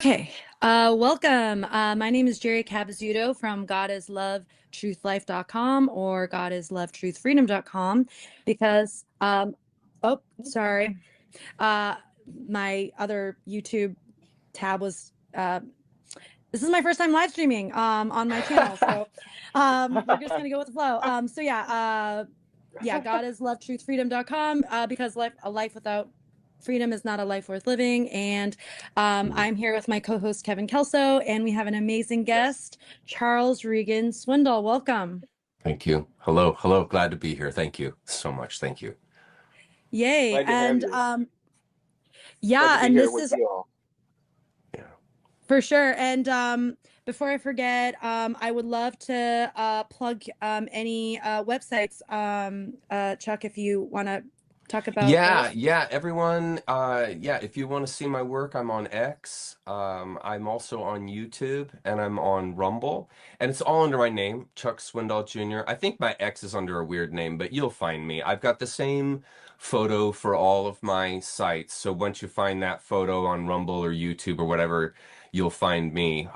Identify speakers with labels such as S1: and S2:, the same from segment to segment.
S1: Okay, welcome. My name is Geri from godislovetruthlife.com or godislovetruthfreedom.com because, oh, sorry. Uh, my other YouTube tab was, this is my first time live streaming on my channel. So we're just going to go with the flow. Yeah, godislovetruthfreedom.com because a life without freedom is not a life worth living. And I'm here with my co-host Kevin Kelso, and we have an amazing guest, Charles Regan Swindoll. Welcome.
S2: Thank you. Hello. Hello. Glad to be here. Thank you so much. Thank you.
S1: Yay.
S3: Glad to have
S1: And
S3: you. Glad
S1: yeah,
S3: to be
S1: and
S3: here
S1: this
S3: with
S1: is
S3: you all.
S2: Yeah.
S1: for sure. And before I forget, I would love to plug any websites, Chuck, if you want to talk about those.
S2: Yeah, everyone. If you want to see my work, I'm on X. I'm also on YouTube and I'm on Rumble. And it's all under my name, Chuck Swindoll Jr. I think my X is under a weird name, but you'll find me. I've got the same photo for all of my sites. So once you find that photo on Rumble or YouTube or whatever, you'll find me.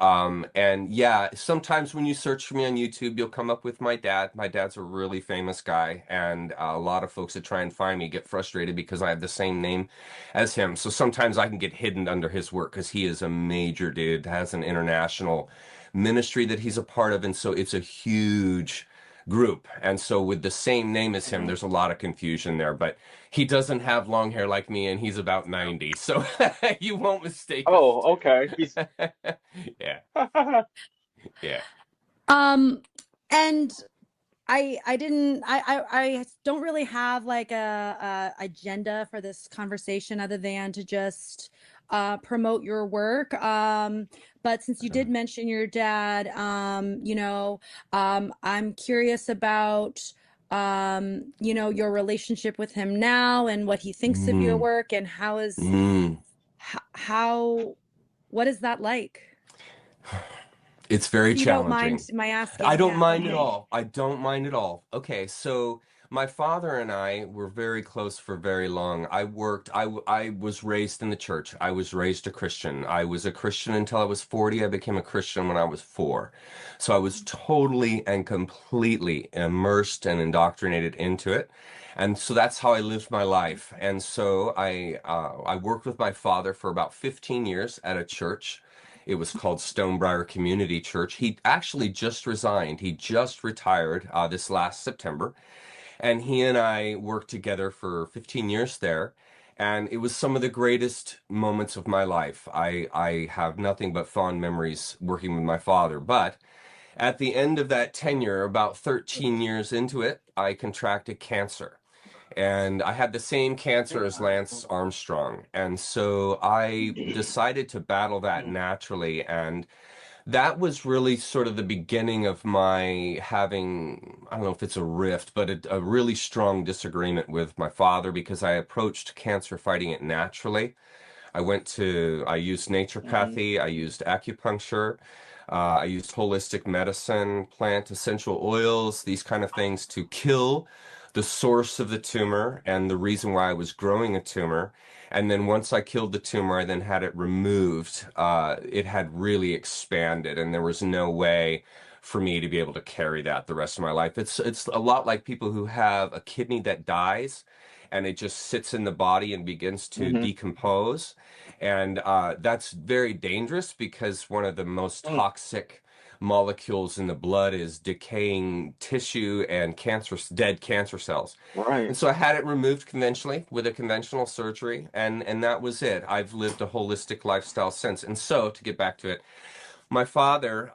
S2: And yeah, sometimes when you search for me on YouTube, you'll come up with my dad. My dad's a really famous guy, and a lot of folks that try and find me get frustrated because I have the same name as him. So sometimes I can get hidden under his work because he is a major dude, has an international ministry that he's a part of, and so it's a huge group. And so with the same name as him, there's a lot of confusion there, but he doesn't have long hair like me and he's about 90. So you won't mistake us.
S3: Oh, okay. He's
S2: Yeah. Yeah.
S1: Um, and I don't really have like a agenda for this conversation other than to just promote your work. But since you did mention your dad, I'm curious about your relationship with him now and what he thinks of your
S2: Mm,
S1: work and how is
S2: mm.
S1: how what is that like?
S2: It's very
S1: If you don't mind
S2: challenging.
S1: my
S2: I
S1: asking,
S2: don't
S1: yeah,
S2: mind at
S1: okay.
S2: all. I don't mind at all. Okay, so my father and I were very close for very long. I was raised in the church. I was raised a Christian. I was a Christian until I was 40. I became a Christian when I was 4. So I was totally and completely immersed and indoctrinated into it. And so that's how I lived my life. And so I worked with my father for about 15 years at a church. It was called Stonebriar Community Church. He actually just resigned. He just retired this last September. And he and I worked together for 15 years there. And it was some of the greatest moments of my life. I have nothing but fond memories working with my father. But at the end of that tenure, about 13 years into it, I contracted cancer. And I had the same cancer as Lance Armstrong. And so I decided to battle that naturally. And that was really sort of the beginning of my having, I don't know if it's a rift, but a really strong disagreement with my father because I approached cancer fighting it naturally. I used
S3: Mhm.
S2: naturopathy, I used acupuncture, I used holistic medicine, plant essential oils, these kind of things to kill the source of the tumor and the reason why I was growing a tumor. And then once I killed the tumor, I then had it removed. It had really expanded, and there was no way for me to be able to carry that the rest of my life. It's a lot like people who have a kidney that dies and it just sits in the body and begins to
S3: Mhm.
S2: decompose. And that's very dangerous because one of the most
S3: Mm.
S2: toxic molecules in the blood is decaying tissue and dead cancer cells.
S3: Right.
S2: And so I had it removed conventionally with a conventional surgery, and that was it. I've lived a holistic lifestyle since. And so to get back to it, my father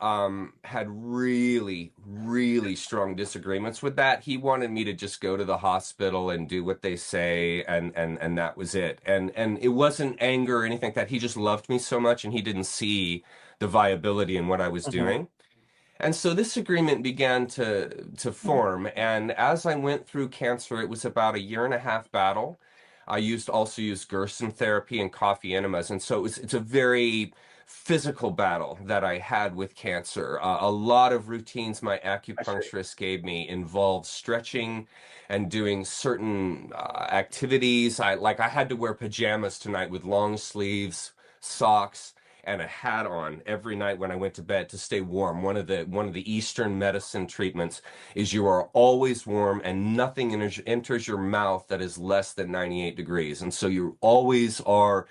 S2: had really, really strong disagreements with that. He wanted me to just go to the hospital and do what they say, and that was it. And it wasn't anger or anything like that. He just loved me so much, and he didn't see the viability in what I was
S3: Mhm.
S2: doing. And so this agreement began to form. And as I went through cancer, it was about a year and a half battle. I also used Gerson therapy and coffee enemas. And so it's a very physical battle that I had with cancer. A lot of routines my
S3: I see.
S2: acupuncturist gave me involved stretching and doing certain activities. I had to wear pajamas tonight with long sleeves, socks, and a hat on every night when I went to bed to stay warm. One of the Eastern medicine treatments is you are always warm and nothing enters your mouth that is less than 98 degrees. And so you always are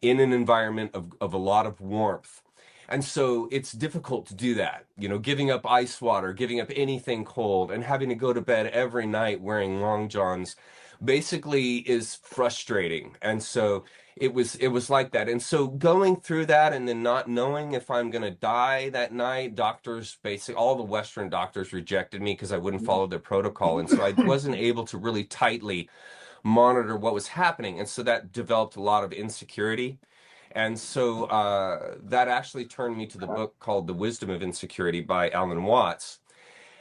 S2: in an environment of a lot of warmth. And so it's difficult to do that, giving up ice water, giving up anything cold, and having to go to bed every night wearing long johns basically is frustrating. And so it was like that. And so going through that and then not knowing if I'm going to die that night, doctors, basically all the Western doctors rejected me because I wouldn't follow their protocol. And so I wasn't able to really tightly monitor what was happening. And so that developed a lot of insecurity. And so that actually turned me to the book called The Wisdom of Insecurity by Alan Watts.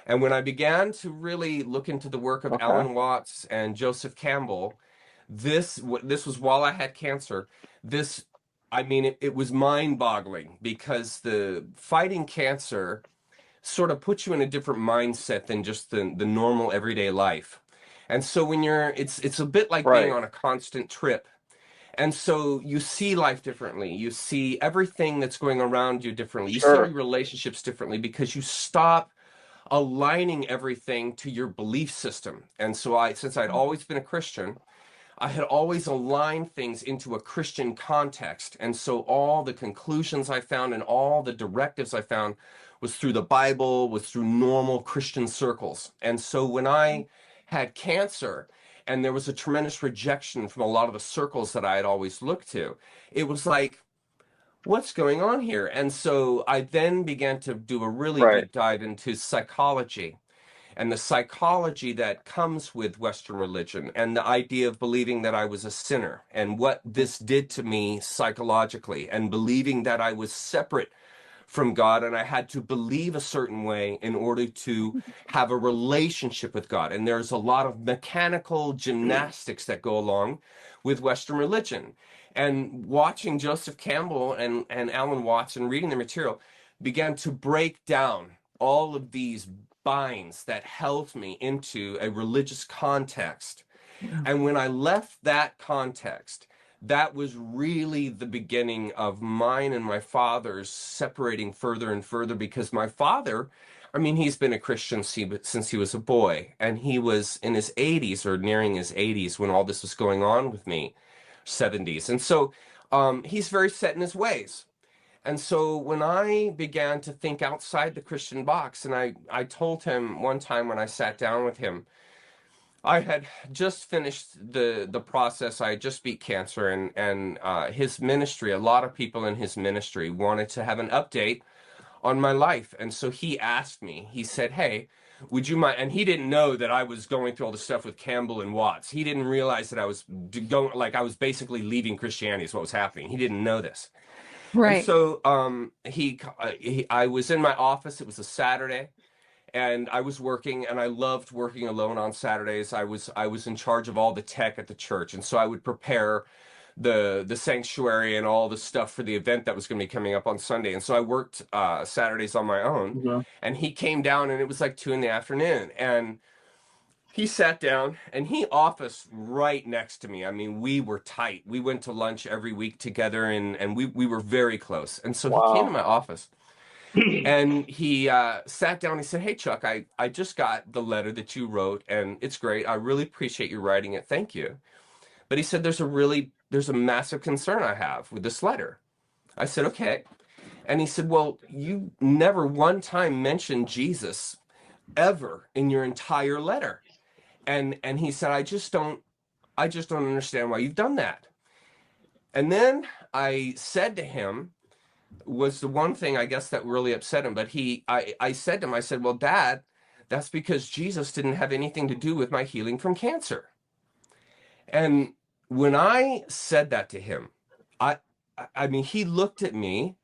S2: And when I began to really look into the work of Alan Watts and Joseph Campbell, this was while I had cancer. It was mind-boggling because the fighting cancer sort of puts you in a different mindset than just the normal everyday life. And so when it's a bit like being on a constant trip. And so you see life differently. You see everything that's going around you differently. You see your relationships differently because you stop aligning everything to your belief system. And so since I'd always been a Christian, I had always aligned things into a Christian context. And so all the conclusions I found and all the directives I found was through the Bible, was through normal Christian circles. And so when I had cancer and there was a tremendous rejection from a lot of the circles that I had always looked to, it was like, what's going on here? And so I then began to do a really deep dive into psychology and the psychology that comes with Western religion and the idea of believing that I was a sinner and what this did to me psychologically and believing that I was separate from God and I had to believe a certain way in order to have a relationship with God. And there's a lot of mechanical gymnastics that go along with Western religion. And watching Joseph Campbell and Alan Watts and reading the material began to break down all of these binds that held me into a religious context. And when I left that context, that was really the beginning of mine and my father's separating further and further because my father, he's been a Christian since he was a boy, and he was in his 80s or nearing his 80s when all this was going on with me, 70s. And so he's very set in his ways. And so when I began to think outside the Christian box, and I told him one time when I sat down with him, I had just finished the process. I had just beat cancer, and his ministry, a lot of people in his ministry wanted to have an update on my life. And so he asked me, he said, hey, would you mind? And he didn't know that I was going through all the stuff with Campbell and Watts. He didn't realize that I was going, like I was basically leaving Christianity is what was happening. He didn't know this.
S1: Right.
S2: And so I was in my office. It was a Saturday. And I was working, and I loved working alone on Saturdays. I was in charge of all the tech at the church, and so I would prepare the sanctuary and all the stuff for the event that was going to be coming up on Sunday. And so I worked Saturdays on my own. And he came down, and it was like 2 p.m, and he sat down, and he officed right next to me. We were tight. We went to lunch every week together, and we were very close. And so he came to my office. And he sat down and he said, hey, Chuck, I just got the letter that you wrote, and it's great. I really appreciate you writing it. Thank you. But he said, there's a massive concern I have with this letter. I said, okay. And he said, well, you never one time mentioned Jesus ever in your entire letter. And he said, I just don't understand why you've done that. And then I said to him, was the one thing I guess that really upset him. But I said to him, I said, well, Dad, that's because Jesus didn't have anything to do with my healing from cancer. And when I said that to him, he looked at me,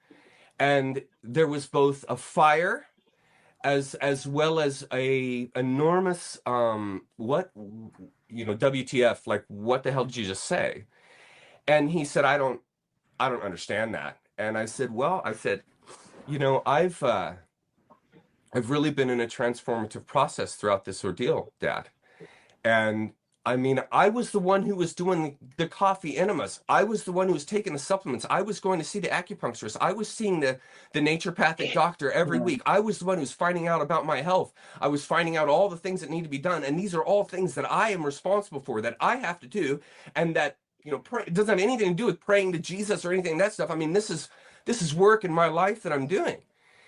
S2: and there was both a fire as well as a enormous WTF, like, what the hell did you just say? And he said, I don't understand that. And I said, I've really been in a transformative process throughout this ordeal, Dad. And I mean, I was the one who was doing the coffee enemas. I was the one who was taking the supplements. I was going to see the acupuncturist. I was seeing the naturopathic doctor every
S3: Mm.
S2: week. I was the one who was finding out about my health. I was finding out all the things that need to be done. And these are all things that I am responsible for, that I have to do, and that, it doesn't have anything to do with praying to Jesus or anything that stuff. I mean, this is work in my life that I'm doing.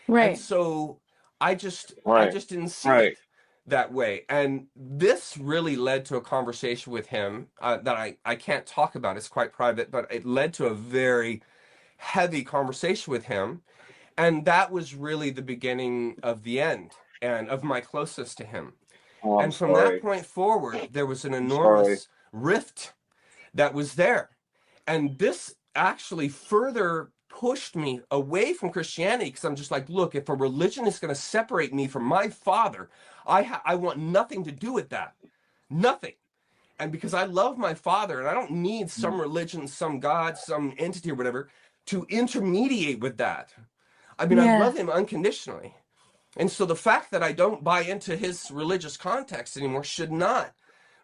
S2: And
S1: Right.
S2: so I
S3: Right.
S2: just didn't see
S3: Right.
S2: it that way. And this really led to a conversation with him that I can't talk about. It's quite private, but it led to a very heavy conversation with him. And that was really the beginning of the end and of my closeness to him.
S3: Oh, I'm
S2: And from that
S3: sorry.
S2: point forward, there was an
S3: I'm sorry.
S2: enormous rift that was there. And this actually further pushed me away from Christianity, because I'm just like, look, if a religion is going to separate me from my father, I want nothing to do with that. Nothing. And because I love my father and I don't need some religion, some God, some entity or whatever to intermediate with that. I mean, I
S1: Yeah.
S2: love him unconditionally. And so the fact that I don't buy into his religious context anymore should not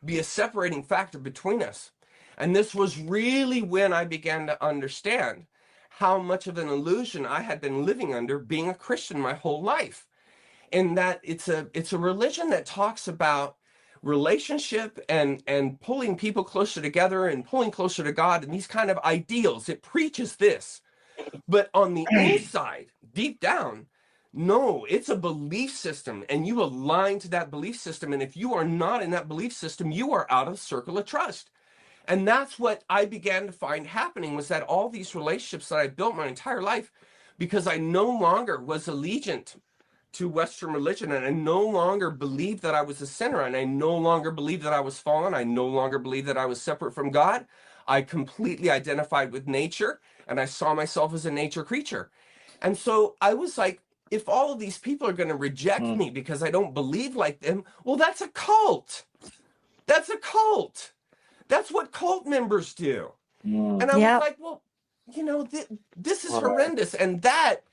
S2: be a separating factor between us. And this was really when I began to understand how much of an illusion I had been living under being a Christian my whole life. And that it's a religion that talks about relationship and pulling people closer together and pulling closer to God and these kind of ideals. It preaches this. But on the inside, deep down, no, it's a belief system, and you align to that belief system. And if you are not in that belief system, you are out of the circle of trust. And that's what I began to find happening, was that all these relationships that I built my entire life, because I no longer was allegiant to Western religion, and I no longer believed that I was a sinner, and I no longer believed that I was fallen. I no longer believed that I was separate from God. I completely identified with nature, and I saw myself as a nature creature. And so I was like, if all of these people are going to reject
S3: Mm.
S2: me because I don't believe like them, well, that's a cult. That's a cult. That's what cult members do.
S3: Mm.
S2: And I was
S1: Yep.
S2: like, well, this is
S3: Right.
S2: horrendous. And that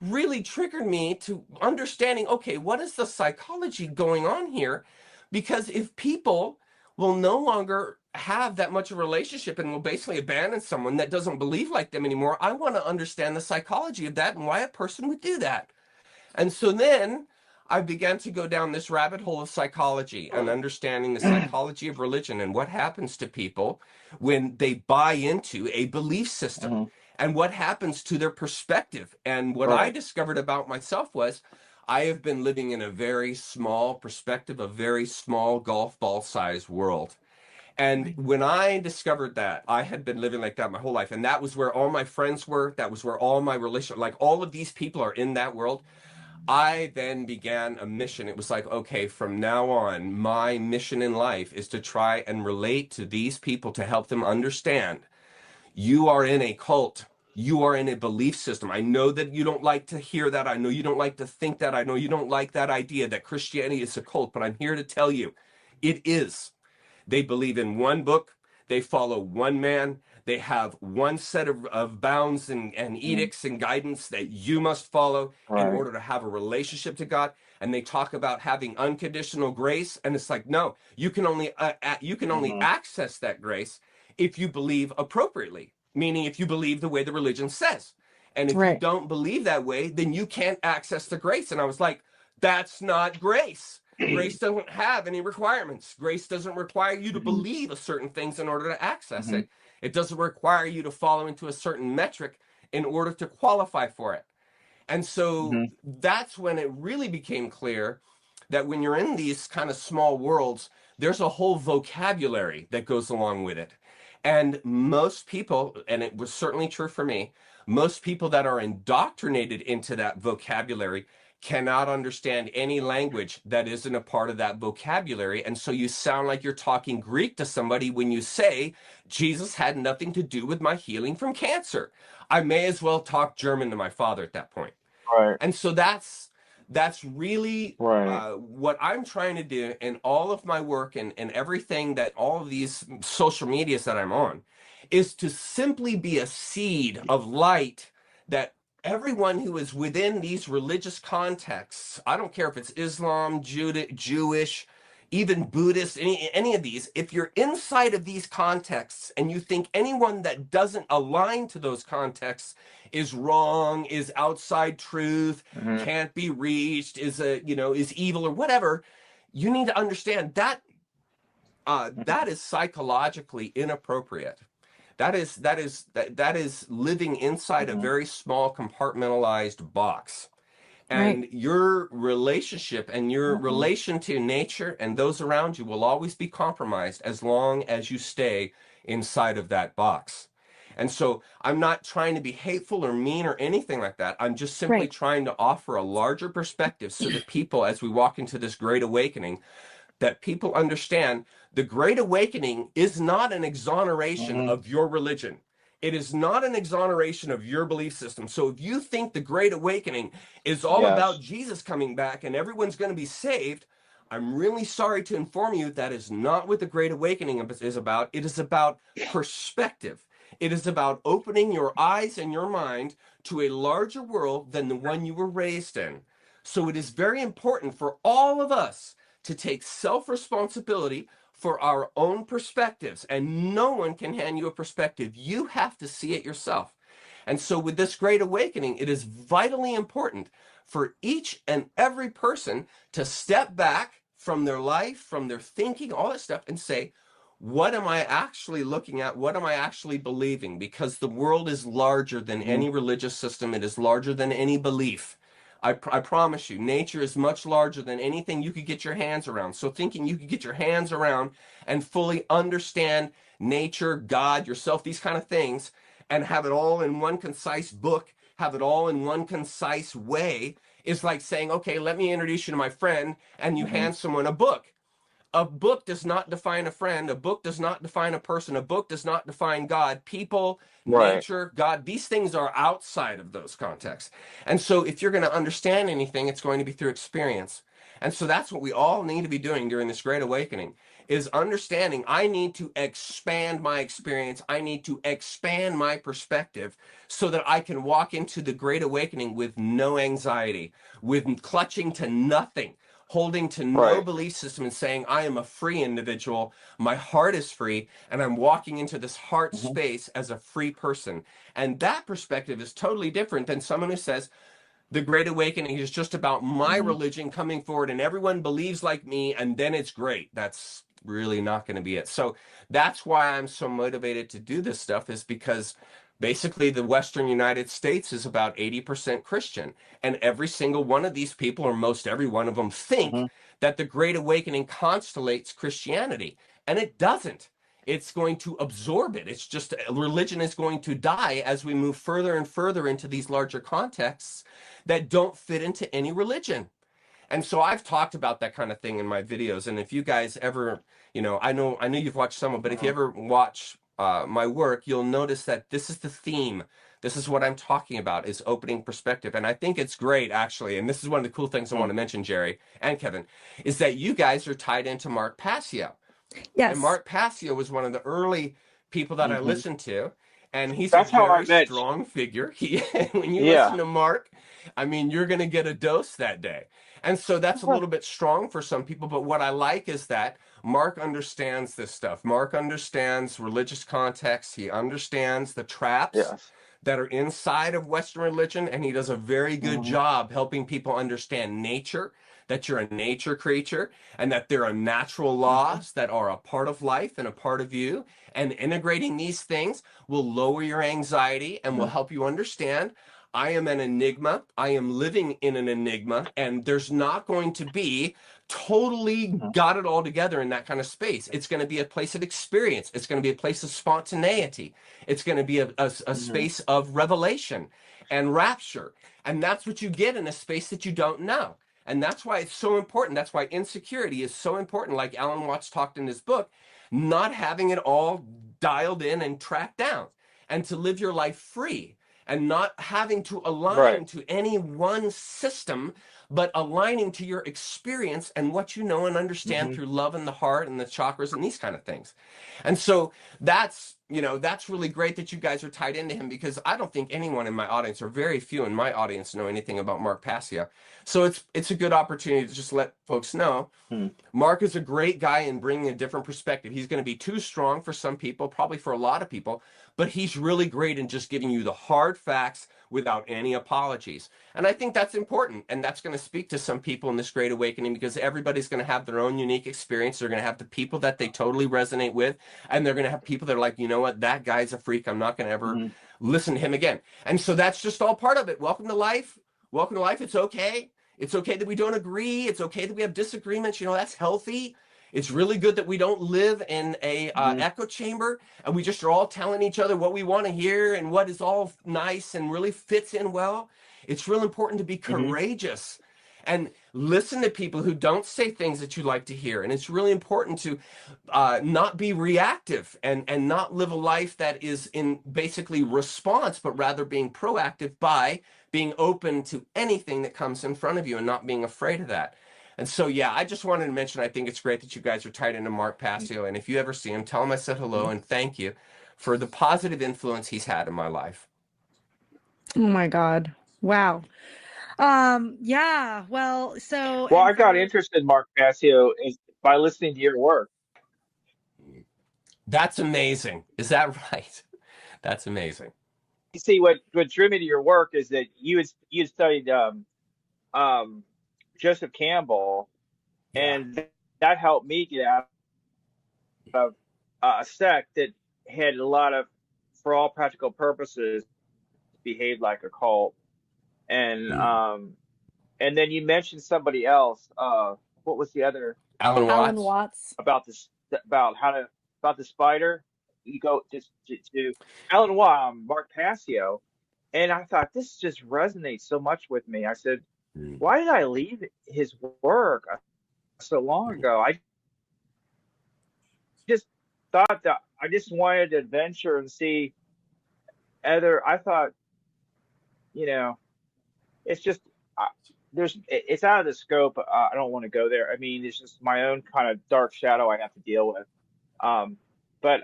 S2: really triggered me to understanding, okay, what is the psychology going on here? Because if people will no longer have that much of a relationship and will basically abandon someone that doesn't believe like them anymore, I want to understand the psychology of that and why a person would do that. And so then I began to go down this rabbit hole of psychology and understanding the psychology of religion and what happens to people when they buy into a belief system
S3: Mhm.
S2: and what happens to their perspective. And what I
S3: Right.
S2: discovered about myself was I have been living in a very small perspective, a very small golf ball sized world. And when I discovered that, I had been living like that my whole life. And that was where all my friends were. That was where all my relationships, like all of these people are in that world. I then began a mission. It was like, okay, from now on, my mission in life is to try and relate to these people to help them understand you are in a cult. You are in a belief system. I know that you don't like to hear that. I know you don't like to think that. I know you don't like that idea that Christianity is a cult, but I'm here to tell you it is. They believe in one book. They follow one man. They have one set of bounds and
S3: Mm.
S2: edicts and guidance that you must follow in
S3: Right.
S2: order to have a relationship to God. And they talk about having unconditional grace. And it's like, no, you can only
S3: Mhm.
S2: access that grace if you believe appropriately, meaning if you believe the way the religion says. And if you
S1: Right.
S2: don't believe that way, then you can't access the grace. And I was like, that's not grace. Grace doesn't have any requirements. Grace doesn't require you to
S3: Mhm.
S2: believe a certain things in order to access
S3: Mhm.
S2: it. It doesn't require you to follow into a certain metric in order to qualify for it. And so
S3: Mhm.
S2: that's when it really became clear that when you're in these kind of small worlds, there's a whole vocabulary that goes along with it. And most people, and it was certainly true for me, most people that are indoctrinated into that vocabulary cannot understand any language that isn't a part of that vocabulary. And so you sound like you're talking Greek to somebody when you say, Jesus had nothing to do with my healing from cancer. I may as well talk German to my father at that point.
S3: Right.
S2: And so that's really
S3: Right.
S2: what I'm trying to do in all of my work and everything that all of these social medias that I'm on is to simply be a seed of light that everyone who is within these religious contexts, I don't care if it's Islam, Jewish, even Buddhists, any of these, if you're inside of these contexts and you think anyone that doesn't align to those contexts is wrong, is outside truth,
S3: Hmm.
S2: can't be reached, is evil or whatever, you need to understand that that is psychologically inappropriate. That is living inside a
S3: Hmm.
S2: very small compartmentalized box.
S1: Right.
S2: And your relationship and your
S3: Hmm.
S2: relation to nature and those around you will always be compromised as long as you stay inside of that box. And so I'm not trying to be hateful or mean or anything like that. I'm just simply
S1: Right.
S2: trying to offer a larger perspective so that people, as we walk into this great awakening, that people understand the Great Awakening is not an exoneration
S3: Hmm.
S2: of your religion. It is not an exoneration of your belief system. So if you think the Great Awakening is all about
S3: Yes.
S2: Jesus coming back and everyone's going to be saved, I'm really sorry to inform you that is not what the Great Awakening is about. It is about perspective. It is about opening your eyes and your mind to a larger world than the one you were raised in. So it is very important for all of us to take self-responsibility for our own perspectives, and no one can hand you a perspective. You have to see it yourself. And so with this great awakening, it is vitally important for each and every person to step back from their life, from their thinking, all that stuff, and say, what am I actually looking at? What am I actually believing? Because the world is larger than
S3: Hmm.
S2: any religious system. It is larger than any belief. I promise you, nature is much larger than anything you could get your hands around. So thinking you could get your hands around and fully understand nature, God, yourself, these kind of things, and have it all in one concise book, have it all in one concise way, is like saying, okay, let me introduce you to my friend, and you
S3: Hmm.
S2: hand someone a book. A book does not define a friend. A book does not define a person. A book does not define God. People,
S3: Right.
S2: nature, God, these things are outside of those contexts. And so if you're going to understand anything, it's going to be through experience. And so that's what we all need to be doing during this great awakening, is understanding I need to expand my experience. I need to expand my perspective so that I can walk into the great awakening with no anxiety, with clutching to nothing, holding to no
S3: Right.
S2: belief system and saying, I am a free individual, my heart is free, and I'm walking into this heart
S3: Hmm.
S2: space as a free person. And that perspective is totally different than someone who says, the Great Awakening is just about my
S3: Hmm.
S2: religion coming forward and everyone believes like me, and then it's great. That's really not going to be it. So that's why I'm so motivated to do this stuff, is because basically the Western United States is about 80% Christian. And every single one of these people, or most every one of them, think
S3: Hmm.
S2: that the Great Awakening constellates Christianity. And it doesn't. It's going to absorb it. It's just religion is going to die as we move further and further into these larger contexts that don't fit into any religion. And so I've talked about that kind of thing in my videos. And if you guys ever, I know you've watched some of, but if you
S3: Hmm.
S2: ever watch my work, you'll notice that this is the theme. This is what I'm talking about, is opening perspective. And I think it's great, actually. And this is one of the cool things I want to mention, Geri and Kevin, is that you guys are tied into Mark Passio. And
S1: Yes.
S2: Mark Passio was one of the early people that I
S3: Hmm.
S2: listened to. And he's a
S3: That's how I
S2: very
S3: met.
S2: strong figure. When you
S3: Yeah.
S2: listen to Mark, I mean, you're going to get a dose that day. And so that's a little bit strong for some people. But what I like is that Mark understands this stuff. Mark understands religious context. He understands the traps
S3: Yes.
S2: that are inside of Western religion. And he does a very good
S3: Hmm.
S2: job helping people understand nature, that you're a nature creature, and that there are natural
S3: Hmm.
S2: laws that are a part of life and a part of you. And integrating these things will lower your anxiety and will
S3: Hmm.
S2: help you understand I am an enigma. I am living in an enigma, and there's not going to be totally
S3: Hmm.
S2: got it all together in that kind of space. It's going to be a place of experience. It's going to be a place of spontaneity. It's going to be a
S3: Hmm.
S2: space of revelation and rapture. And that's what you get in a space that you don't know. And that's why it's so important. That's why insecurity is so important, like Alan Watts talked in his book, not having it all dialed in and tracked down, and to live your life free and not having to
S3: Right.
S2: align to any one system but aligning to your experience and what you know and understand through love and the heart and the chakras and these kind of things. And so that's, that's really great that you guys are tied into him, because I don't think anyone in my audience, or very few in my audience, know anything about Mark Passio. So it's a good opportunity to just let folks know. Mark is a great guy in bringing a different perspective. He's going to be too strong for some people, probably for a lot of people, but he's really great in just giving you the hard facts without any apologies. And I think that's important. And that's going to speak to some people in this Great Awakening, because everybody's going to have their own unique experience. They're going to have the people that they totally resonate with. And they're going to have people that are like, you know what, that guy's a freak. I'm not going to ever listen to him again. And so that's just all part of it. Welcome to life. Welcome to life. It's okay. It's okay that we don't agree. It's okay that we have disagreements. That's healthy. It's really good that we don't live in a echo chamber, and we just are all telling each other what we want to hear and what is all nice and really fits in well. It's real important to be courageous and listen to people who don't say things that you like to hear. And it's really important to not be reactive and not live a life that is in basically response, but rather being proactive by being open to anything that comes in front of you and not being afraid of that. And so, yeah, I just wanted to mention, I think it's great that you guys are tied into Mark Passio. And if you ever see him, tell him I said hello and thank you for the positive influence he's had in my life.
S1: Oh my God. Wow. Yeah, well, so.
S3: Well, I got interested in Mark Passio by listening to your work.
S2: That's amazing. Is that right? That's amazing.
S3: You see, what drew me to your work is that you had studied Joseph Campbell, and that helped me get out of a sect that had a lot of, for all practical purposes, behaved like a cult. And then you mentioned somebody else. What was the other?
S2: Alan Watts.
S3: About the spider. You go to Alan Watts, Mark Passio, and I thought this just resonates so much with me. I said, why did I leave his work so long ago? I just thought that I just wanted to adventure and see other. I thought, it's just it's out of the scope. I don't want to go there. I mean, it's just my own kind of dark shadow I have to deal with. But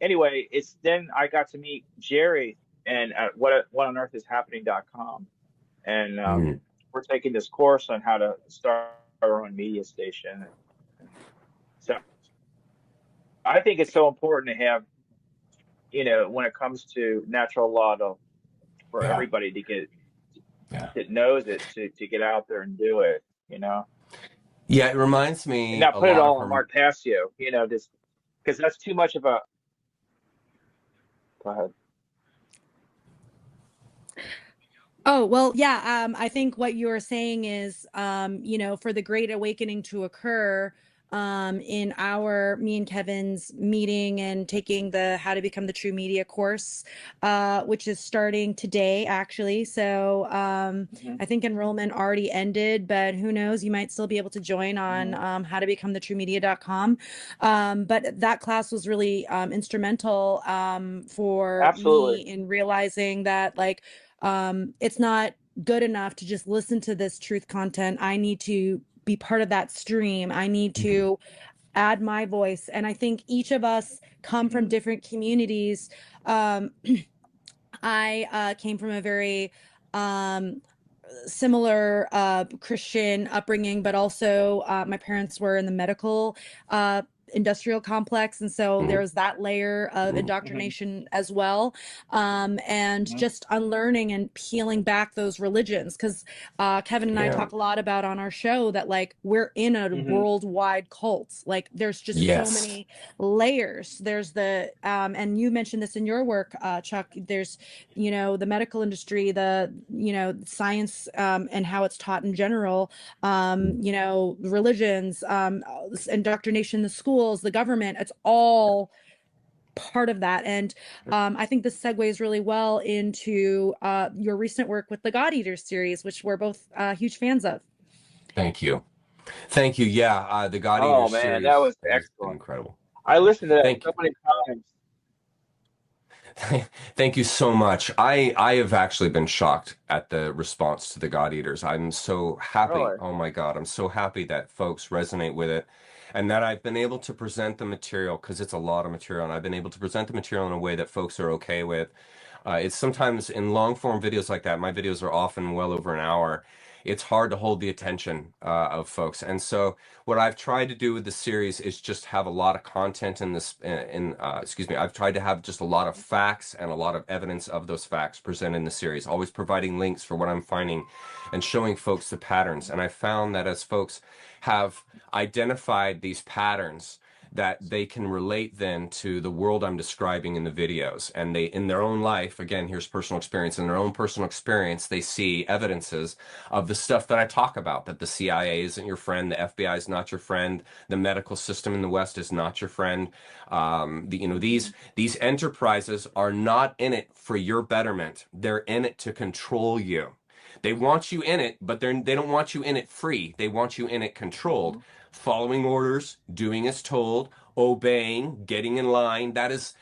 S3: anyway, it's then I got to meet Geri and at whatonearthishappening.com, and we're taking this course on how to start our own media station. So I think it's so important to have, when it comes to natural law, for everybody to get that knows it to get out there and do it.
S2: Yeah, it reminds me.
S3: And not put it all on Mark Passio. Just because that's too much of a. Go ahead.
S1: Oh, well, yeah. I think what you are saying is, for the Great Awakening to occur, in me and Kevin's meeting and taking the How to Become the True Media course, which is starting today, actually. So I think enrollment already ended, but who knows, you might still be able to join on howtobecomethetruemedia.com. But that class was really instrumental for me in realizing that, it's not good enough to just listen to this truth content. I need to be part of that stream. I need to add my voice. And I think each of us come from different communities. I came from a very similar Christian upbringing, but also my parents were in the medical industrial complex, and so there was that layer of indoctrination as well, and just unlearning and peeling back those religions, because Kevin and I talk a lot about on our show that we're in a worldwide cult. There's just so many layers. There's the and you mentioned this in your work, Chuck, there's the medical industry, the science, and how it's taught in general, religions, indoctrination in the schools, the government, it's all part of that. And I think this segues really well into your recent work with the God Eaters series, which we're both huge fans of.
S2: Thank you. Yeah, the God Eaters series.
S3: That was excellent.
S2: Incredible.
S3: I listened to that so many times.
S2: Thank you so much. I have actually been shocked at the response to the God Eaters. I'm so happy.
S3: Really?
S2: Oh my God, I'm so happy that folks resonate with it and that I've been able to present the material because it's a lot of material and I've been able to present the material in a way that folks are okay with. It's sometimes in long form videos like that, my videos are often well over an hour. It's hard to hold the attention of folks. And so what I've tried to do with the series is just have a lot of content in this, excuse me, I've tried to have just a lot of facts and a lot of evidence of those facts presented in the series, always providing links for what I'm finding and showing folks the patterns. And I found that as folks have identified these patterns, that they can relate then to the world I'm describing in the videos. And they, in their own life, again, here's personal experience, in their own personal experience, they see evidences of the stuff that I talk about, that the CIA isn't your friend, the FBI is not your friend, the medical system in the West is not your friend. These enterprises are not in it for your betterment. They're in it to control you. They want you in it, but they don't want you in it free. They want you in it controlled, following orders, doing as told, obeying, getting in line. That is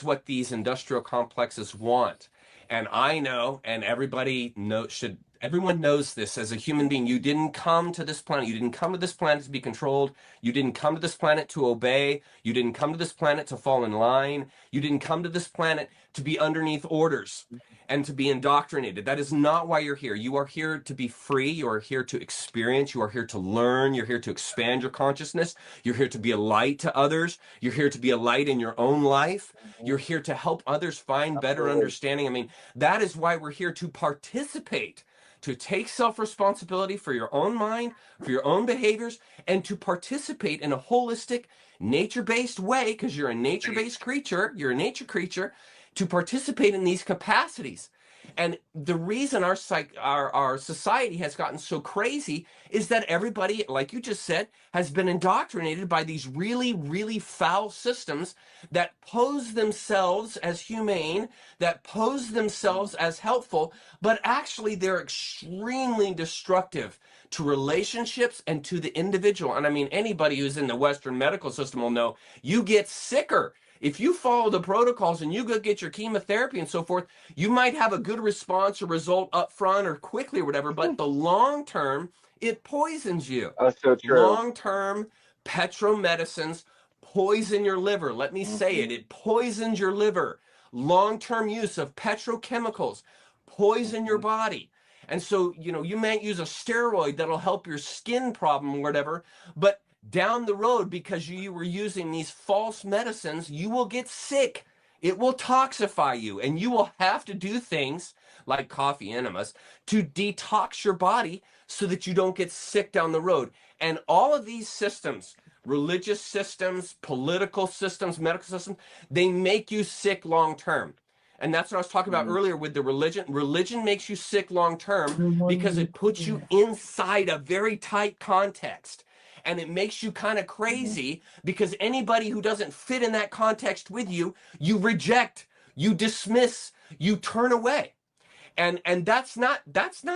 S2: what these industrial complexes want. And I know, and everyone knows this as a human being. You didn't come to this planet. You didn't come to this planet to be controlled. You didn't come to this planet to obey. You didn't come to this planet to fall in line. You didn't come to this planet to be underneath orders and to be indoctrinated. That is not why you're here. You are here to be free. You are here to experience. You are here to learn. You're here to expand your consciousness. You're here to be a light to others. You're here to be a light in your own life. You're here to help others find better
S3: Absolutely.
S2: understanding. I mean, that is why we're here, to participate, to take self-responsibility for your own mind, for your own behaviors, and to participate in a holistic, nature-based way, because you're a nature-based creature, you're a nature creature, to participate in these capacities. And the reason our society has gotten so crazy is that everybody, like you just said, has been indoctrinated by these really, really foul systems that pose themselves as humane, that pose themselves as helpful, but actually they're extremely destructive to relationships and to the individual. And I mean, anybody who's in the Western medical system will know you get sicker. If you follow the protocols and you go get your chemotherapy and so forth, you might have a good response or result up front or quickly or whatever, but the long term, it poisons you.
S3: That's so true.
S2: Long term petromedicines poison your liver. Let me say it. It poisons your liver. Long term use of petrochemicals poison your body. And so, you might use a steroid that'll help your skin problem or whatever, but down the road, because you were using these false medicines, you will get sick. It will toxify you, and you will have to do things like coffee enemas to detox your body so that you don't get sick down the road. And all of these systems, religious systems, political systems, medical systems, they make you sick long term. And that's what I was talking about earlier with the religion. Religion makes you sick long term because it puts you inside a very tight context. And it makes you kind of crazy because anybody who doesn't fit in that context with you, you reject, you dismiss, you turn away. And that's not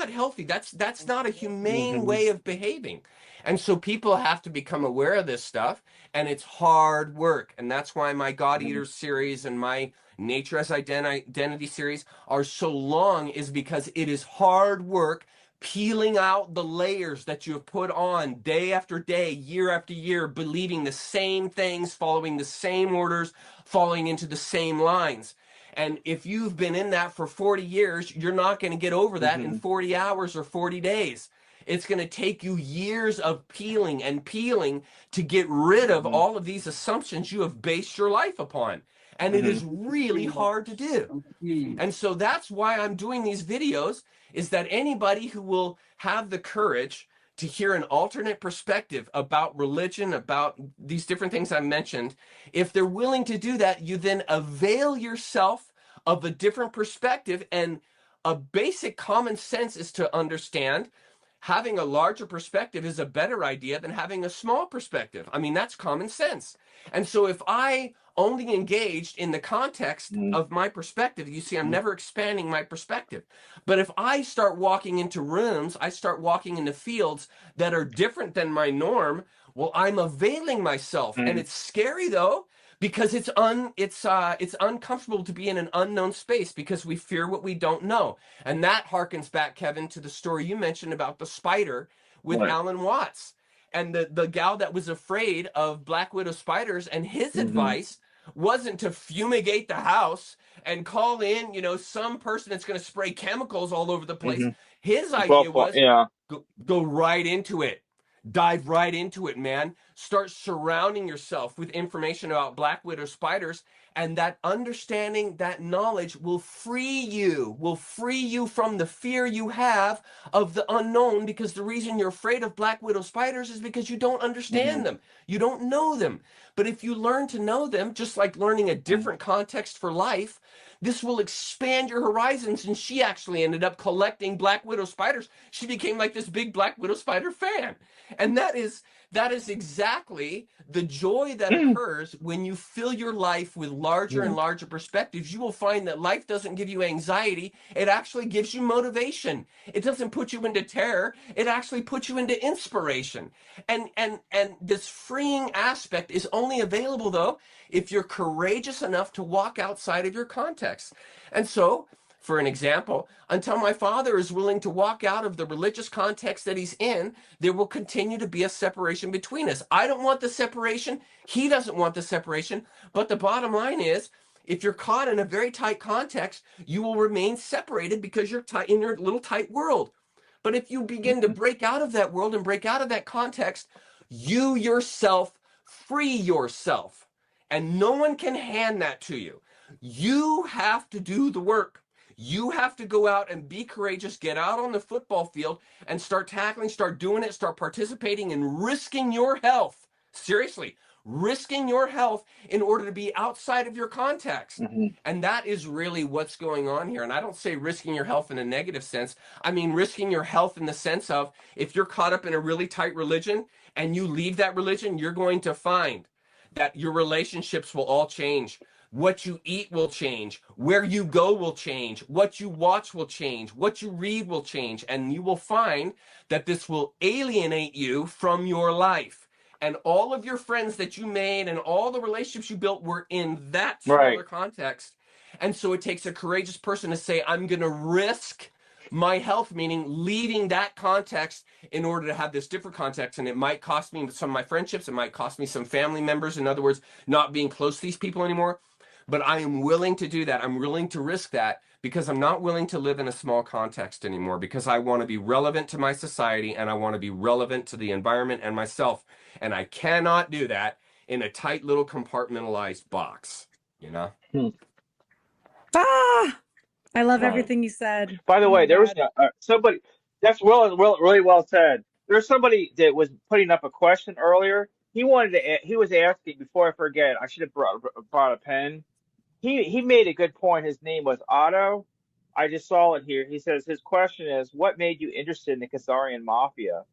S2: healthy. That's not a humane way of behaving. And so people have to become aware of this stuff, and it's hard work. And that's why my God Eaters series and my Nature as Identity series are so long, is because it is hard work peeling out the layers that you have put on day after day, year after year, believing the same things, following the same orders, falling into the same lines. And if you've been in that for 40 years, you're not going to get over that in 40 hours or 40 days. It's going to take you years of peeling and peeling to get rid of all of these assumptions you have based your life upon. And it is really hard to do. And so that's why I'm doing these videos, is that anybody who will have the courage to hear an alternate perspective about religion, about these different things I mentioned, if they're willing to do that, you then avail yourself of a different perspective. And a basic common sense is to understand having a larger perspective is a better idea than having a small perspective. I mean, that's common sense. And so if I only engaged in the context of my perspective, you see, I'm never expanding my perspective. But if I start walking into rooms, I start walking into fields that are different than my norm, well, I'm availing myself. And it's scary, though, because it's uncomfortable to be in an unknown space because we fear what we don't know. And that harkens back, Kevin, to the story you mentioned about the spider with
S3: Right.
S2: Alan Watts and the gal that was afraid of black widow spiders, and his
S3: Mm-hmm.
S2: advice wasn't to fumigate the house and call in, some person that's going to spray chemicals all over the place.
S3: Mm-hmm.
S2: His
S3: Well,
S2: idea was
S3: yeah.
S2: go right into it. Dive right into it, man. Start surrounding yourself with information about black widow spiders, and that understanding, that knowledge will free you from the fear you have of the unknown, because the reason you're afraid of black widow spiders is because you don't
S3: Mm-hmm.
S2: understand them. You don't know them. But if you learn to know them, just like learning a different context for life, this will expand your horizons. And she actually ended up collecting black widow spiders. She became like this big black widow spider fan. And that is exactly the joy that occurs when you fill your life with larger
S3: Mm-hmm.
S2: and larger perspectives. You will find that life doesn't give you anxiety. It actually gives you motivation. It doesn't put you into terror. It actually puts you into inspiration. And this freeing aspect is only available, though, if you're courageous enough to walk outside of your context. And so, for an example, until my father is willing to walk out of the religious context that he's in, there will continue to be a separation between us. I don't want the separation. He doesn't want the separation. But the bottom line is, if you're caught in a very tight context, you will remain separated because you're in your little tight world. But if you begin to break out of that world and break out of that context, you yourself free yourself. And no one can hand that to you. You have to do the work. You have to go out and be courageous, get out on the football field and start tackling, start doing it, start participating and risking your health. Seriously, risking your health in order to be outside of your context.
S3: Mm-hmm.
S2: And that is really what's going on here. And I don't say risking your health in a negative sense. I mean, risking your health in the sense of, if you're caught up in a really tight religion and you leave that religion, you're going to find that your relationships will all change. What you eat will change. Where you go will change. What you watch will change. What you read will change. And you will find that this will alienate you from your life. And all of your friends that you made and all the relationships you built were in that
S3: Right.
S2: smaller context. And so it takes a courageous person to say, I'm going to risk my health, meaning leaving that context in order to have this different context. And it might cost me some of my friendships. It might cost me some family members. In other words, not being close to these people anymore. But I am willing to do that. I'm willing to risk that because I'm not willing to live in a small context anymore, because I want to be relevant to my society and I want to be relevant to the environment and myself. And I cannot do that in a tight little compartmentalized box,
S3: Hmm.
S1: Ah, I love
S3: Right.
S1: everything you said.
S3: By the
S1: Oh
S3: way,
S1: my
S3: there was
S1: God.
S3: somebody. That's really well said. There's somebody that was putting up a question earlier. He was asking, before I forget, I should have brought a pen. He made a good point. His name was Otto. I just saw it here. He says his question is, what made you interested in the Khazarian Mafia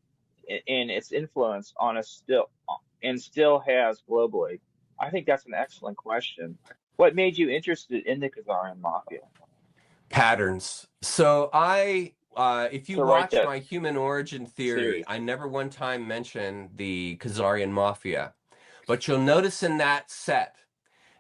S3: and its influence on us still has globally? I think that's an excellent question. What made you interested in the Khazarian Mafia?
S2: patterns. So if you
S3: So write
S2: watch
S3: that
S2: my human origin theory,
S3: series.
S2: I never one time mentioned the Khazarian Mafia. But you'll notice in that set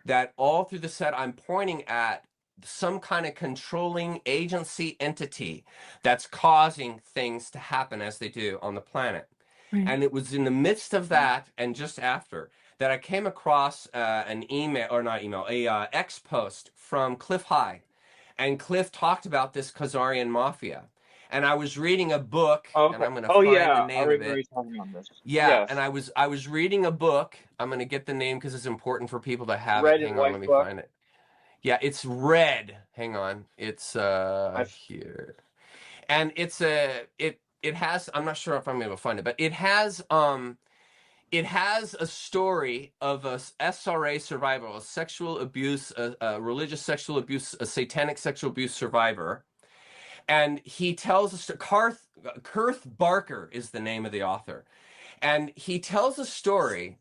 S2: that all through the set, I'm pointing at some kind of controlling agency entity that's causing things to happen as they do on the planet.
S1: Right.
S2: And it was in the midst of that and just after that I came across an email, or not email, X post from Cliff High. And Cliff talked about this Khazarian Mafia. And I was reading a book, and
S3: Okay.
S2: I'm going to
S3: Oh
S2: find the
S3: yeah, I
S2: name of
S3: remember
S2: it.
S3: you talking about this.
S2: Yeah, and
S3: Yes.
S2: I was reading a book. I'm going to get the name because it's important for people to have it.
S3: Red and
S2: Hang on, let
S3: white
S2: me
S3: book.
S2: find it. Yeah, it's red. Hang on. It's
S3: I've
S2: here. And it has, I'm not sure if I'm able to find it, but it has a story of a SRA survivor, a sexual abuse, a religious sexual abuse, a satanic sexual abuse survivor. And he tells us, Kurth Barker is the name of the author. And he tells a story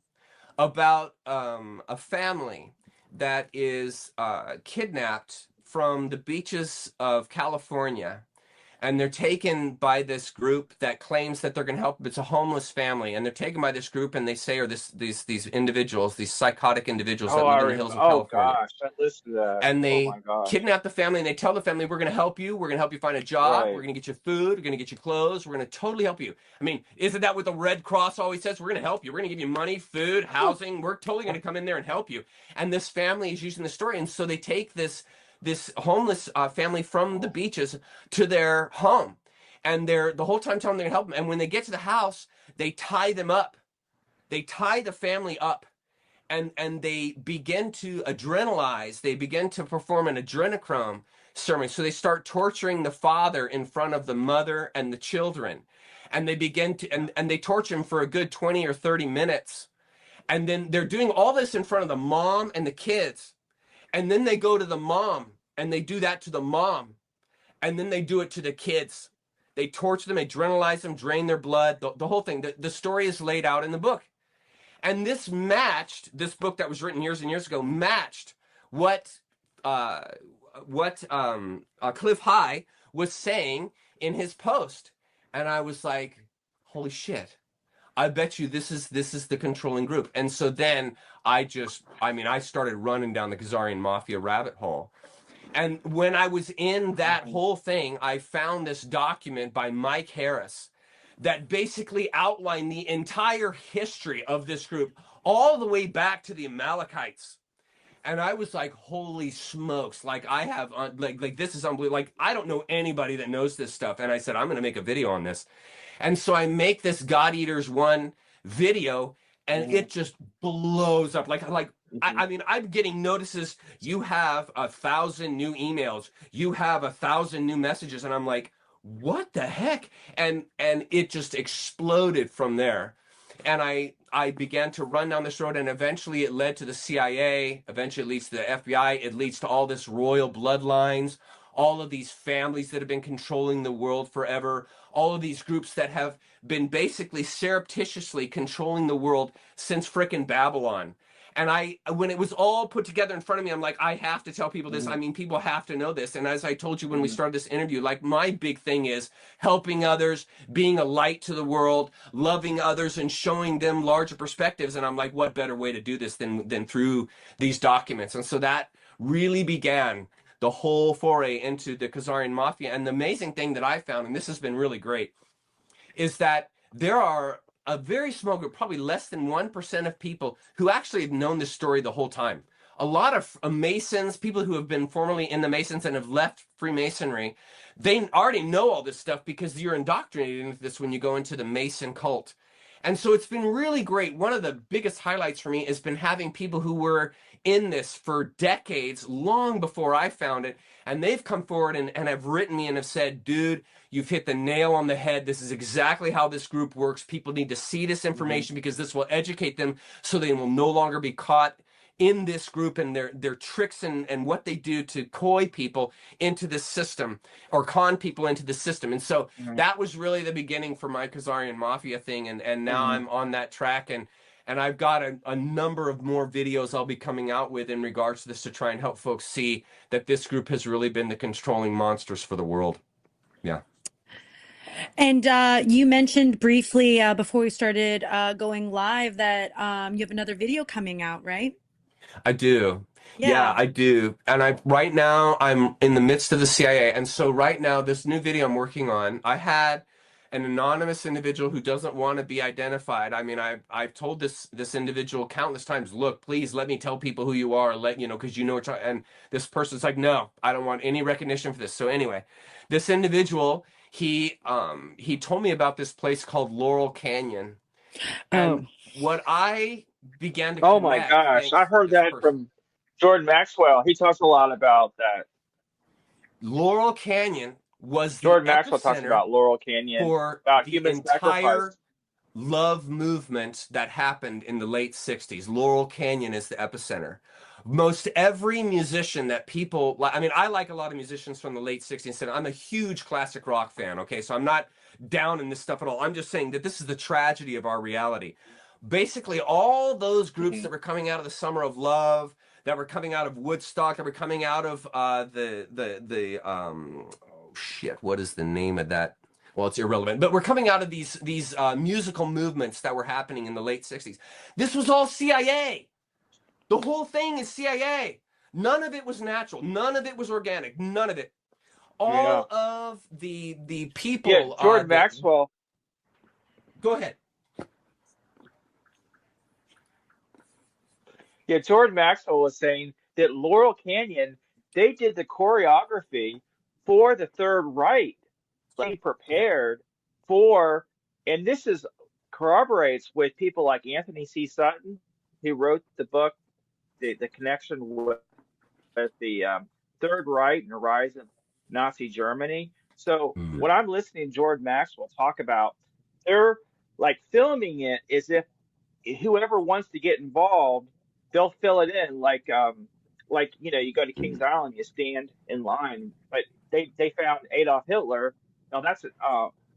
S2: about a family that is kidnapped from the beaches of California. and they're taken by this group that claims that they're going to help. It's a homeless family, and they're taken by this group, and they say, or these individuals, these psychotic individuals that
S3: Oh,
S2: live in the hills of
S3: oh
S2: California,
S3: gosh, I listened to that.
S2: and
S3: Oh
S2: they
S3: my gosh.
S2: kidnap the family, and they tell the family, we're going to help you. We're going to help you find a job. We're
S3: Right.
S2: going to get you food. We're going to get you clothes. We're going to totally help you. I mean, isn't that what the Red Cross always says? We're going to help you. We're going to give you money, food, housing. We're totally going to come in there and help you. And this family is using the story. And so they take this homeless family from the beaches to their home. And they're the whole time telling them they're going to help them. And when they get to the house, they tie them up. They tie the family up. And they begin to adrenalize, they begin to perform an adrenochrome ceremony. So they start torturing the father in front of the mother and the children. And they begin to, and they torture him for a good 20 or 30 minutes. And then they're doing all this in front of the mom and the kids. And then they go to the mom and they do that to the mom. And then they do it to the kids. They torture them, adrenalize them, drain their blood, the whole thing. The story is laid out in the book. And this book that was written years and years ago matched what Cliff High was saying in his post. And I was like, holy shit, I bet you this is the controlling group. And so then I started running down the Khazarian Mafia rabbit hole. And when I was in that whole thing, I found this document by Mike Harris that basically outlined the entire history of this group all the way back to the Amalekites. And I was like, holy smokes, like I have, like this is unbelievable. Like, I don't know anybody that knows this stuff. And I said, I'm going to make a video on this. And so I make this God Eaters 1 video, and it just blows up. I mean, I'm getting notices. You have 1,000 new emails. You have 1,000 new messages. And I'm like, what the heck? And it just exploded from there. And I began to run down this road, and eventually it led to the CIA. Eventually it leads to the FBI. It leads to all this royal bloodlines, all of these families that have been controlling the world forever, all of these groups that have been basically surreptitiously controlling the world since frickin' Babylon. And when it was all put together in front of me, I'm like, I have to tell people this. I mean, people have to know this. And as I told you when we started this interview, like, my big thing is helping others, being a light to the world, loving others, and showing them larger perspectives. And I'm like, what better way to do this than through these documents? And so that really began the whole foray into the Khazarian Mafia. And the amazing thing that I found, and this has been really great, is that there are a very small group, probably less than 1% of people who actually have known this story the whole time. A lot of Masons, people who have been formerly in the Masons and have left Freemasonry, they already know all this stuff because you're indoctrinated into this when you go into the Mason cult. And so it's been really great. One of the biggest highlights for me has been having people who were in this for decades, long before I found it, and they've come forward and have written me and have said, dude, you've hit the nail on the head. This is exactly how this group works. People need to see this information because this will educate them so they will no longer be caught in this group and their tricks and what they do to coy people into the system or con people into the system. And so that was really the beginning for my Khazarian Mafia thing. And now I'm on that track, and I've got a number of more videos I'll be coming out with in regards to this to try and help folks see that this group has really been the controlling monsters for the world. Yeah.
S1: And you mentioned briefly before we started going live that you have another video coming out, right?
S2: I do. Yeah, I do. And right now I'm in the midst of the CIA. And so right now, this new video I'm working on, I had an anonymous individual who doesn't want to be identified. I mean, I've told this individual countless times, look, please let me tell people who you are, because you know, and this person's like, no, I don't want any recognition for this. So anyway, this individual, he told me about this place called Laurel Canyon. And what I began to
S3: Oh my gosh, I heard that from Jordan Maxwell. He talks a lot about that.
S2: Laurel Canyon was
S3: Jordan
S2: the
S3: Maxwell talks about Laurel Canyon,
S2: for
S3: about
S2: the
S3: human
S2: entire
S3: sacrifice.
S2: love movement that happened in the late 60s. Laurel Canyon is the epicenter. Most every musician that people, I mean, I like a lot of musicians from the late 60s, and I'm a huge classic rock fan, okay? So I'm not down in this stuff at all. I'm just saying that this is the tragedy of our reality. Basically, all those groups that were coming out of the Summer of Love, that were coming out of Woodstock, that were coming out of shit, what is the name of that? Well, it's irrelevant, but we're coming out of these musical movements that were happening in the late 60s. This was all CIA. The whole thing is CIA. None of it was natural. None of it was organic. None of it.
S3: Yeah.
S2: All of the
S3: Yeah,
S2: people
S3: Jordan
S2: that...
S3: Maxwell.
S2: Go ahead.
S3: Yeah, Jordan Maxwell was saying that Laurel Canyon, they did the choreography for the Third Reich, like prepared for, and this is corroborates with people like Anthony C. Sutton, who wrote the book, the connection with the Third Reich and the rise of Nazi Germany. So when I'm listening to Jordan Maxwell talk about, they're like filming it as if whoever wants to get involved, they'll fill it in like you know, you go to Kings Island, you stand in line. But they found Adolf Hitler. Now that's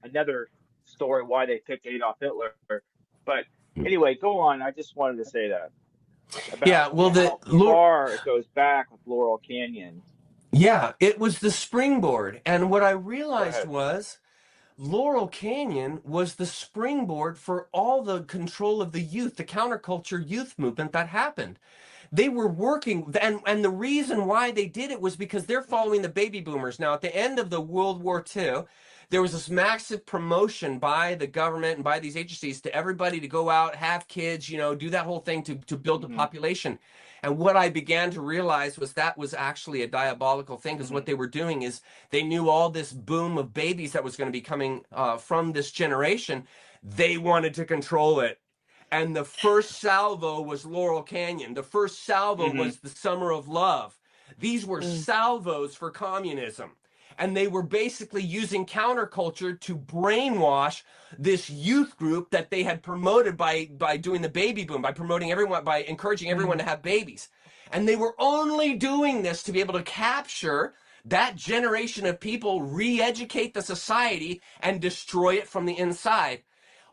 S3: another story why they picked Adolf Hitler. But anyway, go on. I just wanted to say that about
S2: Yeah, well,
S3: how far it goes back with Laurel Canyon.
S2: yeah, it was the springboard. And what I
S3: Go
S2: realized
S3: ahead.
S2: was Laurel Canyon was the springboard for all the control of the youth, the counterculture youth movement that happened. They were working, and the reason why they did it was because they're following the baby boomers. Now, at the end of the World War II, there was this massive promotion by the government and by these agencies to everybody to go out, have kids, you know, do that whole thing to build the population. And what I began to realize was that was actually a diabolical thing, because what they were doing is they knew all this boom of babies that was going to be coming from this generation. They wanted to control it. And the first salvo was Laurel Canyon. The first salvo was the Summer of Love. These were salvos for communism. And they were basically using counterculture to brainwash this youth group that they had promoted by doing the baby boom, by promoting everyone, by encouraging everyone to have babies. And they were only doing this to be able to capture that generation of people, re-educate the society, and destroy it from the inside.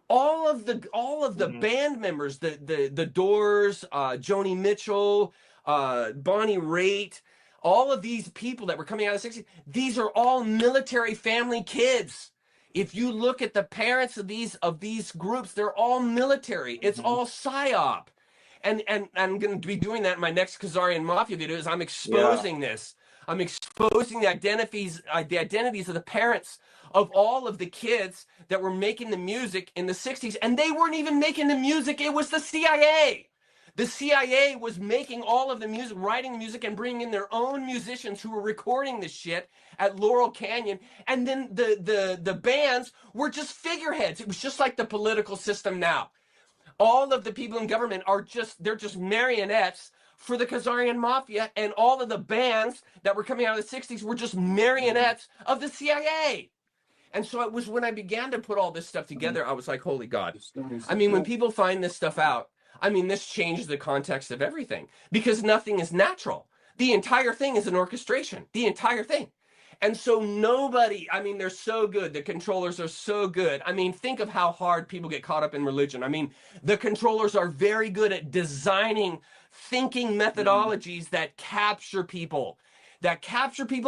S2: All of the band members, the Doors, Joni Mitchell, Bonnie Raitt, all of these people that were coming out of the 60s, these are all military family kids. If you look at the parents of these groups, they're all military. It's all psyop. And I'm going to be doing that in my next Khazarian Mafia video. Is I'm exposing this. I'm exposing the identities of the parents of all of the kids that were making the music in the 60s. And they weren't even making the music. It was the CIA. The CIA was making all of the music, writing the music, and bringing in their own musicians who were recording this shit at Laurel Canyon. And then the bands were just figureheads. It was just like the political system now. All of the people in government they're just marionettes for the Khazarian Mafia, and all of the bands that were coming out of the 60s were just marionettes of the CIA. And so it was when I began to put all this stuff together, I was like, holy God. I mean, when people find this stuff out, I mean, this changes the context of everything, because nothing is natural. The entire thing is an orchestration, the entire thing. And so nobody, I mean, they're so good. The controllers are so good. I mean, think of how hard people get caught up in religion. I mean, the controllers are very good at designing thinking methodologies that capture people.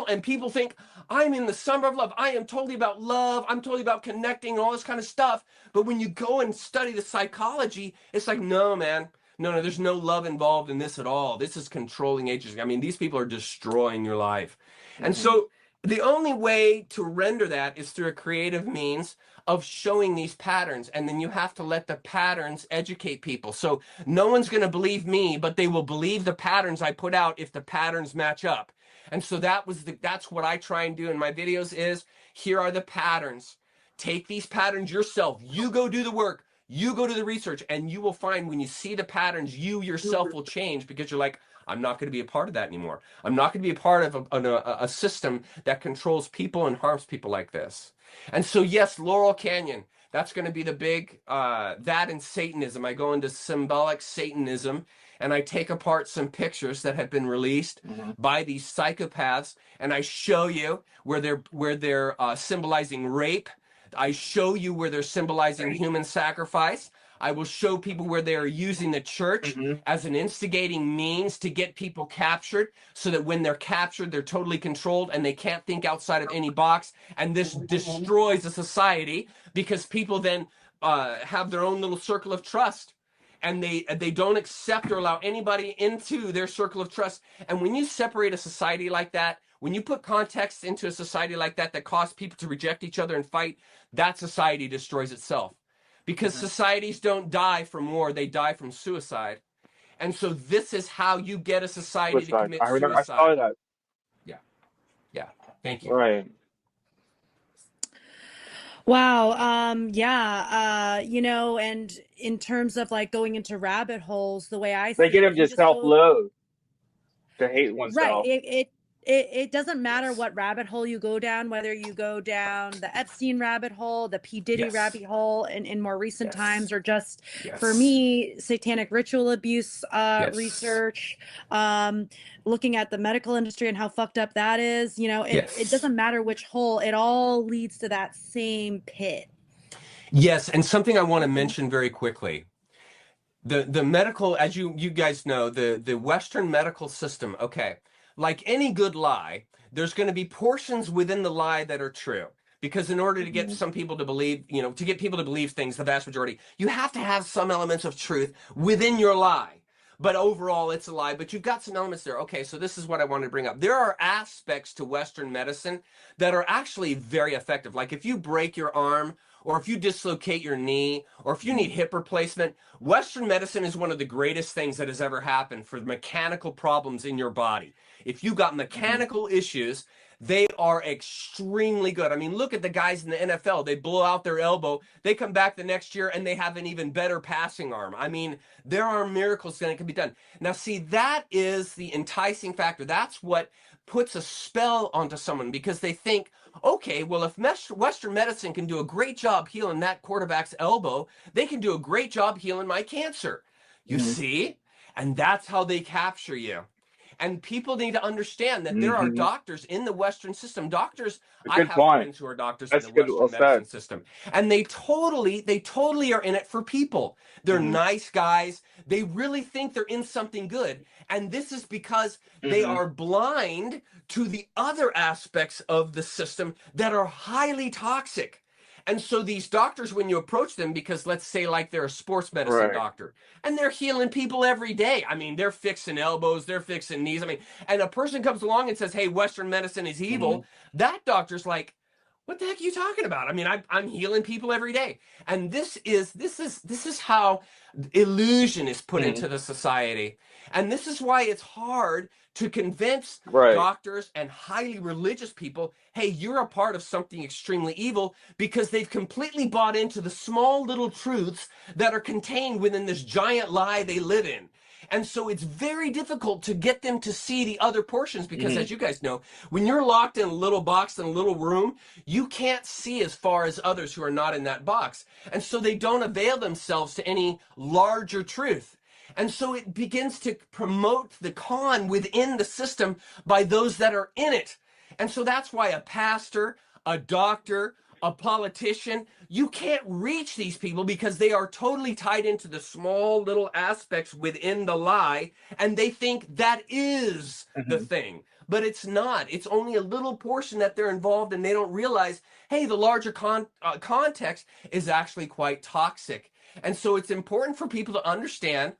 S2: And people think, I'm in the summer of love. I am totally about love. I'm totally about connecting and all this kind of stuff. But when you go and study the psychology, it's like, no, man. No, there's no love involved in this at all. This is controlling agency. I mean, these people are destroying your life. And so the only way to render that is through a creative means of showing these patterns. And then you have to let the patterns educate people. So no one's going to believe me, but they will believe the patterns I put out if the patterns match up. And so that's what I try and do in my videos is, here are the patterns. Take these patterns yourself. You go do the work. You go do the research, and you will find when you see the patterns, you yourself will change, because you're like, I'm not going to be a part of that anymore. I'm not going to be a part of a system that controls people and harms people like this. And so, yes, Laurel Canyon, that's going to be the big, that and Satanism. I go into symbolic Satanism, and I take apart some pictures that have been released by these psychopaths, and I show you where they're symbolizing rape. I show you where they're symbolizing human sacrifice. I will show people where they are using the church as an instigating means to get people captured, so that when they're captured, they're totally controlled and they can't think outside of any box. And this destroys a society, because people then have their own little circle of trust, and they don't accept or allow anybody into their circle of trust. And when you separate a society like that, when you put context into a society like that that causes people to reject each other and fight, that society destroys itself. Because societies don't die from war, they die from suicide. And so this is how you get a society to commit
S3: I remember,
S2: suicide.
S3: I saw that.
S2: Yeah. Thank you.
S3: Right.
S1: Wow. You know, and in terms of like going into rabbit holes, the way I see
S3: They get
S1: it,
S3: them
S1: if you
S3: to
S1: just go,
S3: self-loathe, to hate
S1: right,
S3: oneself.
S1: it doesn't matter what rabbit hole you go down, whether you go down the Epstein rabbit hole, the P. Diddy
S2: Yes.
S1: rabbit hole in more recent
S2: Yes.
S1: times, or just
S2: Yes.
S1: for me, satanic ritual abuse
S2: Yes.
S1: research, looking at the medical industry and how fucked up that is. You know, it
S2: Yes.
S1: doesn't matter which hole, it all leads to that same pit.
S2: Yes, and something I want to mention very quickly. The medical, as you guys know, the Western medical system, okay, like any good lie, there's going to be portions within the lie that are true. Because in order to get some people to believe, you know, to get people to believe things, the vast majority, you have to have some elements of truth within your lie. But overall, it's a lie. But you've got some elements there. Okay, so this is what I wanted to bring up. There are aspects to Western medicine that are actually very effective. Like if you break your arm, or if you dislocate your knee, or if you need hip replacement, Western medicine is one of the greatest things that has ever happened for mechanical problems in your body. If you got mechanical issues, they are extremely good. I mean, look at the guys in the NFL. They blow out their elbow. They come back the next year and they have an even better passing arm. I mean, there are miracles that can be done. Now, see, that is the enticing factor. That's what puts a spell onto someone, because they think, okay, well, if Western medicine can do a great job healing that quarterback's elbow, they can do a great job healing my cancer. You see? And that's how they capture you. And people need to understand that there are doctors in the Western system. Doctors, I have friends who are doctors in the Western medicine system. And they totally are in it for people. They're nice guys. They really think they're in something good. And this is because they are blind to the other aspects of the system that are highly toxic. And so these doctors, when you approach them, because let's say like they're a sports medicine doctor, and they're healing people every day. I mean, they're fixing elbows, they're fixing knees. I mean, and a person comes along and says, hey, Western medicine is evil. That doctor's like, what the heck are you talking about? I mean, I'm healing people every day. And this is how illusion is put into the society. And this is why it's hard to convince doctors and highly religious people, hey, you're a part of something extremely evil, because they've completely bought into the small little truths that are contained within this giant lie they live in. And so it's very difficult to get them to see the other portions, because as you guys know, when you're locked in a little box in a little room, you can't see as far as others who are not in that box. And so they don't avail themselves to any larger truth. And so it begins to promote the con within the system by those that are in it. And so that's why a pastor, a doctor, a politician, you can't reach these people, because they are totally tied into the small little aspects within the lie, and they think that is the thing. But it's not. It's only a little portion that they're involved in. They don't realize, hey, the larger context is actually quite toxic. And so it's important for people to understand,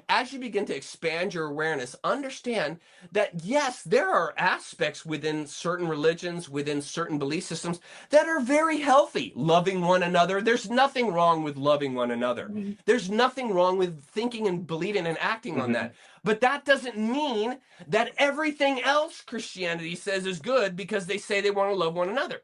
S2: as you begin to expand your awareness, understand that, yes, there are aspects within certain religions, within certain belief systems that are very healthy. Loving one another. There's nothing wrong with loving one another. There's nothing wrong with thinking and believing and acting on that. But that doesn't mean that everything else Christianity says is good because they say they want to love one another.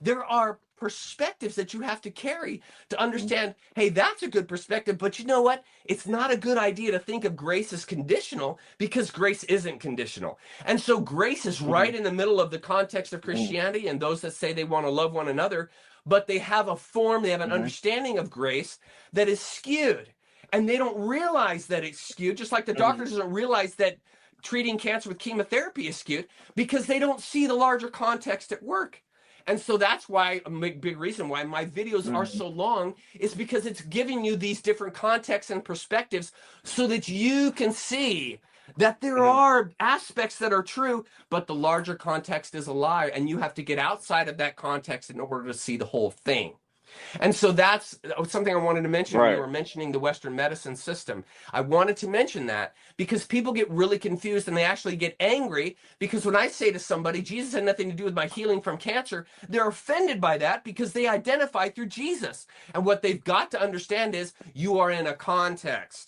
S2: There are perspectives that you have to carry to understand, hey, that's a good perspective, but you know what? It's not a good idea to think of grace as conditional, because grace isn't conditional. And so grace is right in the middle of the context of Christianity and those that say they want to love one another, but they have a form, they have an understanding of grace that is skewed. And they don't realize that it's skewed, just like the doctor doesn't realize that treating cancer with chemotherapy is skewed, because they don't see the larger context at work. And so that's why a big reason why my videos are
S3: Mhm.
S2: so long is because it's giving you these different contexts and perspectives so that you can see that there
S3: Mhm.
S2: are aspects that are true, but the larger context is a lie, and you have to get outside of that context in order to see the whole thing. And so that's something I wanted to mention when you
S3: Right.
S2: were mentioning the Western medicine system. I wanted to mention that because people get really confused and they actually get angry because when I say to somebody, Jesus had nothing to do with my healing from cancer, they're offended by that because they identify through Jesus. And what they've got to understand is you are in a context.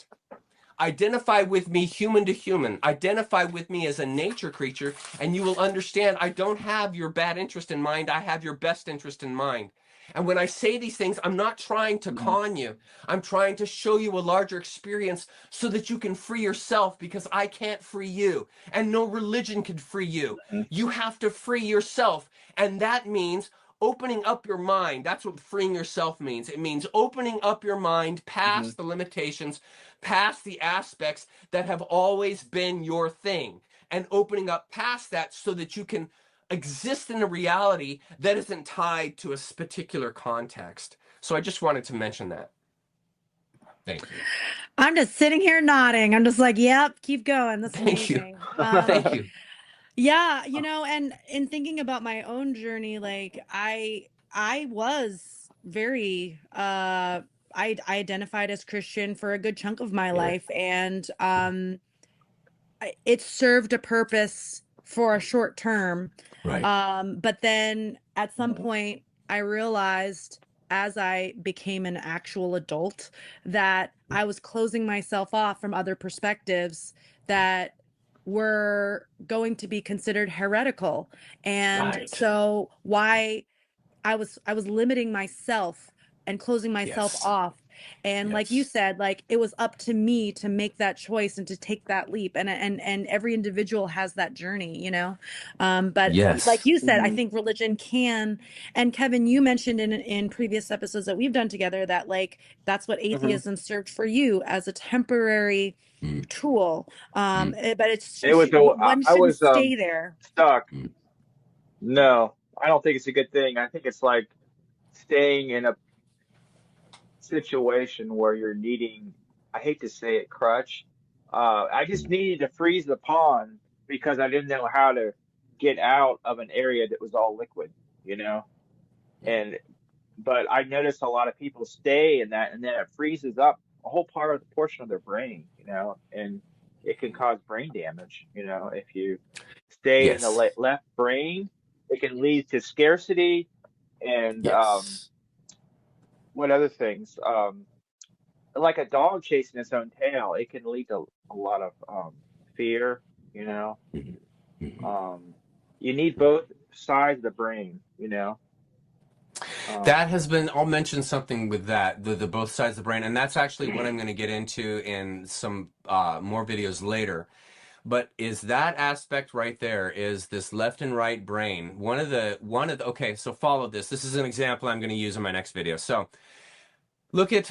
S2: Identify with me human to human. Identify with me as a nature creature, and you will understand I don't have your bad interest in mind. I have your best interest in mind. And when I say these things, I'm not trying to
S3: Mhm.
S2: con you. I'm trying to show you a larger experience so that you can free yourself because I can't free you. And no religion can free you.
S3: Mhm.
S2: You have to free yourself. And that means opening up your mind. That's what freeing yourself means. It means opening up your mind
S3: Mhm.
S2: past the limitations, past the aspects that have always been your thing, and opening up past that so that you can exist in a reality that isn't tied to a particular context. So I just wanted to mention that. Thank you.
S1: I'm just sitting here nodding. I'm just like, yep, keep going. That's
S2: Thank you.
S1: amazing.
S2: Thank you.
S1: Yeah, and in thinking about my own journey, like I was very I identified as Christian for a good chunk of my
S2: Yeah.
S1: life, and it served a purpose for a short term.
S2: Right.
S1: But then at some point I realized as I became an actual adult that I was closing myself off from other perspectives that were going to be considered heretical. And
S2: Right.
S1: so why I was limiting myself and closing myself
S2: Yes.
S1: off. And like you
S2: Yes.
S1: said, like it was up to me to make that choice and to take that leap. And every individual has that journey, you know. But like
S2: Yes.
S1: you said, I
S3: Mhm.
S1: think religion can. And Kevin, you mentioned in previous episodes that we've done together that like that's what
S3: Mhm.
S1: atheism served for you as a temporary
S2: Mm,
S1: tool.
S2: mm,
S1: But it's
S3: It was
S1: one
S3: I
S1: shouldn't
S3: was
S1: stay there.
S3: stuck.
S2: mm.
S3: No, I don't think it's a good thing. I think it's like staying in a situation where you're needing, I hate to say it, crutch. I just needed to freeze the pond because I didn't know how to get out of an area that was all liquid, you know? And but I noticed a lot of people stay in that and then it freezes up a whole part of the portion of their brain, you know, and it can cause brain damage, you know, if you stay in the
S2: Yes.
S3: left brain, it can lead to scarcity and
S2: Yes.
S3: what other things? Like a dog chasing its own tail, it can lead to a lot of fear, you know.
S2: Mhm, mhm.
S3: Um, you need both sides of the brain, you know.
S2: That
S3: Um,
S2: has been, I'll mention something with that, the both sides of the brain, and that's actually what I'm going to get into in some more videos later. But is that aspect right there, is this left and right brain. Okay, so follow this. This is an example I'm going to use in my next video. So look at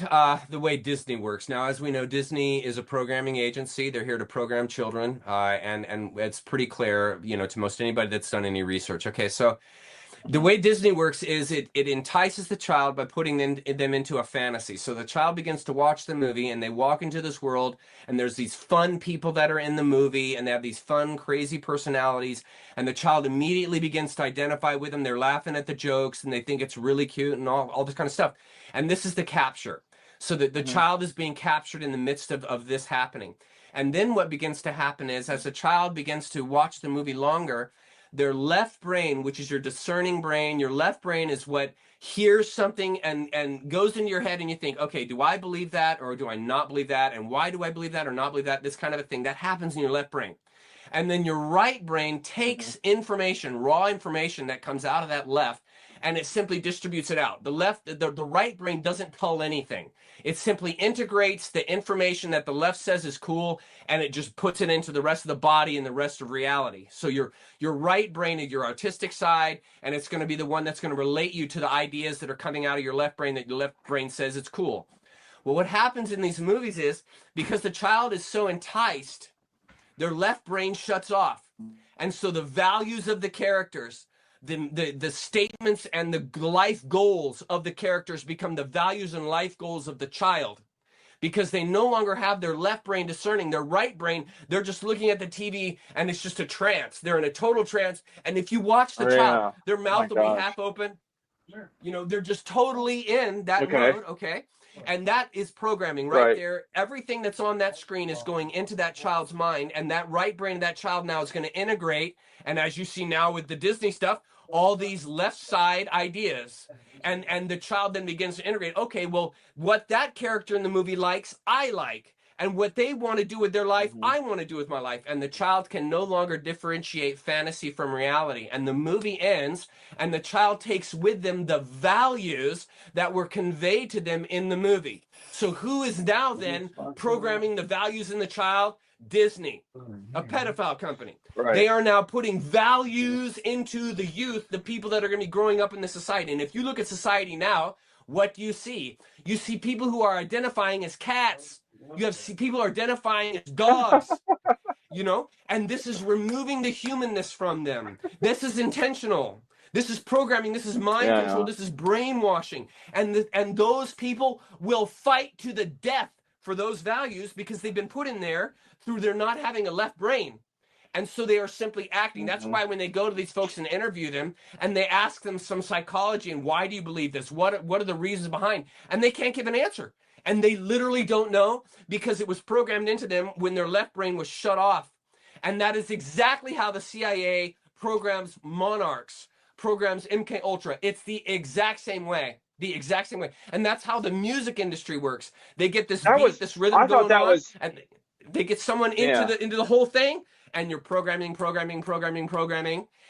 S2: the way Disney works. Now, as we know, Disney is a programming agency. They're here to program children, and it's pretty clear, you know, to most anybody that's done any research. Okay, so the way Disney works is it entices the child by putting them into a fantasy. So the child begins to watch the movie and they walk into this world and there's these fun people that are in the movie and they have these fun, crazy personalities. And the child immediately begins to identify with them. They're laughing at the jokes and they think it's really cute and all this kind of stuff. And this is the capture. So that the
S3: mhm,
S2: child is being captured in the midst of this happening. And then what begins to happen is as the child begins to watch the movie longer, their left brain, which is your discerning brain, your left brain is what hears something and goes into your head and you think, okay, do I believe that or do I not believe that? And why do I believe that or not believe that? This kind of a thing that happens in your left brain. And then your right brain
S3: mhm,
S2: takes information, raw information that comes out of that left, and it simply distributes it out. The right brain doesn't cull anything. It simply integrates the information that the left says is cool, and it just puts it into the rest of the body and the rest of reality. So your right brain is your artistic side, and it's going to be the one that's going to relate you to the ideas that are coming out of your left brain that your left brain says it's cool. Well, what happens in these movies is because the child is so enticed, their left brain shuts off. And so the values of the characters, the statements and the life goals of the characters become the values and life goals of the child, because they no longer have their left brain discerning. Their right brain, they're just looking at the TV and it's just a trance. They're in a total trance. And if you watch the child, their mouth will be half open. You know, they're just totally in that mode. Okay. And that is programming right there. Everything that's on that screen is going into that child's mind, and that right brain of that child now is going to integrate. And as you see now with the Disney stuff, all these left side ideas, and the child then begins to integrate. Okay, well, what that character in the movie likes, I like. And what they want to do with their life, I want to do with my life. And the child can no longer differentiate fantasy from reality. And the movie ends, and the child takes with them the values that were conveyed to them in the movie. So who is now then programming the values in the child? Disney, a pedophile company. They are now putting values into the youth, the people that are going to be growing up in the society. And if you look at society now, what do you see? You see people who are identifying as cats. You have people identifying as dogs, you know, and this is removing the humanness from them. This is intentional. This is programming. This is mind control. This is brainwashing. And those people will fight to the death for those values because they've been put in there through their not having a left brain. And so they are simply acting. That's why when they go to these folks and interview them and they ask them some psychology and why do you believe this? What are the reasons behind? And they can't give an answer. And they literally don't know because it was programmed into them when their left brain was shut off. And that is exactly how the CIA programs monarchs, programs MK Ultra. It's the exact same way. The exact same way. And that's how the music industry works. They get this beat, this rhythm going on, and they get someone into the whole thing, and you're programming.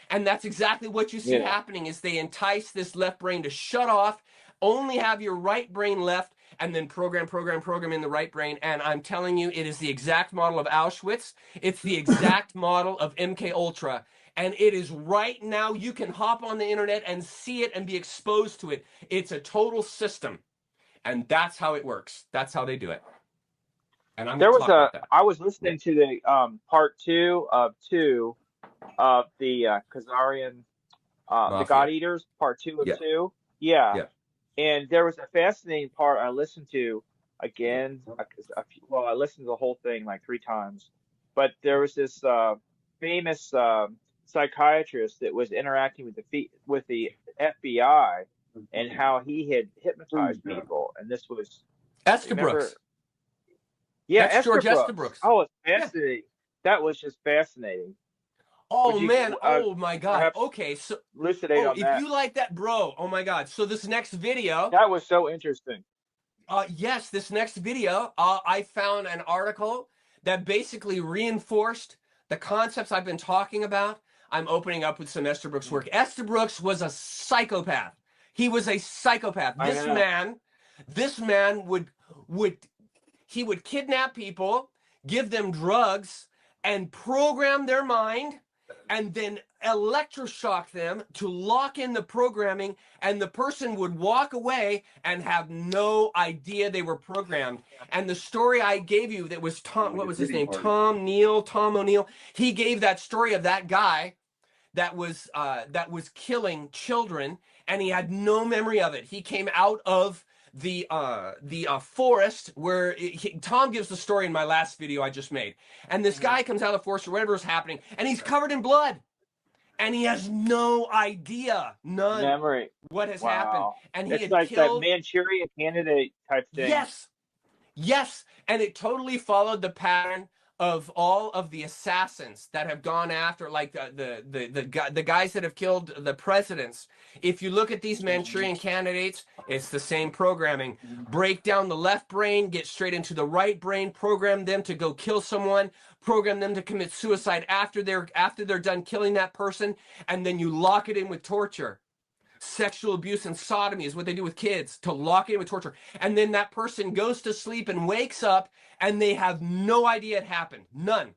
S2: And that's exactly what you see happening is they entice this left brain to shut off, only have your right brain left, and then program in the right brain. And I'm telling you, it is the exact model of Auschwitz. It's the exact model of MK Ultra. And it is right now, you can hop on the internet and see it and be exposed to it. It's a total system. And that's how it works. That's how they do it. And
S3: I was listening to the part 2 of the Khazarian, the God Eaters, part 2 of 2. Yeah. And there was a fascinating part I listened to again. I listened to the whole thing like 3 times. But there was this famous psychiatrist that was interacting with the FBI and how he had hypnotized people. And this was
S2: Estabrooks.
S3: That's
S2: George
S3: Estabrooks.
S2: Estabrooks.
S3: Oh, it's fascinating. That was just fascinating.
S2: Oh man, oh my God. Okay, so
S3: elucidate on that.
S2: If you like that, bro, oh my God. So this next video.
S3: That was so interesting.
S2: Yes, this next video, I found an article that basically reinforced the concepts I've been talking about. I'm opening up with some Estabrooks work. Estabrooks was a psychopath. He was a psychopath. This man would kidnap people, give them drugs, and program their mind, and then electroshock them to lock in the programming, and the person would walk away and have no idea they were programmed. And the story I gave you that was Tom, what was his name? Tom O'Neill. He gave that story of that guy that was killing children, and he had no memory of it. He came out of the forest where Tom gives the story in my last video I just made, and this guy comes out of the forest or whatever is happening, and he's covered in blood, and he has no idea, memory, what has happened, and he had
S3: like
S2: killed
S3: that Manchurian Candidate type thing.
S2: Yes, and it totally followed the pattern of all of the assassins that have gone after, like the guys that have killed the presidents. If you look at these Manchurian candidates, it's the same programming. Break down the left brain, get straight into the right brain, program them to go kill someone, program them to commit suicide after they're done killing that person, and then you lock it in with torture. Sexual abuse and sodomy is what they do with kids, to lock it in with torture. And then that person goes to sleep and wakes up and they have no idea it happened. None.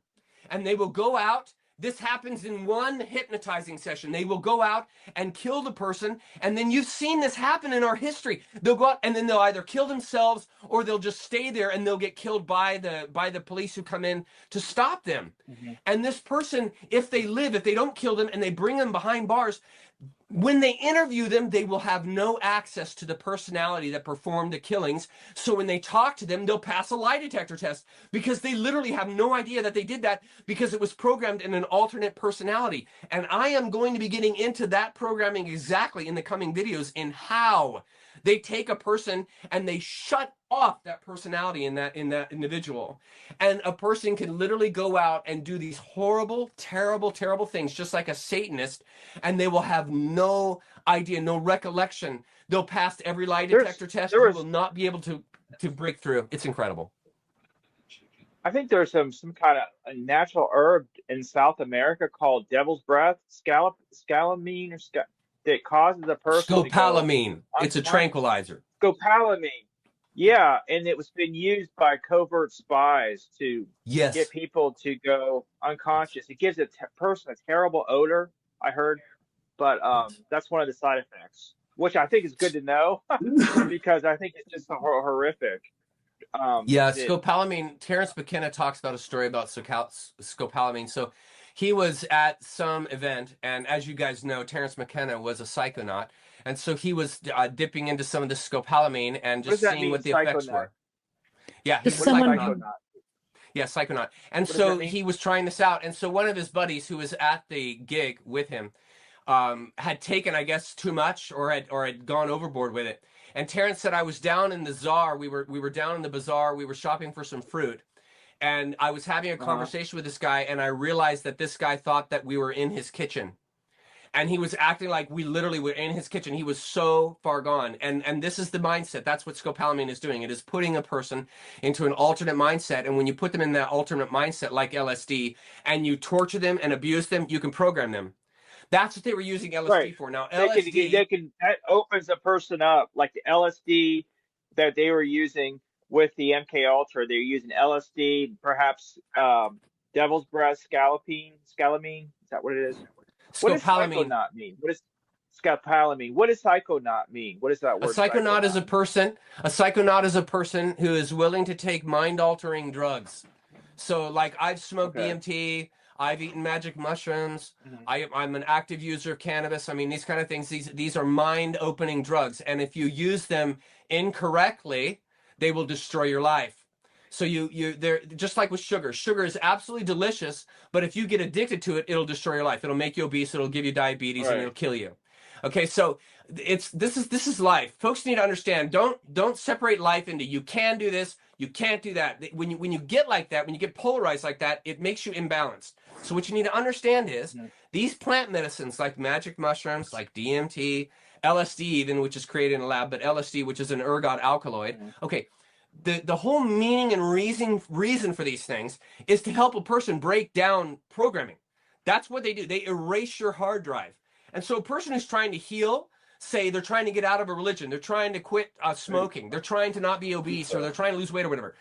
S2: And they will go out. This happens in one hypnotizing session. They will go out and kill the person. And then you've seen this happen in our history. They'll go out and then they'll either kill themselves or they'll just stay there and they'll get killed by the police who come in to stop them. And this person, if they don't kill them and they bring them behind bars, When they interview them, they will have no access to the personality that performed the killings. So when they talk to them, they'll pass a lie detector test because they literally have no idea that they did that because it was programmed in an alternate personality. And I am going to be getting into that programming exactly in the coming videos in how they take a person and they shut off that personality in that individual. And a person can literally go out and do these horrible, terrible, terrible things, just like a Satanist, and they will have no idea, no recollection. They'll pass every lie detector test. You will not be able to break through. It's incredible.
S3: I think there's some kind of a natural herb in South America called devil's breath, scalamine, that causes a person to go
S2: Scopolamine. It's a tranquilizer.
S3: Scopolamine. Yeah, and it was been used by covert spies to get people to go unconscious. It gives a person a terrible odor, I heard, but that's one of the side effects, which I think is good to know because I think it's just horrific.
S2: Scopolamine. Terence McKenna talks about a story about scopolamine. So he was at some event, and as you guys know, Terence McKenna was a psychonaut, and so he was dipping into some of the scopolamine and just seeing what the effects were. Yeah, he was a psychonaut. Yeah, psychonaut. And so he was trying this out, and so one of his buddies who was at the gig with him had taken, I guess, too much or had gone overboard with it. And Terrence said, I was down in the Czar. We were down in the bazaar. We were shopping for some fruit. And I was having a conversation with this guy, and I realized that this guy thought that we were in his kitchen. And he was acting like we literally were in his kitchen. He was so far gone. And this is the mindset. That's what scopolamine is doing. It is putting a person into an alternate mindset. And when you put them in that alternate mindset, like LSD, and you torture them and abuse them, you can program them. That's what they were using LSD for. Now, LSD...
S3: that opens a person up, like the LSD that they were using with the MK Ultra. They're using LSD, perhaps devil's breath, scalamine. Is that what it is? What does psychonaut mean? What does scopolamine? What does psychonaut mean? What is that word?
S2: A psychonaut is a person. A psychonaut is a person who is willing to take mind-altering drugs. So, like, I've smoked DMT. I've eaten magic mushrooms. I'm an active user of cannabis. I mean, these kind of things. These are mind-opening drugs, and if you use them incorrectly, they will destroy your life. So they're just like with sugar. Sugar is absolutely delicious, but if you get addicted to it, it'll destroy your life. It'll make you obese. It'll give you diabetes, and it'll kill you. Okay, so this is life. Folks need to understand. Don't separate life into you can do this, you can't do that. When you get like that, when you get polarized like that, it makes you imbalanced. So what you need to understand is these plant medicines like magic mushrooms, like DMT, LSD even, which is created in a lab, but LSD, which is an ergot alkaloid. Okay, the whole meaning and reason for these things is to help a person break down programming. That's what they do. They erase your hard drive. And so a person who's trying to heal, say they're trying to get out of a religion, they're trying to quit smoking, they're trying to not be obese, or they're trying to lose weight or whatever.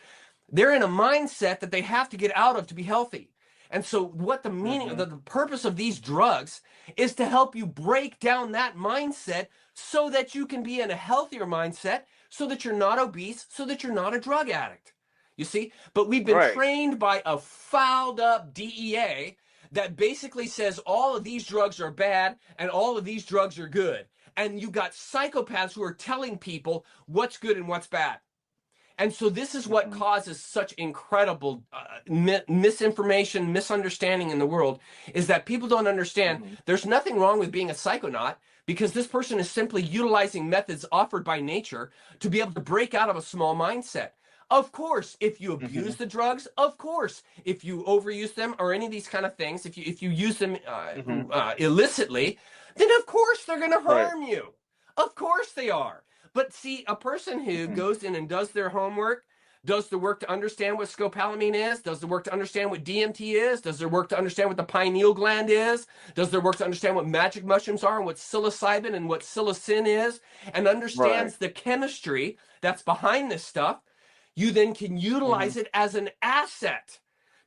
S2: They're in a mindset that they have to get out of to be healthy. And so what the meaning, the purpose of these drugs is to help you break down that mindset so that you can be in a healthier mindset, so that you're not obese, so that you're not a drug addict. You see? But we've been trained by a fouled up DEA that basically says all of these drugs are bad and all of these drugs are good. And you got psychopaths who are telling people what's good and what's bad. And so this is what causes such incredible misinformation, misunderstanding in the world, is that people don't understand there's nothing wrong with being a psychonaut, because this person is simply utilizing methods offered by nature to be able to break out of a small mindset. Of course, if you abuse the drugs, of course, if you overuse them or any of these kind of things, if you use them illicitly, then of course they're going to harm you. Of course they are. But see, a person who goes in and does their homework, does the work to understand what scopolamine is, does the work to understand what DMT is, does their work to understand what the pineal gland is, does their work to understand what magic mushrooms are and what psilocybin and what psilocin is, and understands the chemistry that's behind this stuff, you then can utilize it as an asset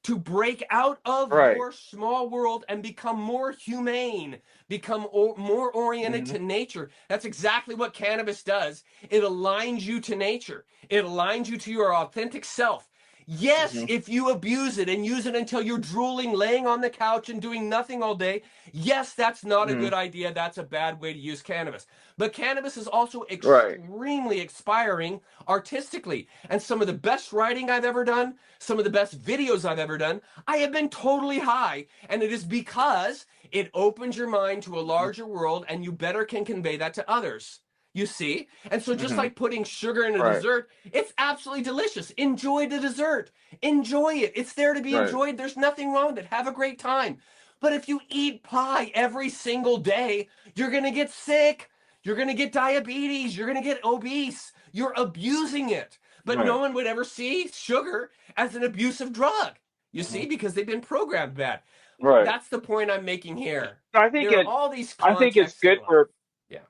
S2: to break out of your small world and become more humane, become more oriented to nature. That's exactly what cannabis does. It aligns you to nature. It aligns you to your authentic self. Yes,
S3: Hmm.
S2: if you abuse it and use it until you're drooling, laying on the couch and doing nothing all day, yes, that's not a
S3: Hmm.
S2: good idea. That's a bad way to use cannabis. But cannabis is also
S3: Right.
S2: extremely inspiring artistically. And some of the best writing I've ever done, some of the best videos I've ever done, I have been totally high. And it is because it opens your mind to a larger world and you better can convey that to others. You see? And so just
S3: Hmm.
S2: like putting sugar in a
S3: Right.
S2: dessert, it's absolutely delicious. Enjoy the dessert. Enjoy it. It's there to be
S3: Right.
S2: enjoyed. There's nothing wrong with it. Have a great time. But if you eat pie every single day, you're going to get sick. You're going to get diabetes. You're going to get obese. You're abusing it. But no
S3: Right.
S2: one would ever see sugar as an abusive drug. You see,
S3: Hmm.
S2: because they've been programmed bad.
S3: Right.
S2: That's the point I'm making here.
S3: I think
S2: There are
S3: it.
S2: all these
S3: I think it's
S2: contexts in
S3: good
S2: life.
S3: for.
S2: Yeah.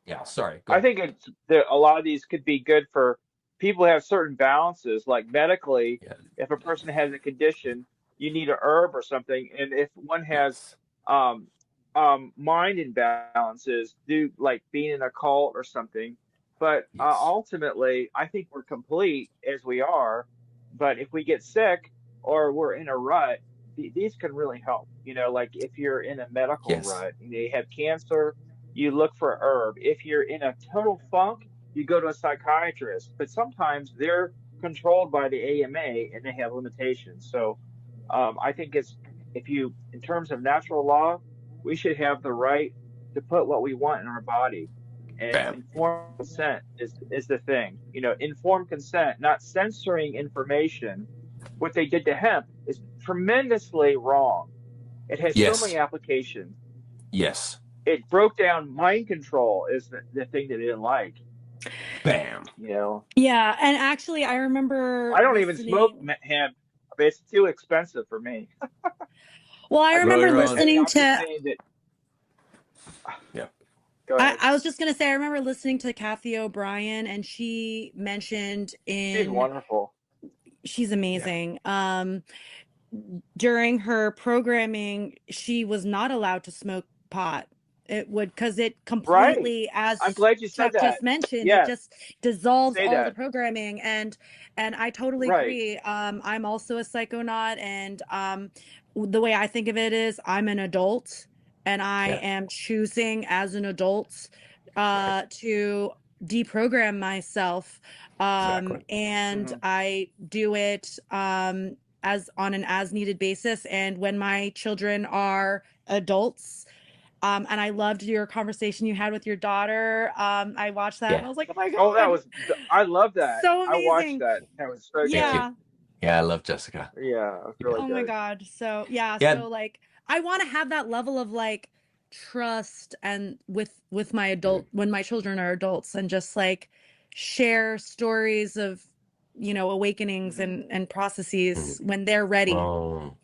S2: Yeah. Sorry. Go
S3: I
S2: ahead.
S3: think it's there. A lot of these could be good for people who have certain balances, like medically.
S2: Yeah.
S3: If a person has a condition, you need a herb or something, and if one has
S2: Yes.
S3: um, mind imbalances, do like being in a cult or something. But
S2: Yes.
S3: ultimately, I think we're complete as we are. But if we get sick or we're in a rut, these can really help. Like if you're in a medical
S2: Yes.
S3: rut, you have cancer, you look for a herb. If you're in a total funk, you go to a psychiatrist. But sometimes they're controlled by the AMA and they have limitations. So I think it's if you, in terms of natural law, we should have the right to put what we want in our body. And
S2: Bam.
S3: informed consent is the thing. Informed consent, not censoring information. What they did to hemp is tremendously wrong. It has so many
S2: Yes.
S3: applications.
S2: Yes.
S3: It broke down mind control is the thing that they didn't like.
S2: Bam.
S3: You know,
S1: Yeah, and actually, I remember
S3: I don't even smoke
S1: listening.
S3: hemp, but it's too expensive for me.
S1: Well, I
S2: Grow
S1: remember
S2: your
S3: But
S2: own.
S1: listening
S3: I'm just
S1: to.
S3: saying that.
S2: Yeah.
S3: Go
S1: I,
S3: ahead.
S1: I was just gonna say, I remember listening to Kathy O'Brien, and she mentioned
S3: She's
S1: in.
S3: wonderful.
S1: She's
S2: Yeah.
S1: amazing. During her programming, she was not allowed to smoke pot. It would, because it
S3: Right.
S1: completely,
S3: I'm
S1: as
S3: glad you said
S1: Chuck
S3: that.
S1: just mentioned, it
S3: Yes.
S1: just dissolves
S3: Say
S1: all the
S3: that.
S1: programming. And I totally
S3: Right.
S1: agree. I'm also a psychonaut, and the way I think of it is I'm an adult, and I
S2: Yeah.
S1: am choosing as an adult
S2: Right.
S1: to deprogram myself.
S2: Exactly.
S1: And
S3: Hmm.
S1: I do it as on an as needed basis. And when my children are adults, and I loved your conversation you had with your daughter. I watched that and
S2: Yeah.
S1: I was like, oh my
S3: Oh,
S1: God,
S3: I love that.
S1: so
S3: I watched
S1: amazing.
S3: that. That was so
S2: Thank
S3: good.
S2: you.
S1: Yeah.
S2: Yeah, I love Jessica.
S3: Yeah, it was
S2: Yeah.
S3: really
S1: Oh my
S3: good.
S1: God. So yeah,
S2: Yeah.
S1: so like I want to have that level of like trust and with my adult when my children are adults, and just like share stories of, awakenings
S3: Hmm.
S1: and
S2: Mhm.
S1: processes when they're ready.
S2: Oh.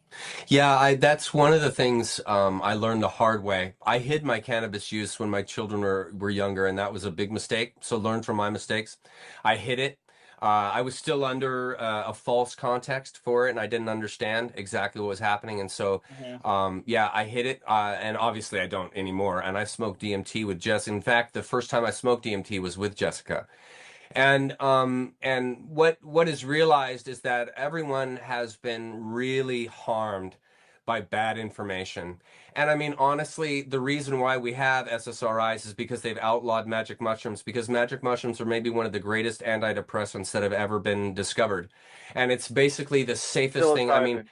S2: Yeah, that's one of the things I learned the hard way. I hid my cannabis use when my children were younger, and that was a big mistake. So learn from my mistakes. I hid it. I was still under a false context for it, and I didn't understand exactly what was happening. And so,
S3: Hmm.
S2: yeah, I hid it. And obviously, I don't anymore. And I smoked DMT with Jess. In fact, the first time I smoked DMT was with Jessica. And what is realized is that everyone has been really harmed by bad information. And I mean, honestly, the reason why we have SSRIs is because they've outlawed magic mushrooms, because magic mushrooms are maybe one of the greatest antidepressants that have ever been discovered. And it's basically the safest thing. I mean,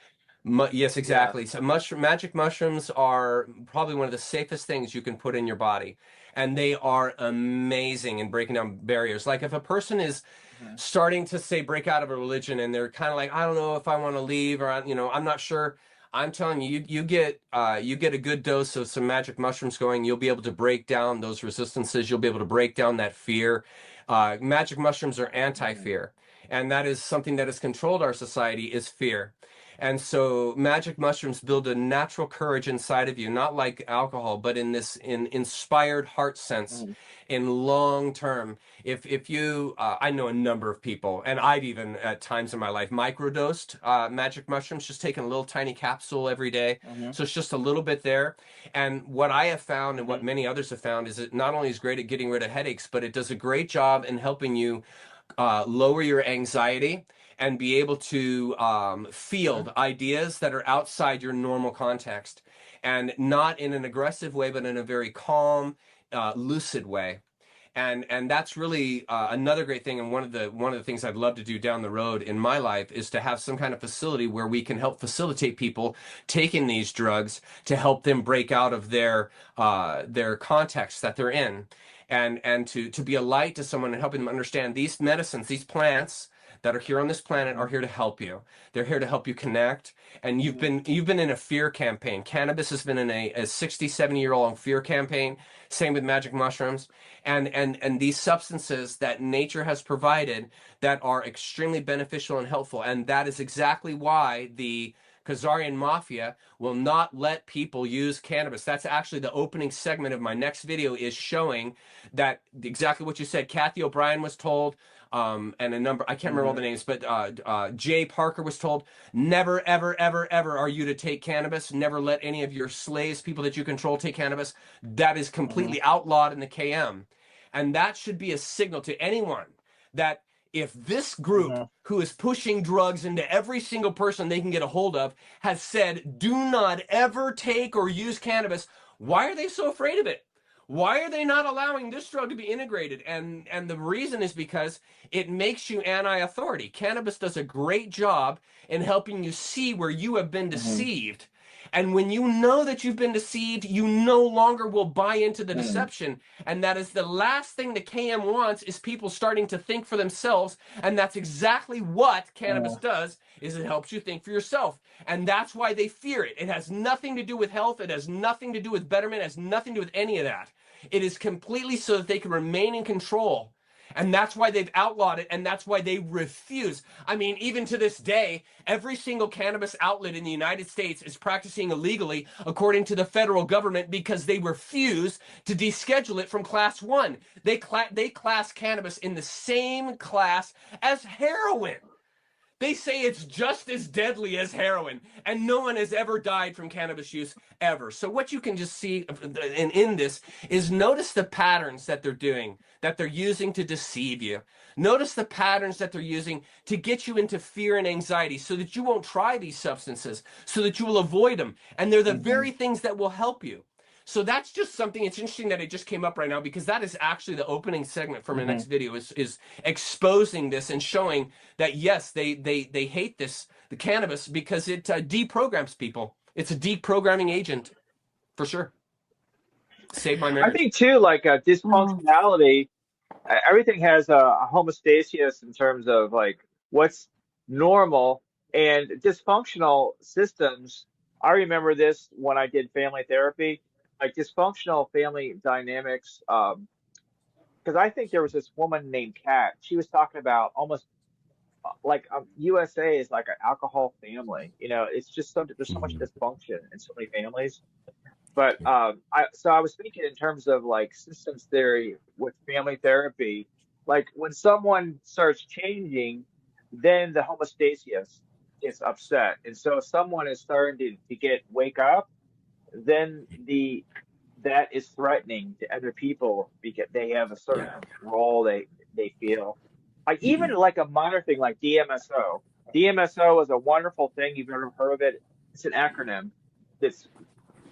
S3: Psilocybin.
S2: yes,
S3: Yeah.
S2: exactly. So magic mushrooms are probably one of the safest things you can put in your body. And they are amazing in breaking down barriers. Like if a person is
S3: Hmm.
S2: starting to say break out of a religion and they're kind of like, I don't know if I want to leave, or I'm not sure. I'm telling you, you get a good dose of some magic mushrooms going, you'll be able to break down those resistances. You'll be able to break down that fear. Magic mushrooms are
S3: Hmm.
S2: anti-fear, and that is something that has controlled our society is fear. And so magic mushrooms build a natural courage inside of you, not like alcohol, but in this in inspired heart sense,
S3: Hmm.
S2: in long term. If you, I know a number of people, and I've even at times in my life microdosed magic mushrooms, just taking a little tiny capsule every day.
S3: Hmm.
S2: So it's just a little bit there. And what I have found, and what
S3: Hmm.
S2: many others have found, is it not only is great at getting rid of headaches, but it does a great job in helping you lower your anxiety and be able to field ideas that are outside your normal context, and not in an aggressive way, but in a very calm, lucid way. And that's really another great thing. And one of the things I'd love to do down the road in my life is to have some kind of facility where we can help facilitate people taking these drugs to help them break out of their context that they're in, and to be a light to someone and helping them understand these medicines, these plants that are here on this planet are here to help you. They're here to help you connect. And you've been in a fear campaign. Cannabis has been in a 60, 70-year-old fear campaign. Same with magic mushrooms. And these substances that nature has provided that are extremely beneficial and helpful. And that is exactly why the Khazarian Mafia will not let people use cannabis. That's actually the opening segment of my next video, is showing that exactly what you said. Kathy O'Brien was told, and a number, I can't remember all the names, but Jay Parker was told, never, ever, ever, ever are you to take cannabis. Never let any of your slaves, people that you control, take cannabis. That is completely outlawed in the KM. And that should be a signal to anyone that if this group who is pushing drugs into every single person they can get a hold of has said, do not ever take or use cannabis, why are they so afraid of it? Why are they not allowing this drug to be integrated? And the reason is because it makes you anti-authority. Cannabis does a great job in helping you see where you have been deceived. And when you know that you've been deceived, you no longer will buy into the deception. And that is the last thing the KM wants, is people starting to think for themselves. And that's exactly what cannabis does, is it helps you think for yourself. And that's why they fear it. It has nothing to do with health. It has nothing to do with betterment. It has nothing to do with any of that. It is completely so that they can remain in control. And that's why they've outlawed it, and that's why they refuse. I mean, even to this day, every single cannabis outlet in the United States is practicing illegally according to the federal government, because they refuse to deschedule it from class 1. They class cannabis in the same class as heroin. They say it's just as deadly as heroin, and no one has ever died from cannabis use ever. So what you can just see in this is, notice the patterns that they're doing, that they're using to deceive you. Notice the patterns that they're using to get you into fear and anxiety, so that you won't try these substances, so that you will avoid them. And they're the very things that will help you. So that's just something, it's interesting that it just came up right now, because that is actually the opening segment for my next video, is exposing this and showing that, yes, they hate this, the cannabis, because it deprograms people. It's a deprogramming agent, for sure. Saved my marriage.
S3: I think too, like dysfunctionality, everything has a homeostasis in terms of like what's normal, and dysfunctional systems. I remember this when I did family therapy, like dysfunctional family dynamics. Because I think there was this woman named Kat. She was talking about almost like USA is like an alcohol family. You know, it's just there's so much dysfunction in so many families. But I was thinking in terms of like systems theory with family therapy, like when someone starts changing, then the homeostasis gets upset. And so if someone is starting to wake up, then that is threatening to other people because they have a certain role they feel. Like even like a minor thing like DMSO. DMSO is a wonderful thing. You've ever heard of it? It's an acronym.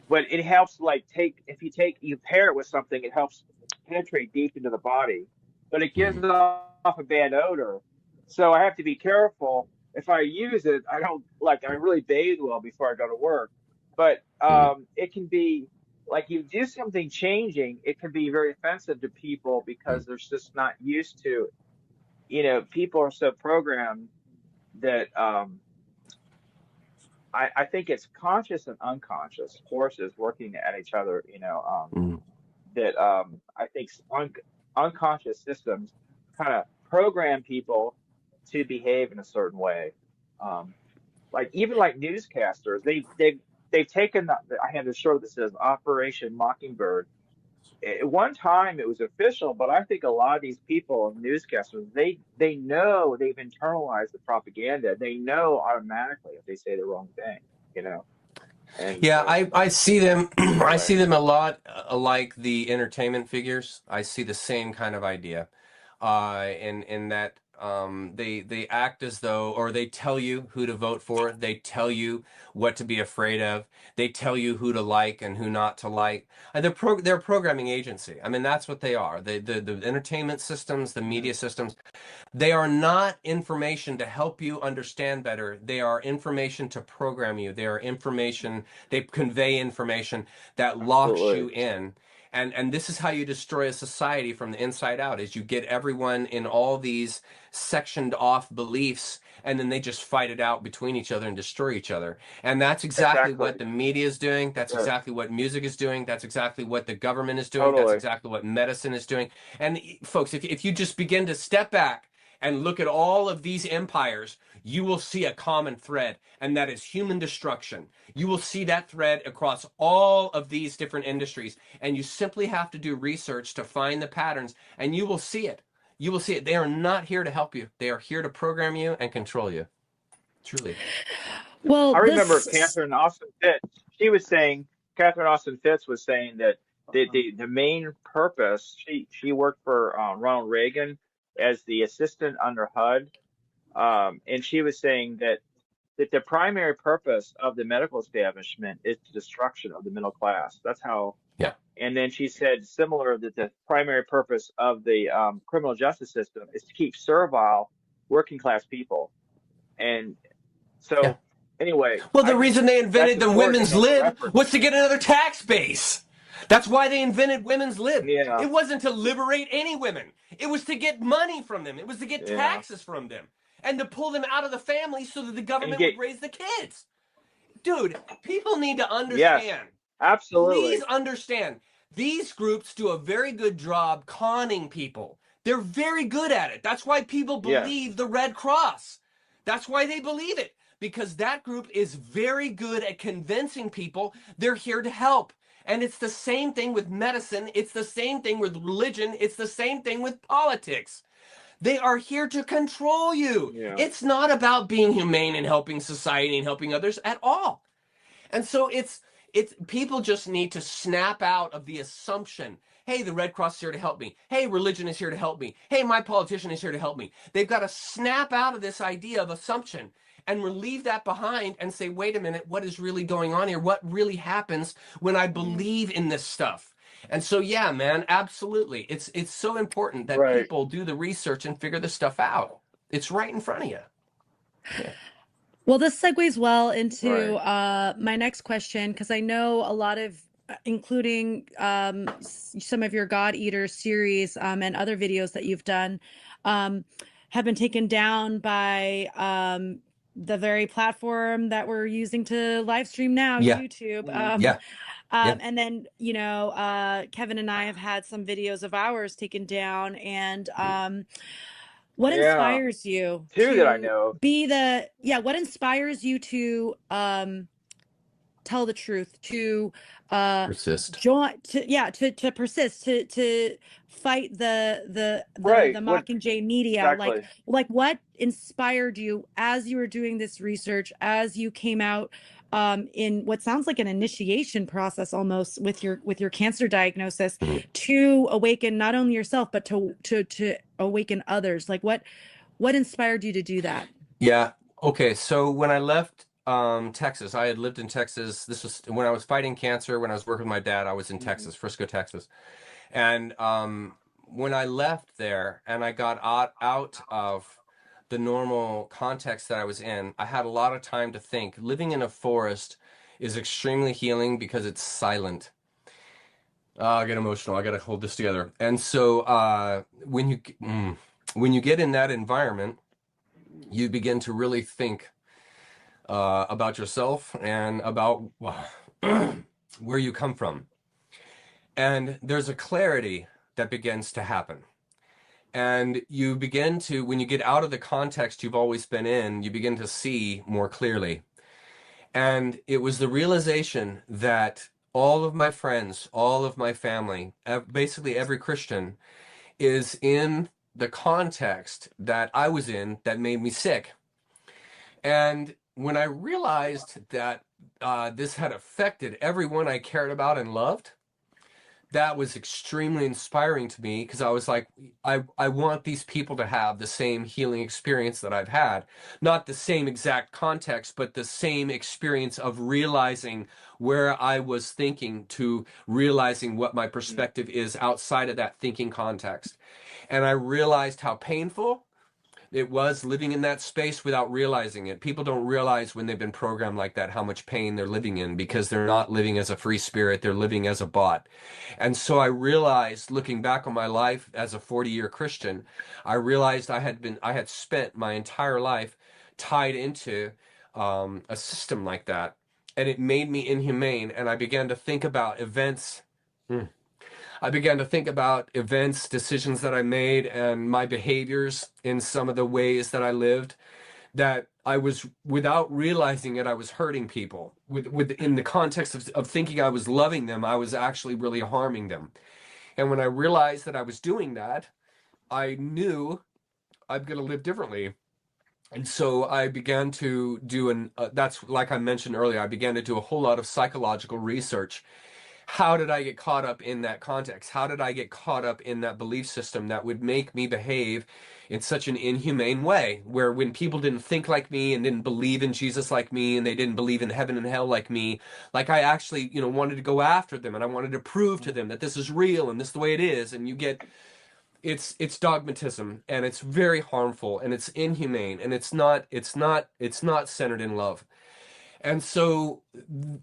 S3: But it helps like you pair it with something, it helps penetrate deep into the body, but it gives off a bad odor. So I have to be careful. If I use it, I really bathe well before I go to work. But it can be like you do something changing, it can be very offensive to people because they're just not used to, people are so programmed that I think it's conscious and unconscious forces working at each other, that I think unconscious systems kind of program people to behave in a certain way. Like even like newscasters, they've taken, I had to show this as Operation Mockingbird. At one time it was official, but I think a lot of these people, newscasters, they know, they've internalized the propaganda. They know automatically if they say the wrong thing, And
S2: yeah, I see them. I see them a lot like the entertainment figures. I see the same kind of idea, in that they act as though, or they tell you who to vote for. They tell you what to be afraid of. They tell you who to like and who not to like. And they're a programming agency. I mean, that's what they are. The entertainment systems, the media systems, they are not information to help you understand better. They are information to program you. They are information, they convey information that locks you
S3: Absolutely.
S2: in. And this is how you destroy a society from the inside out, is you get everyone in all these sectioned off beliefs, and then they just fight it out between each other and destroy each other. And that's exactly
S3: Exactly.
S2: what the media is doing. That's
S3: Yeah,
S2: exactly what music is doing. That's exactly what the government is doing. That's
S3: totally.
S2: exactly what medicine is doing. And folks, if you just begin to step back and look at all of these empires, you will see a common thread, and that is human destruction. You will see that thread across all of these different industries, and you simply have to do research to find the patterns, and you will see it. You will see it. They are not here to help you. They are here to program you and control you. Truly.
S1: Well,
S3: I remember
S1: this,
S3: Catherine Austin Fitts was saying that the main purpose, she worked for Ronald Reagan as the assistant under HUD, and she was saying that the primary purpose of the medical establishment is the destruction of the middle class. That's how.
S2: Yeah.
S3: And then she said similar that the primary purpose of the criminal justice system is to keep servile working class people. And
S2: Yeah.
S3: so, anyway,
S2: Well, the
S3: I just
S2: reason they
S3: that's
S2: invented the
S3: important to
S2: women's
S3: make
S2: lib
S3: reference.
S2: was to get another tax base. That's why they invented women's lib.
S3: Yeah,
S2: It wasn't to liberate any women. It was to get money from them. It was to get
S3: yeah,
S2: taxes from them and to pull them out of the family so that the
S3: and
S2: government
S3: get
S2: would raise the kids. Dude, people need to
S3: yes,
S2: understand. Please
S3: absolutely,
S2: understand. These groups do a very good job conning people. They're very good at it. That's why people
S3: yes,
S2: believe the Red Cross. That's why they believe it. Because that group is very good at convincing people they're here to help. And it's the same thing with medicine. It's the same thing with religion. It's the same thing with politics. They are here to control you.
S3: yeah,
S2: It's not about being humane and helping society and helping others at all. And so it's people just need to snap out of the assumption, hey, the Red Cross is here to help me. Hey, religion is here to help me. Hey, my politician is here to help me. They've got to snap out of this idea of assumption and leave that behind and say, wait a minute, what is really going on here? What really happens when I
S3: mm,
S2: believe in this stuff? And so, yeah, man, absolutely. It's so important that
S3: right,
S2: people do the research and figure this stuff out. It's right in front of you. Yeah.
S1: well, this segues well into
S3: right,
S1: my next question, because I know a lot of, including some of your God Eater series and other videos that you've done, um, have been taken down by the very platform that we're using to live stream now,
S2: Yeah.
S1: YouTube.
S3: mm,
S2: Yeah. Yeah.
S1: And then, Kevin and I have had some videos of ours taken down. And what
S3: yeah,
S1: inspires you
S3: two that I
S1: to
S3: know of.
S1: what inspires you to tell the truth, to
S2: Persist.
S1: to persist, to fight the
S3: Right, what
S1: Mockingjay media?
S3: exactly?
S1: Like what inspired you as you were doing this research, as you came out in what sounds like an initiation process almost with your cancer diagnosis,
S2: Mhm.
S1: to awaken not only yourself but to awaken others? Like what inspired you to do that?
S2: Yeah. Okay. So when I left Texas, I had lived in Texas. This was when I was fighting cancer. When I was working with my dad, I was in
S3: Mhm.
S2: Texas, Frisco, Texas. And when I left there and I got out of the normal context that I was in, I had a lot of time to think. Living in a forest is extremely healing because it's silent. I get emotional. I got to hold this together. And so when you get in that environment, you begin to really think about yourself and about where you come from. And there's a clarity that begins to happen. And you begin to, when you get out of the context you've always been in, you begin to see more clearly. And it was the realization that all of my friends, all of my family, basically every Christian, is in the context that I was in that made me sick. And when I realized that this had affected everyone I cared about and loved, that was extremely inspiring to me, because I was like, I want these people to have the same healing experience that I've had. Not the same exact context, but the same experience of realizing where I was thinking to realizing what my perspective is outside of that thinking context. And I realized how painful it was living in that space without realizing it. People don't realize when they've been programmed like that how much pain they're living in, because they're not living as a free spirit, they're living as a bot. And so I realized, looking back on my life as a 40-year Christian, I realized I had spent my entire life tied into a system like that. And it made me inhumane. And I began to think about events. I began to think about events, decisions that I made, and my behaviors in some of the ways that I lived, that I was, without realizing it, I was hurting people. In the context of thinking I was loving them, I was actually really harming them. And when I realized that I was doing that, I knew I'm going to live differently. And so I began to do that's like I mentioned earlier, I began to do a whole lot of psychological research. How did I get caught up in that context? How did I get caught up in that belief system that would make me behave in such an inhumane way, where when people didn't think like me and didn't believe in Jesus like me, and they didn't believe in heaven and hell like me, like I actually, wanted to go after them, and I wanted to prove to them that this is real and this is the way it is. And you get, it's dogmatism, and it's very harmful, and it's inhumane, and it's not centered in love. And so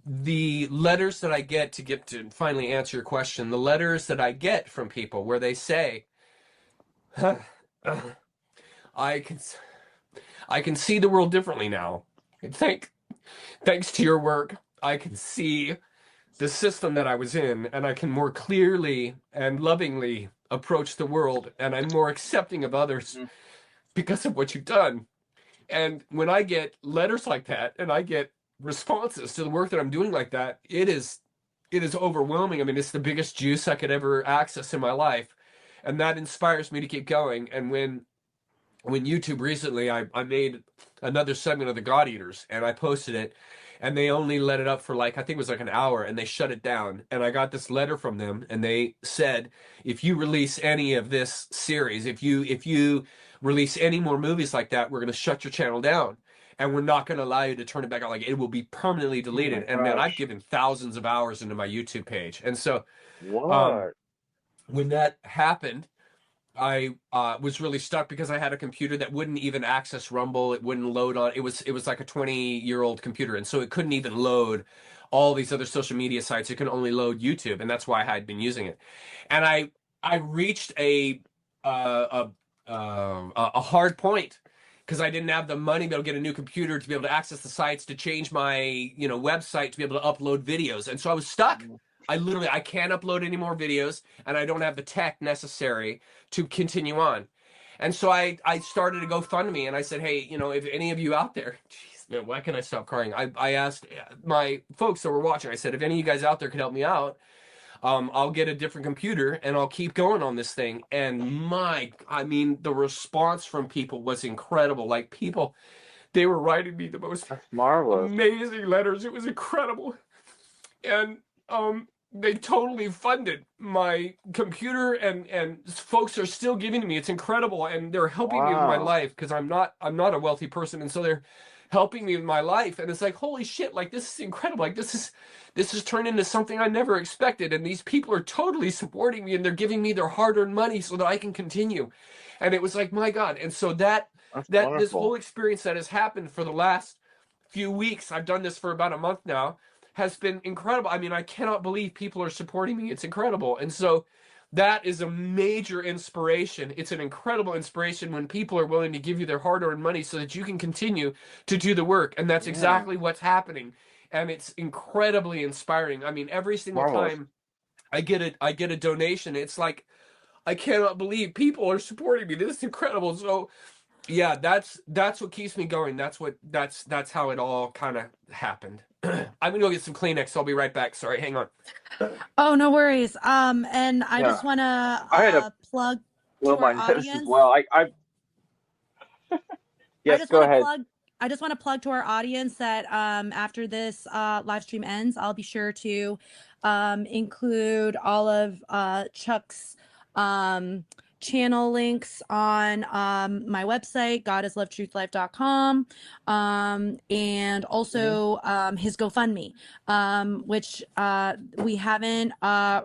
S2: the letters that I get to finally answer your question, the letters that I get from people where they say, I can see the world differently now. Thanks to your work, I can see the system that I was in, and I can more clearly and lovingly approach the world, and I'm more accepting of others because of what you've done. And when I get letters like that, and I get responses to the work that I'm doing like that, it is overwhelming. I mean, it's the biggest juice I could ever access in my life, and that inspires me to keep going. And when YouTube recently, I made another segment of the God Eaters, and I posted it, and they only let it up for I think it was an hour, and they shut it down. And I got this letter from them, and they said, if you release any of this series, if you release any more movies like that, we're going to shut your channel down. And we're not going to allow you to turn it back on. It will be permanently deleted. And man, I've given thousands of hours into my YouTube page. And so when that happened, I was really stuck, because I had a computer that wouldn't even access Rumble. It wouldn't load on. It was like a 20-year-old computer. And so it couldn't even load all these other social media sites. It could only load YouTube. And that's why I had been using it. And I reached a hard point, because I didn't have the money to be able to get a new computer to be able to access the sites, to change my website, to be able to upload videos. And so I was stuck. I can't upload any more videos, and I don't have the tech necessary to continue on. And so I started to GoFundMe, and I said, hey, if any of you out there, jeez, man, why can't I stop crying? I asked my folks that were watching, I said, if any of you guys out there could help me out, I'll get a different computer and I'll keep going on this thing. And the response from people was incredible. Like, people, they were writing me the most amazing letters. It was incredible. And they totally funded my computer, and folks are still giving to me. It's incredible. And they're helping me with my life, because I'm not a wealthy person. And so they're helping me with my life. And it's like, holy shit, this is incredible. This has turned into something I never expected. And these people are totally supporting me, and they're giving me their hard-earned money so that I can continue. And it was like, my God. And so this whole experience that has happened for the last few weeks, I've done this for about a month now, has been incredible. I mean, I cannot believe people are supporting me. It's incredible. And so that is a major inspiration. It's an incredible inspiration when people are willing to give you their hard-earned money so that you can continue to do the work. And that's exactly what's happening. And it's incredibly inspiring. I mean, every single time I get a donation, it's like, I cannot believe people are supporting me. This is incredible. So yeah, that's what keeps me going. That's how it all kind of happened. I'm gonna go get some Kleenex. I'll be right back. Sorry, hang on.
S1: Oh, no worries. And I just want to plug to our audience.
S3: As well. Yes, go ahead.
S1: I just want to plug to our audience that after this live stream ends, I'll be sure to include all of Chuck's channel links on my website, godislovetruthlife.com, and also his GoFundMe, which we haven't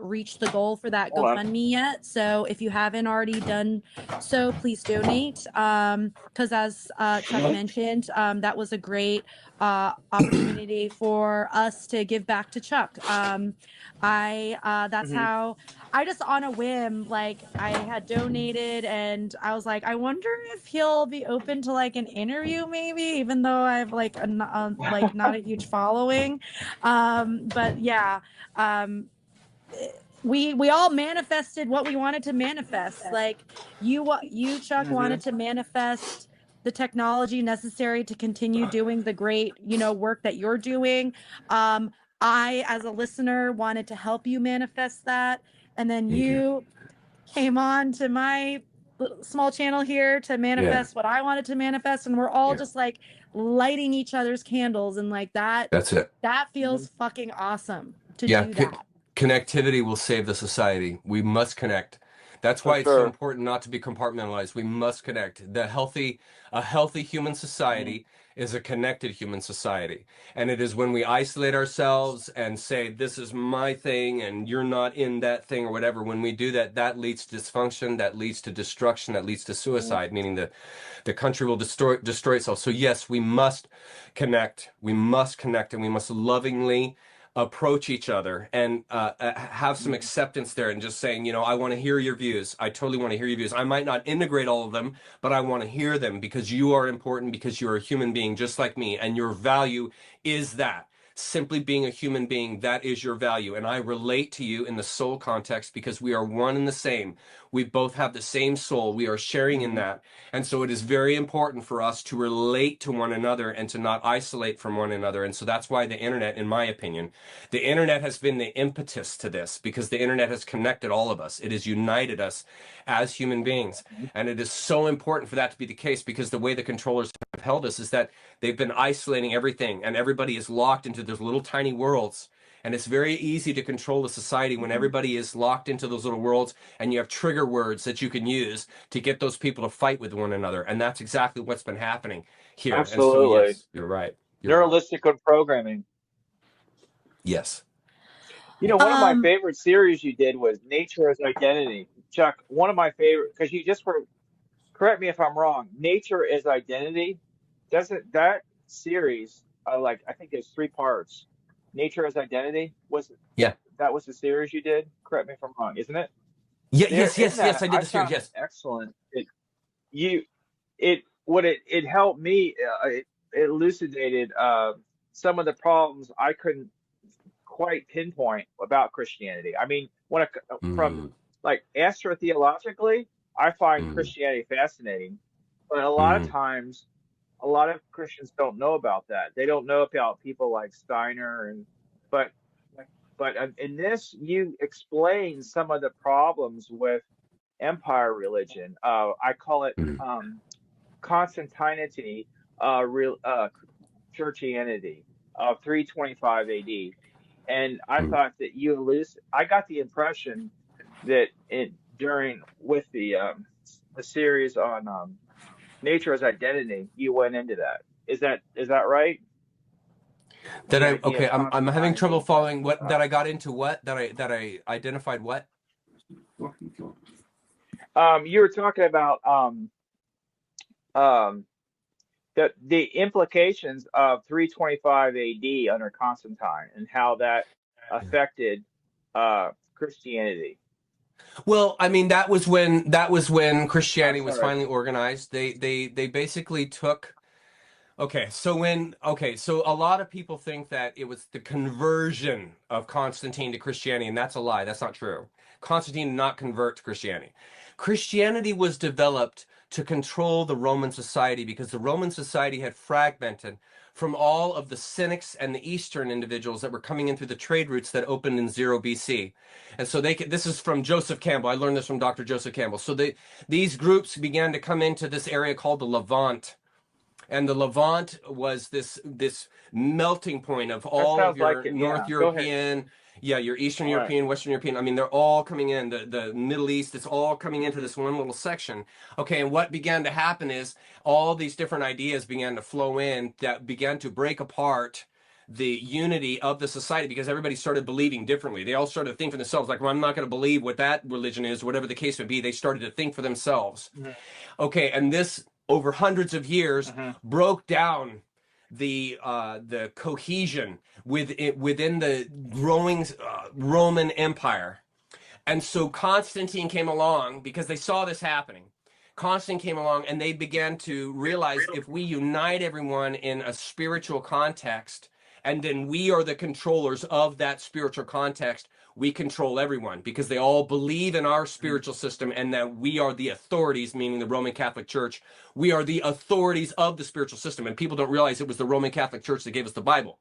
S1: reached the goal for that
S3: Hold on.
S1: GoFundMe yet. So if you haven't already done so, please donate. Because as Chuck mentioned, that was a great opportunity for us to give back to Chuck. That's how I just on a whim, like I had donated and I was like, I wonder if he'll be open to like an interview maybe, even though I have like not a huge following. But yeah, we all manifested what we wanted to manifest. Like you Chuck wanted to manifest the technology necessary to continue doing the great, work that you're doing. I, as a listener, wanted to help you manifest that. And then you came on to my small channel here to manifest what I wanted to manifest. And we're all just like lighting each other's candles. And like that,
S2: That's it.
S1: that feels fucking awesome to do that.
S2: Connectivity will save the society. We must connect. That's why it's so important not to be compartmentalized. We must connect. A healthy human society is a connected human society. And it is when we isolate ourselves and say, this is my thing and you're not in that thing or whatever, when we do that, that leads to dysfunction, that leads to destruction, that leads to suicide, meaning the country will destroy itself. So yes, we must connect. We must connect, and we must lovingly approach each other and have some acceptance there, and just saying, I want to hear your views. I totally want to hear your views. I might not integrate all of them, but I want to hear them because you are important, because you're a human being just like me, and your value is that. Simply being a human being, that is your value. And I relate to you in the soul context because we are one and the same. We both have the same soul. We are sharing in that. And so it is very important for us to relate to one another and to not isolate from one another. And so that's why the internet, in my opinion, the internet has been the impetus to this, because the internet has connected all of us. It has united us as human beings. And it is so important for that to be the case, because the way the controllers have held us is that they've been isolating everything, and everybody is locked into those little tiny worlds. And it's very easy to control a society when everybody is locked into those little worlds, and you have trigger words that you can use to get those people to fight with one another. And that's exactly what's been happening here.
S3: Absolutely.
S2: And so, yes, you're right.
S3: Neuralistic programming.
S2: Yes.
S3: One of my favorite series you did was Nature as Identity. Chuck, one of my favorite, because you just were, correct me if I'm wrong, Nature as Identity, doesn't that series, I think there's 3 parts. Nature as Identity that was the series you did? Correct me if I'm wrong, isn't it?
S2: Yeah, yes, I did the series, yes.
S3: Excellent. It helped me, it elucidated some of the problems I couldn't quite pinpoint about Christianity. I mean, from like astrotheologically, I find Christianity fascinating, but a lot of times, a lot of Christians don't know about that. They don't know about people like Steiner, but in this, you explain some of the problems with empire religion. I call it Constantinity, churchianity of 325 AD. And I thought that I got the impression that with the series on Nature as Identity, you went into that. Is that right?
S2: I'm having trouble following that I got into that I identified what?
S3: You were talking about the implications of 325 AD under Constantine and how that affected Christianity.
S2: Well, I mean, that was when Christianity was finally organized. They basically took. So a lot of people think that it was the conversion of Constantine to Christianity, and that's a lie. That's not true. Constantine did not convert to Christianity. Christianity was developed to control the Roman society, because the Roman society had fragmented from all of the Cynics and the Eastern individuals that were coming in through the trade routes that opened in 0 BC. And so this is from Joseph Campbell. I learned this from Dr. Joseph Campbell. So these groups began to come into this area called the Levant. And the Levant was this melting point of
S3: That
S2: all of
S3: sounds like
S2: your
S3: it.
S2: North
S3: Yeah, go ahead.
S2: European, yeah, your Eastern
S3: All right.
S2: European, Western European. I mean, they're all coming in. The Middle East, it's all coming into this one little section. Okay, and what began to happen is all these different ideas began to flow in that began to break apart the unity of the society, because everybody started believing differently. They all started to think for themselves, like, well, I'm not going to believe what that religion is, whatever the case may be. They started to think for themselves. Okay, and this over hundreds of years broke down the cohesion within the growing Roman Empire. And so Constantine came along because they saw this happening. Constantine came along and they began to realize, if we unite everyone in a spiritual context, and then we are the controllers of that spiritual context, we control everyone, because they all believe in our spiritual system and that we are the authorities, meaning the Roman Catholic Church. We are the authorities of the spiritual system. And people don't realize it was the Roman Catholic Church that gave us the Bible.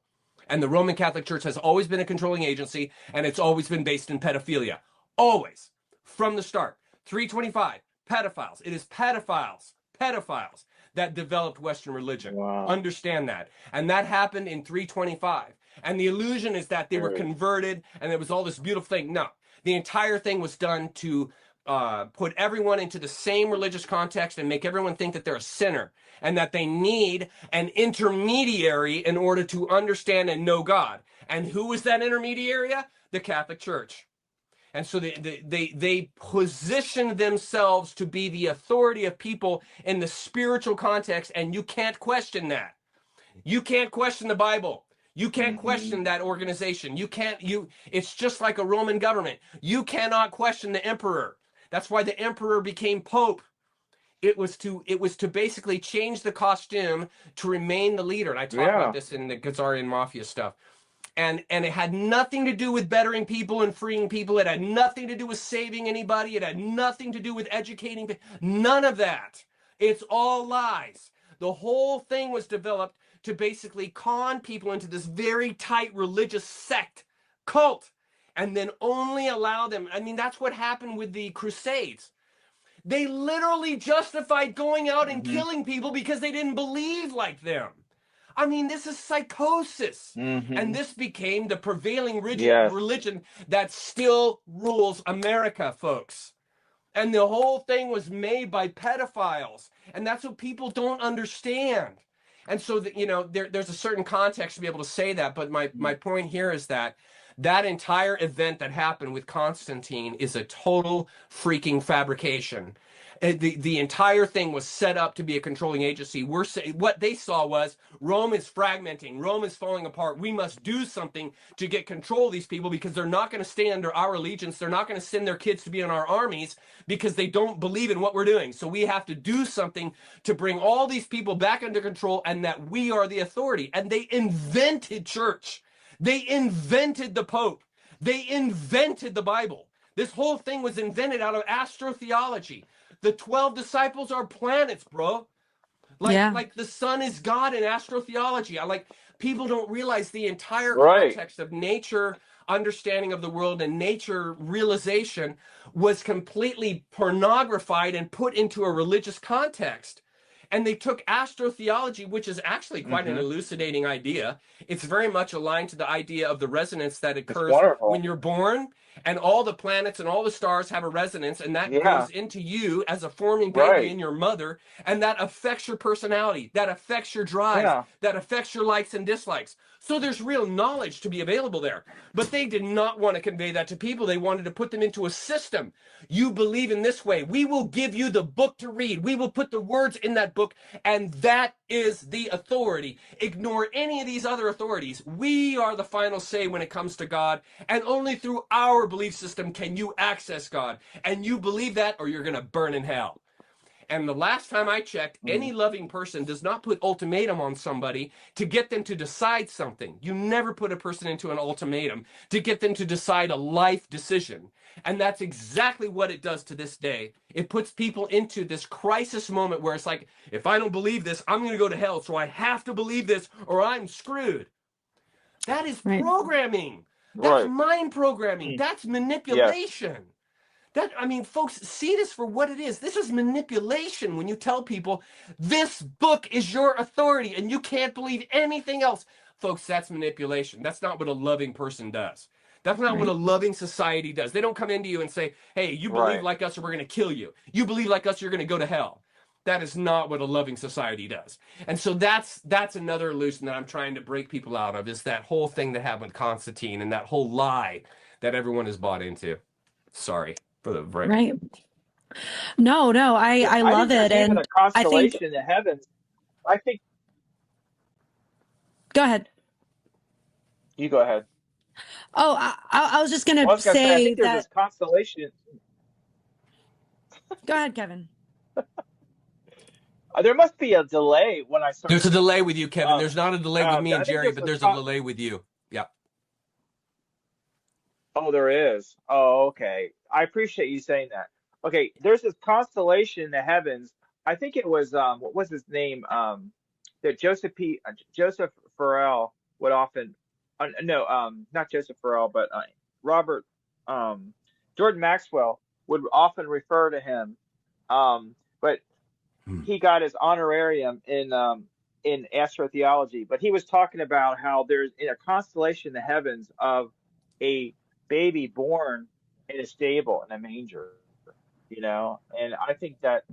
S2: And the Roman Catholic Church has always been a controlling agency, and it's always been based in pedophilia. Always. From the start. 325, pedophiles. It is pedophiles that developed Western religion.
S3: Wow.
S2: Understand that. And that happened in 325. And the illusion is that they were converted and there was all this beautiful thing. No, the entire thing was done to put everyone into the same religious context and make everyone think that they're a sinner and that they need an intermediary in order to understand and know God. And who was that intermediary? The Catholic Church. And so they positioned themselves to be the authority of people in the spiritual context, and you can't question that. You can't question the Bible. You can't question that organization. It's just like a Roman government. You cannot question the emperor. That's why the emperor became pope. It was to basically change the costume to remain the leader. And I talk about this in the Khazarian Mafia stuff. And it had nothing to do with bettering people and freeing people. It had nothing to do with saving anybody. It had nothing to do with educating. None of that. It's all lies. The whole thing was developed to basically con people into this very tight religious sect, cult, and then only allow them. I mean, that's what happened with the Crusades. They literally justified going out and killing people because they didn't believe like them. I mean, this is psychosis. And this became the prevailing religion that still rules America, folks. And the whole thing was made by pedophiles. And that's what people don't understand. And so, there's a certain context to be able to say that. But my point here is that entire event that happened with Constantine is a total freaking fabrication. The entire thing was set up to be a controlling agency. What they saw was Rome is fragmenting. Rome is falling apart. We must do something to get control of these people because they're not going to stay under our allegiance. They're not going to send their kids to be in our armies because they don't believe in what we're doing. So we have to do something to bring all these people back under control and that we are the authority. And they invented church. They invented the Pope. They invented the Bible. This whole thing was invented out of astrotheology. The 12 disciples are planets, bro. Like the sun is God in astrotheology. People don't realize the entire context of nature, understanding of the world, and nature realization was completely pornographied and put into a religious context. And they took astrotheology, which is actually quite an elucidating idea. It's very much aligned to the idea of the resonance that occurs when you're born, and all the planets and all the stars have a resonance, and that goes into you as a forming baby in your mother, and that affects your personality, that affects your drive, that affects your likes and dislikes. So there's real knowledge to be available there. But they did not want to convey that to people. They wanted to put them into a system. You believe in this way. We will give you the book to read. We will put the words in that book, and that is the authority. Ignore any of these other authorities. We are the final say when it comes to God, and only through our belief system can you access God. And you believe that, or you're going to burn in hell. And the last time I checked, any loving person does not put ultimatum on somebody to get them to decide something. You never put a person into an ultimatum to get them to decide a life decision. And that's exactly what it does to this day. It puts people into this crisis moment where it's like, if I don't believe this, I'm going to go to hell. So I have to believe this or I'm screwed. That is programming. That's mind programming. That's manipulation. I mean, folks, see this for what it is. This is manipulation when you tell people this book is your authority and you can't believe anything else. Folks, that's manipulation. That's not what a loving person does. That's not what a
S1: Right.
S2: loving society does. They don't come into you and say, hey, you believe
S3: Right.
S2: like us or we're going to kill you. You believe like us, you're going to go to hell. That is not what a loving society does. And so that's another illusion that I'm trying to break people out of, is that whole thing that happened with Constantine and that whole lie that everyone is bought into. Sorry for the break.
S1: Right. No, I
S3: I
S1: love
S3: think there's
S1: it.
S3: even
S1: And
S3: a
S1: I think,
S3: constellation in the heavens. I think
S1: go ahead.
S3: you go ahead.
S1: Oh, I was just going
S3: Well, I
S1: to
S3: was gonna say I
S1: say
S3: think there's this
S1: that,
S3: constellation.
S1: go ahead, Kevin.
S3: There must be a delay when I start.
S2: There's a delay with you, Kevin.
S3: Uh,
S2: There's not a delay with me
S3: I
S2: and
S3: think
S2: Jerry,
S3: there's
S2: but
S3: this
S2: there's a delay with you. Yeah.
S3: Oh, there is. Oh, okay. I appreciate you saying that. Okay, there's this constellation in the heavens. I think it was what was his name? That Joseph Farrell would often no, not Joseph Farrell, but Robert um Jordan Maxwell would often refer to him. But
S2: Hmm.
S3: he got his honorarium in astrotheology, but he was talking about how there's in a constellation in the heavens of a baby born in a stable in a manger, and I think that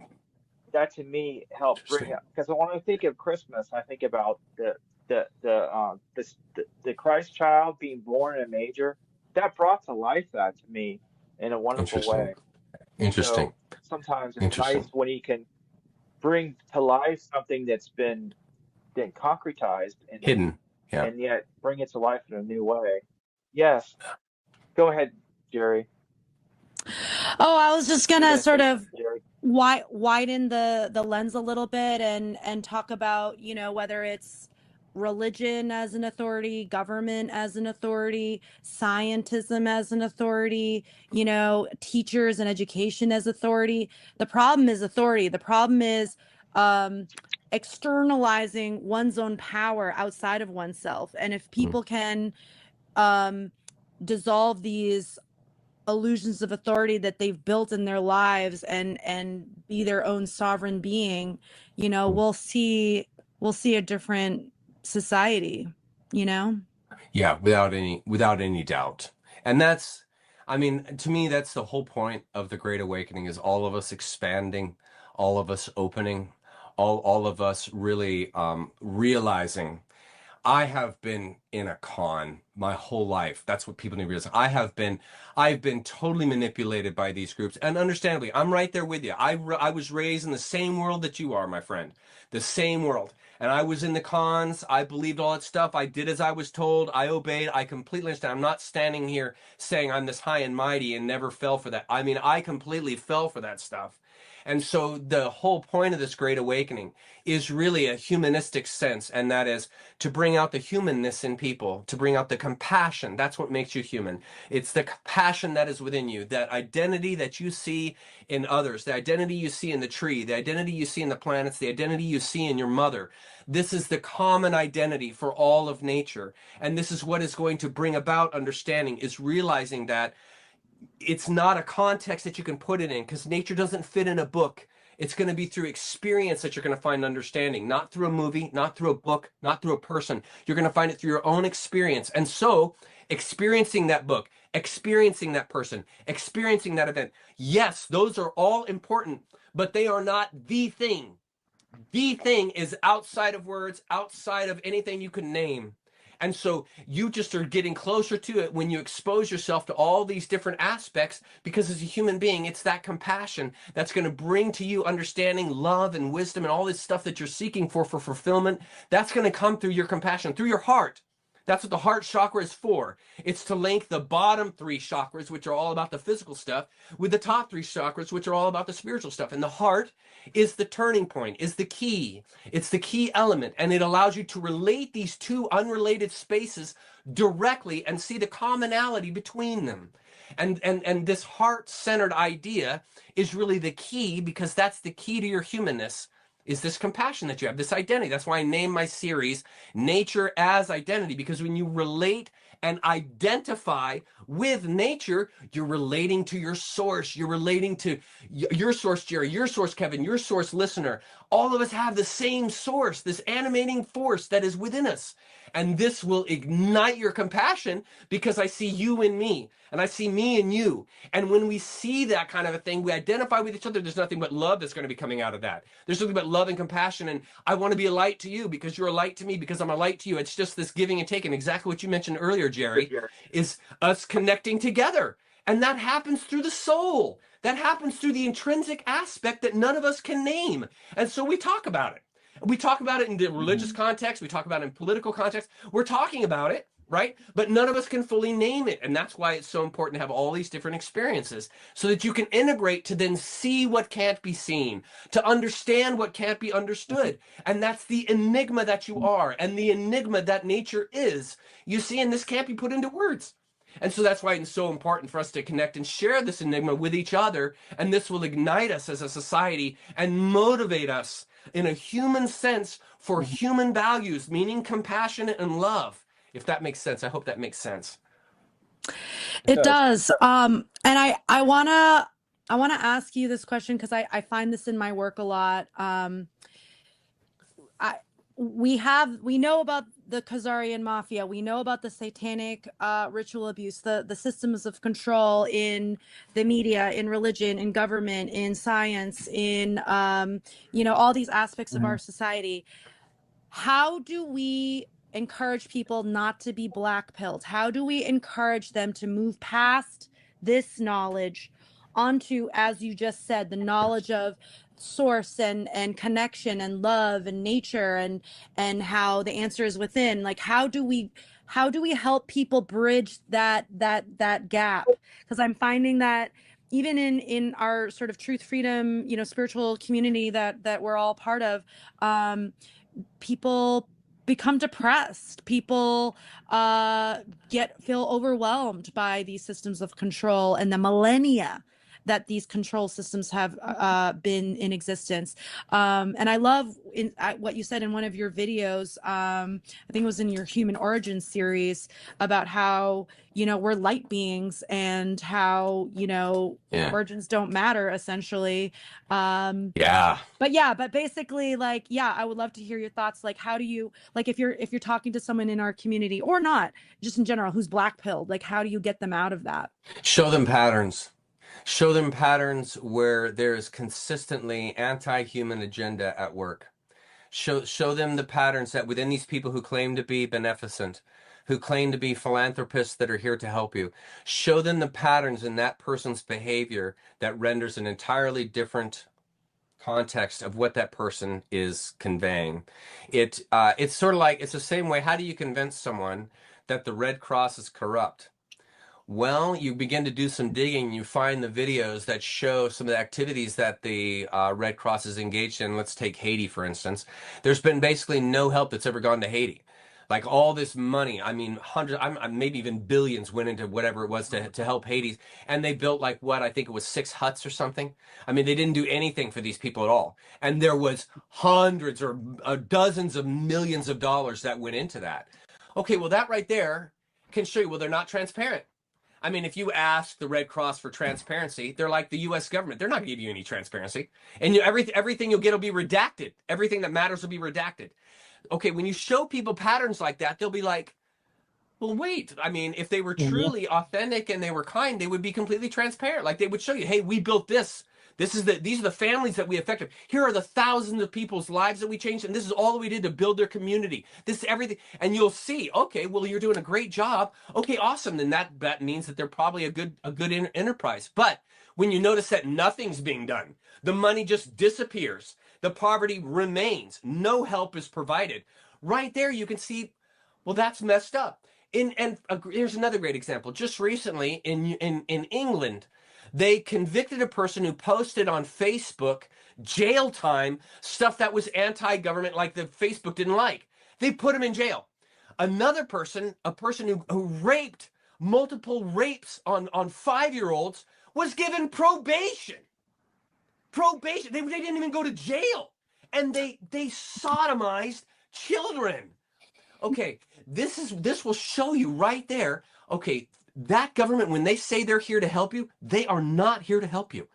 S3: to me helped bring
S2: Interesting.
S3: up, because when I think of Christmas, I think about the Christ child being born in a manger. That brought to life that to me in a wonderful
S2: Interesting.
S3: way.
S2: Interesting.
S3: So sometimes it's nice
S2: Interesting.
S3: when he can bring to life something that's been concretized
S2: Hidden. Yeah.
S3: and yet bring it to life in a new way. Yes, go ahead, Jerry.
S1: Oh, I was just
S3: You're
S1: gonna
S3: gonna
S1: sort
S3: say
S1: of
S3: something, Jerry.
S1: widen the lens a little bit and talk about, whether it's religion as an authority, government as an authority, scientism as an authority, teachers and education as authority. The problem is authority. The problem is um, externalizing one's own power outside of oneself. And if
S2: Hmm.
S1: people can um, dissolve these illusions of authority that they've built in their lives and be their own sovereign being, we'll see a different society, you know?
S2: Yeah, without any doubt. And that's, I mean, to me, that's the whole point of the Great Awakening, is all of us expanding, all of us opening, all of us really realizing. I have been in a con my whole life. That's what people need to realize. I've been totally manipulated by these groups, and understandably, I'm right there with you. I was raised in the same world that you are, my friend, the same world. And I was in the cons. I believed all that stuff. I did as I was told. I obeyed. I completely understand. I'm not standing here saying I'm this high and mighty and never fell for that. I mean, I completely fell for that stuff. And so the whole point of this Great Awakening is really a humanistic sense, and that is to bring out the humanness in people, to bring out the compassion. That's what makes you human. It's the compassion that is within you, that identity that you see in others, the identity you see in the tree, the identity you see in the planets, the identity you see in your mother. This is the common identity for all of nature. And this is what is going to bring about understanding, is realizing that it's not a context that you can put it in, because nature doesn't fit in a book. It's going to be through experience that you're going to find understanding, not through a movie, not through a book, not through a person. You're going to find it through your own experience. And so, experiencing that book, experiencing that person, experiencing that event, yes, those are all important, but they are not the thing. The thing is outside of words, outside of anything you can name. And so you just are getting closer to it when you expose yourself to all these different aspects, because as a human being, it's that compassion that's going to bring to you understanding, love, and wisdom, and all this stuff that you're seeking for fulfillment. That's going to come through your compassion, through your heart. That's what the heart chakra is for. It's to link the bottom three chakras, which are all about the physical stuff, with the top three chakras, which are all about the spiritual stuff. And the heart is the turning point, is the key. It's the key element. And it allows you to relate these two unrelated spaces directly and see the commonality between them. And this heart-centered idea is really the key, because that's the key to your humanness, is this compassion that you have, this identity. That's why I named my series Nature as Identity, because when you relate and identify with nature, you're relating to your source. You're relating to your source, Geri, your source, Kevin, your source, listener. All of us have the same source, this animating force that is within us. And this will ignite your compassion because I see you in me and I see me in you. And when we see that kind of a thing, we identify with each other. There's nothing but love that's going to be coming out of that. There's nothing but love and compassion. And I want to be a light to you because you're a light to me because I'm a light to you. It's just this giving and taking. Exactly what you mentioned earlier, Geri, is us connecting together. And that happens through the soul. That happens through the intrinsic aspect that none of us can name. And so we talk about it. We talk about it in the religious context. We talk about it in political context. We're talking about it, right? But none of us can fully name it. And that's why it's so important to have all these different experiences so that you can integrate to then see what can't be seen, to understand what can't be understood. And that's the enigma that you are and the enigma that nature is. You see, and this can't be put into words. And so that's why it's so important for us to connect and share this enigma with each other. And this will ignite us as a society and motivate us in a human sense for human values, meaning compassion and love. If that makes sense. I hope that makes sense.
S1: It does. And I wanna ask you this question because I find this in my work a lot. We know about the Khazarian Mafia. We know about the satanic ritual abuse, the systems of control in the media, in religion, in government, in science, in all these aspects of our society. How do we encourage people not to be blackpilled? How do we encourage them to move past this knowledge onto, as you just said, the knowledge of source and connection and love and nature and how the answer is within? Like, how do we help people bridge that gap? Because I'm finding that even in our sort of truth, freedom, spiritual community that we're all part of, people become depressed. People feel overwhelmed by these systems of control and the millennia that these control systems have been in existence. And I love what you said in one of your videos, I think it was in your Human Origins series, about how, we're light beings and how, origins don't matter, essentially. But basically, I would love to hear your thoughts. Like, how do you, if you're talking to someone in our community or not, just in general, who's black-pilled, how do you get them out of that?
S2: Show them patterns. Show them patterns where there's consistently anti-human agenda at work. Show them the patterns that within these people who claim to be beneficent, who claim to be philanthropists that are here to help you. Show them the patterns in that person's behavior that renders an entirely different context of what that person is conveying. It's sort of like, it's the same way. How do you convince someone that the Red Cross is corrupt? Well, you begin to do some digging, you find the videos that show some of the activities that the Red Cross is engaged in. Let's take Haiti, for instance. There's been basically no help that's ever gone to Haiti. Like, all this money, I mean, hundreds, maybe even billions went into whatever it was to help Haiti. And they built, I think it was 6 huts or something. I mean, they didn't do anything for these people at all. And there was hundreds or dozens of millions of dollars that went into that. Okay, well, that right there can show you, well, they're not transparent. I mean, if you ask the Red Cross for transparency, they're like the U.S. government. They're not going to give you any transparency. And everything you'll get will be redacted. Everything that matters will be redacted. Okay, when you show people patterns like that, they'll be like, well, wait. I mean, if they were truly authentic and they were kind, they would be completely transparent. Like, they would show you, hey, we built this. These are the families that we affected. Here are the thousands of people's lives that we changed, and this is all that we did to build their community. This is everything. And you'll see, okay, well, you're doing a great job. Okay, awesome. Then that means that they're probably a good enterprise. But when you notice that nothing's being done, the money just disappears, the poverty remains, no help is provided, right there you can see, well, that's messed up. Here's another great example. Just recently in England, they convicted a person who posted on Facebook jail time stuff that was anti-government, like the Facebook didn't like. They put him in jail. Another person, a person who raped multiple rapes on 5-year-olds, was given probation. Probation. They didn't even go to jail. And they sodomized children. Okay, this will show you right there. Okay, that government, when they say they're here to help you, they are not here to help you.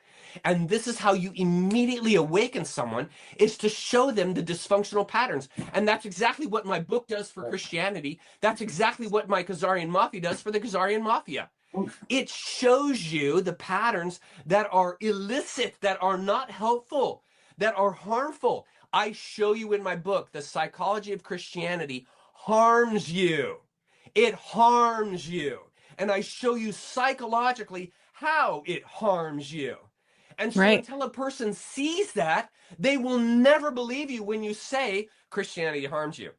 S2: And this is how you immediately awaken someone, is to show them the dysfunctional patterns. And that's exactly what my book does for Christianity. That's exactly what my Khazarian Mafia does for the Khazarian Mafia. It shows you the patterns that are illicit, that are not helpful, that are harmful. I show you in my book, the psychology of Christianity harms you. It harms you. And I show you psychologically how it harms you. And so until a person sees that, they will never believe you when you say Christianity harms you.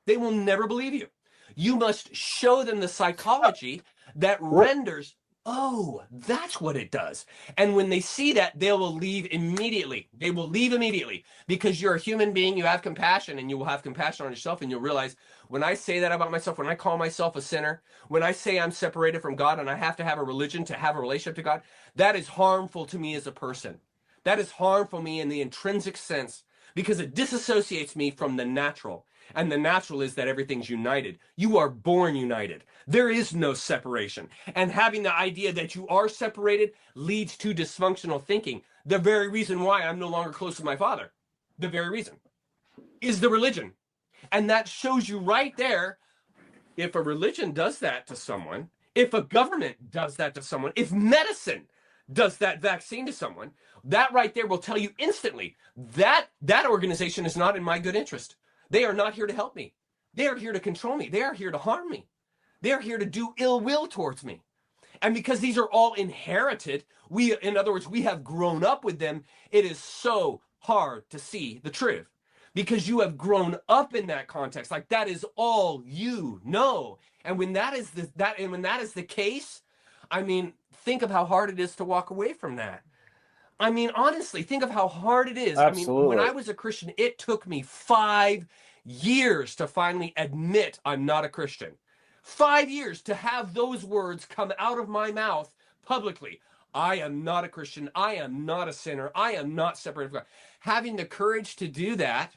S2: They will never believe you. You must show them the psychology that renders, oh, that's what it does. And when they see that, they will leave immediately. They will leave immediately because you're a human being. You have compassion, and you will have compassion on yourself. And you'll realize when I say that about myself, when I call myself a sinner, when I say I'm separated from God and I have to have a religion to have a relationship to God, that is harmful to me as a person. That is harmful to me in the intrinsic sense because it disassociates me from the natural. And the natural is that everything's united. You are born united. There is no separation. And having the idea that you are separated leads to dysfunctional thinking. The very reason why I'm no longer close to my father, the very reason, is the religion. And that shows you right there, if a religion does that to someone, if a government does that to someone, if medicine does that vaccine to someone, that right there will tell you instantly that that organization is not in my good interest. They are not here to help me. They are here to control me. They are here to harm me. They are here to do ill will towards me. And because these are all inherited, in other words, we have grown up with them, it is so hard to see the truth. Because you have grown up in that context. Like that is all you know. And when that is the case, I mean, think of how hard it is to walk away from that. I mean, honestly, think of how hard it is.
S4: Absolutely.
S2: I mean, when I was a Christian, it took me 5 years to finally admit I'm not a Christian. 5 years to have those words come out of my mouth publicly. I am not a Christian. I am not a sinner. I am not separated from God. Having the courage to do that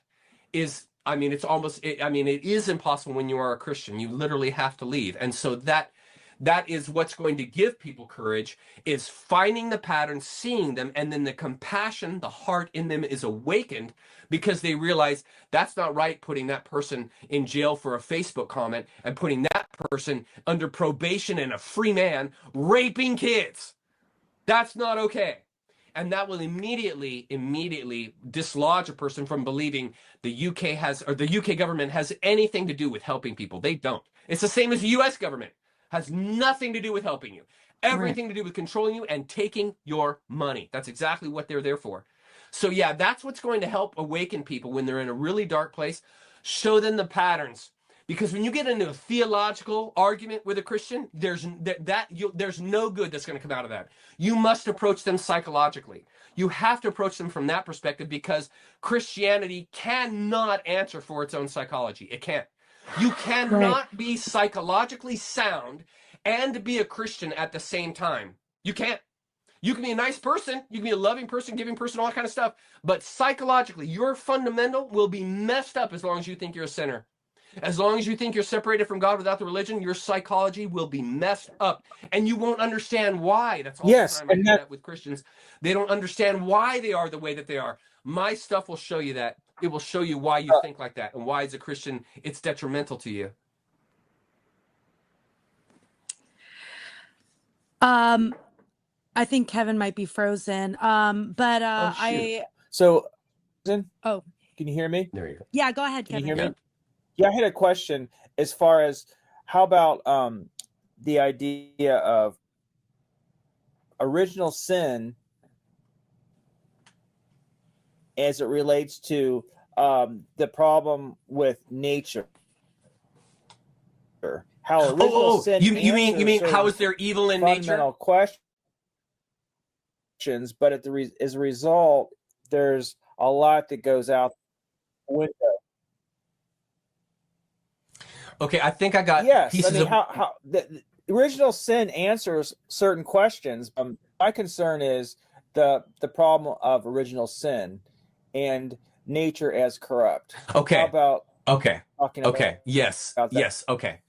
S2: is, I mean, it is impossible when you are a Christian. You literally have to leave. And so that is what's going to give people courage, is finding the patterns, seeing them, and then the compassion, the heart in them is awakened because they realize that's not right, putting that person in jail for a Facebook comment and putting that person under probation and a free man raping kids. That's not okay. And that will immediately dislodge a person from believing the UK government has anything to do with helping people. They don't. It's the same as the US government. Has nothing to do with helping you. Everything to do with controlling you and taking your money. That's exactly what they're there for. So yeah, that's what's going to help awaken people when they're in a really dark place. Show them the patterns. Because when you get into a theological argument with a Christian, there's no good that's going to come out of that. You must approach them psychologically. You have to approach them from that perspective because Christianity cannot answer for its own psychology. It can't. You cannot be psychologically sound and be a Christian at the same time. You can't. You can be a nice person, you can be a loving person, giving person, all that kind of stuff, but psychologically, your fundamental will be messed up as long as you think you're a sinner. As long as you think you're separated from God without the religion, your psychology will be messed up, and you won't understand why. That's all the time I do that with Christians. They don't understand why they are the way that they are. My stuff will show you that. It will show you why you think like that and why, as a Christian, it's detrimental to you.
S1: I think Kevin might be frozen.
S4: So,
S1: oh,
S4: can you hear me?
S2: There you go.
S1: Yeah, go ahead, Kevin.
S4: Can you hear me? Yeah, I had a question as far as how about the idea of original sin as it relates to the problem with nature. How original sin.
S2: You mean how is there evil in nature?
S4: Fundamental questions, but as a result, there's a lot that goes out the window.
S2: Okay, I think I got
S4: pieces of how the original sin answers certain questions. My concern is the problem of original sin and nature as corrupt.
S2: Okay.
S4: How about
S2: Okay.
S4: talking
S2: Okay. Yes.
S4: about that.
S2: Yes. Okay.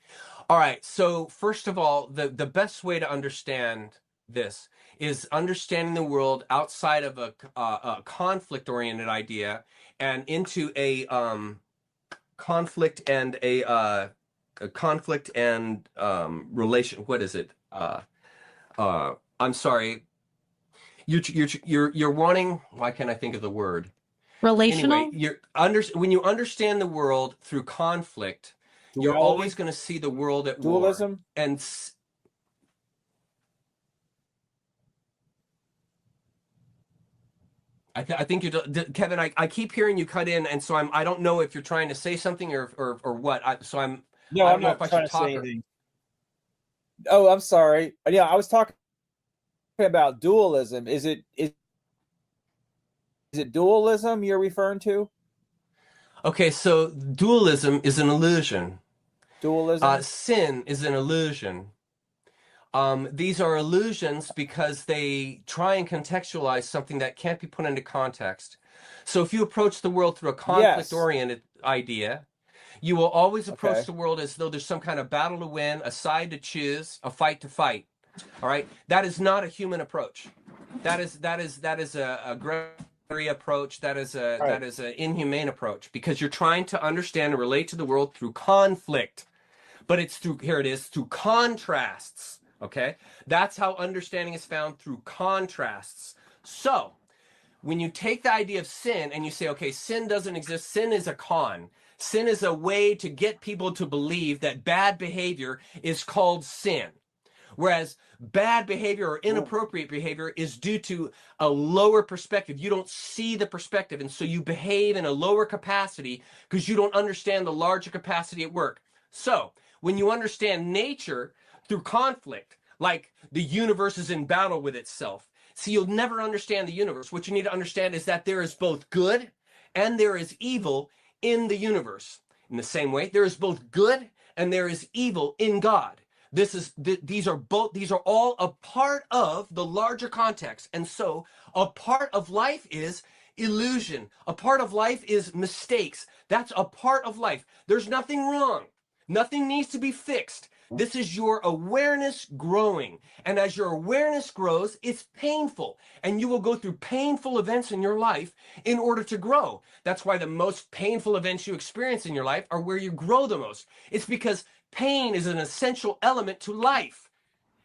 S2: All right. So first of all, the best way to understand this is understanding the world outside of a conflict-oriented idea and into a conflict and a conflict and relation. What is it? I'm sorry. You're wanting. Why can't I think of the word?
S1: Relational?
S2: Anyway, when you understand the world through conflict, you're
S4: Duality?
S2: always going to see the world at war.
S4: Dualism?
S2: And I think you, Kevin. I keep hearing you cut in, and so I don't know if you're trying to say something or what.
S4: No,
S2: I
S4: I'm
S2: don't know
S4: not
S2: if I
S4: trying
S2: should
S4: to say
S2: talk.
S4: anything. Oh, I'm sorry. Yeah, I was talking about dualism. Is it dualism you're referring to?
S2: Okay, so dualism is an illusion.
S4: Dualism?
S2: Sin is an illusion. These are illusions because they try and contextualize something that can't be put into context. So if you approach the world through a conflict-oriented idea, you will always approach the world as though there's some kind of battle to win, a side to choose, a fight to fight. All right, that is not a human approach. That is a gray approach. That is an inhumane approach because you're trying to understand and relate to the world through conflict, but it's through through contrasts. Okay, that's how understanding is found, through contrasts. So when you take the idea of sin and you say, okay, sin doesn't exist, sin is a con. Sin is a way to get people to believe that bad behavior is called sin. Whereas bad behavior or inappropriate behavior is due to a lower perspective. You don't see the perspective, and so you behave in a lower capacity because you don't understand the larger capacity at work. So when you understand nature through conflict, like the universe is in battle with itself, see, you'll never understand the universe. What you need to understand is that there is both good and there is evil in the universe. In the same way, there is both good and there is evil in God. These are all a part of the larger context. And so a part of life is illusion. A part of life is mistakes. That's a part of life. There's nothing wrong. Nothing needs to be fixed. This is your awareness growing. And as your awareness grows, it's painful. And you will go through painful events in your life in order to grow. That's why the most painful events you experience in your life are where you grow the most. It's because pain is an essential element to life.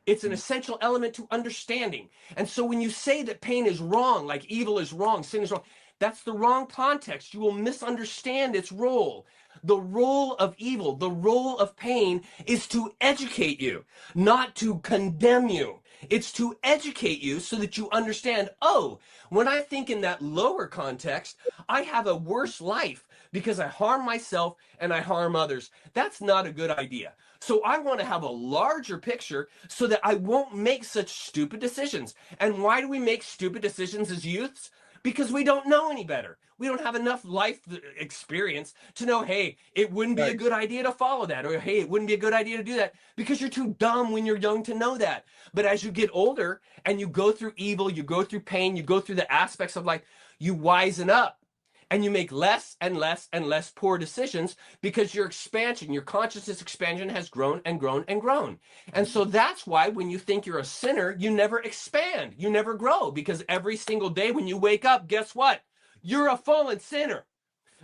S2: It's an essential element to understanding. And so when you say that pain is wrong, like evil is wrong, sin is wrong, that's the wrong context. You will misunderstand its role. The role of evil, the role of pain is to educate you, not to condemn you. It's to educate you so that you understand, oh, when I think in that lower context, I have a worse life because I harm myself and I harm others. That's not a good idea. So I want to have a larger picture so that I won't make such stupid decisions. And why do we make stupid decisions as youths? Because we don't know any better. We don't have enough life experience to know, hey, it wouldn't be a good idea to follow that, or hey, it wouldn't be a good idea to do that, because you're too dumb when you're young to know that. But as you get older and you go through evil, you go through pain, you go through the aspects of life, you wisen up and you make less and less and less poor decisions because your expansion, your consciousness expansion has grown and grown and grown. And so that's why when you think you're a sinner, you never expand, you never grow, because every single day when you wake up, guess what? You're a fallen sinner.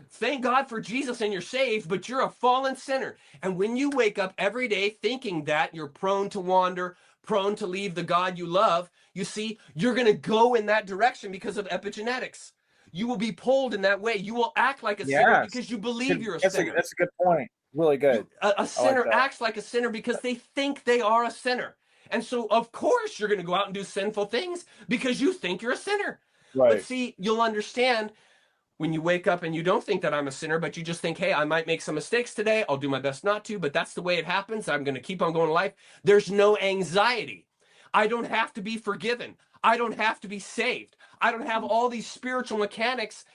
S2: Thank God for Jesus and you're saved, but you're a fallen sinner. And when you wake up every day thinking that, you're prone to wander, prone to leave the God you love, you see, you're going to go in that direction because of epigenetics. You will be pulled in that way. You will act like a sinner because you believe you're a sinner.
S4: That's a good point. Really good.
S2: A sinner acts like a sinner because they think they are a sinner. And so, of course, you're going to go out and do sinful things because you think you're a sinner.
S4: Right.
S2: But see, you'll understand when you wake up and you don't think that I'm a sinner, but you just think, hey, I might make some mistakes today. I'll do my best not to, but that's the way it happens. I'm going to keep on going in life. There's no anxiety. I don't have to be forgiven. I don't have to be saved. I don't have all these spiritual mechanics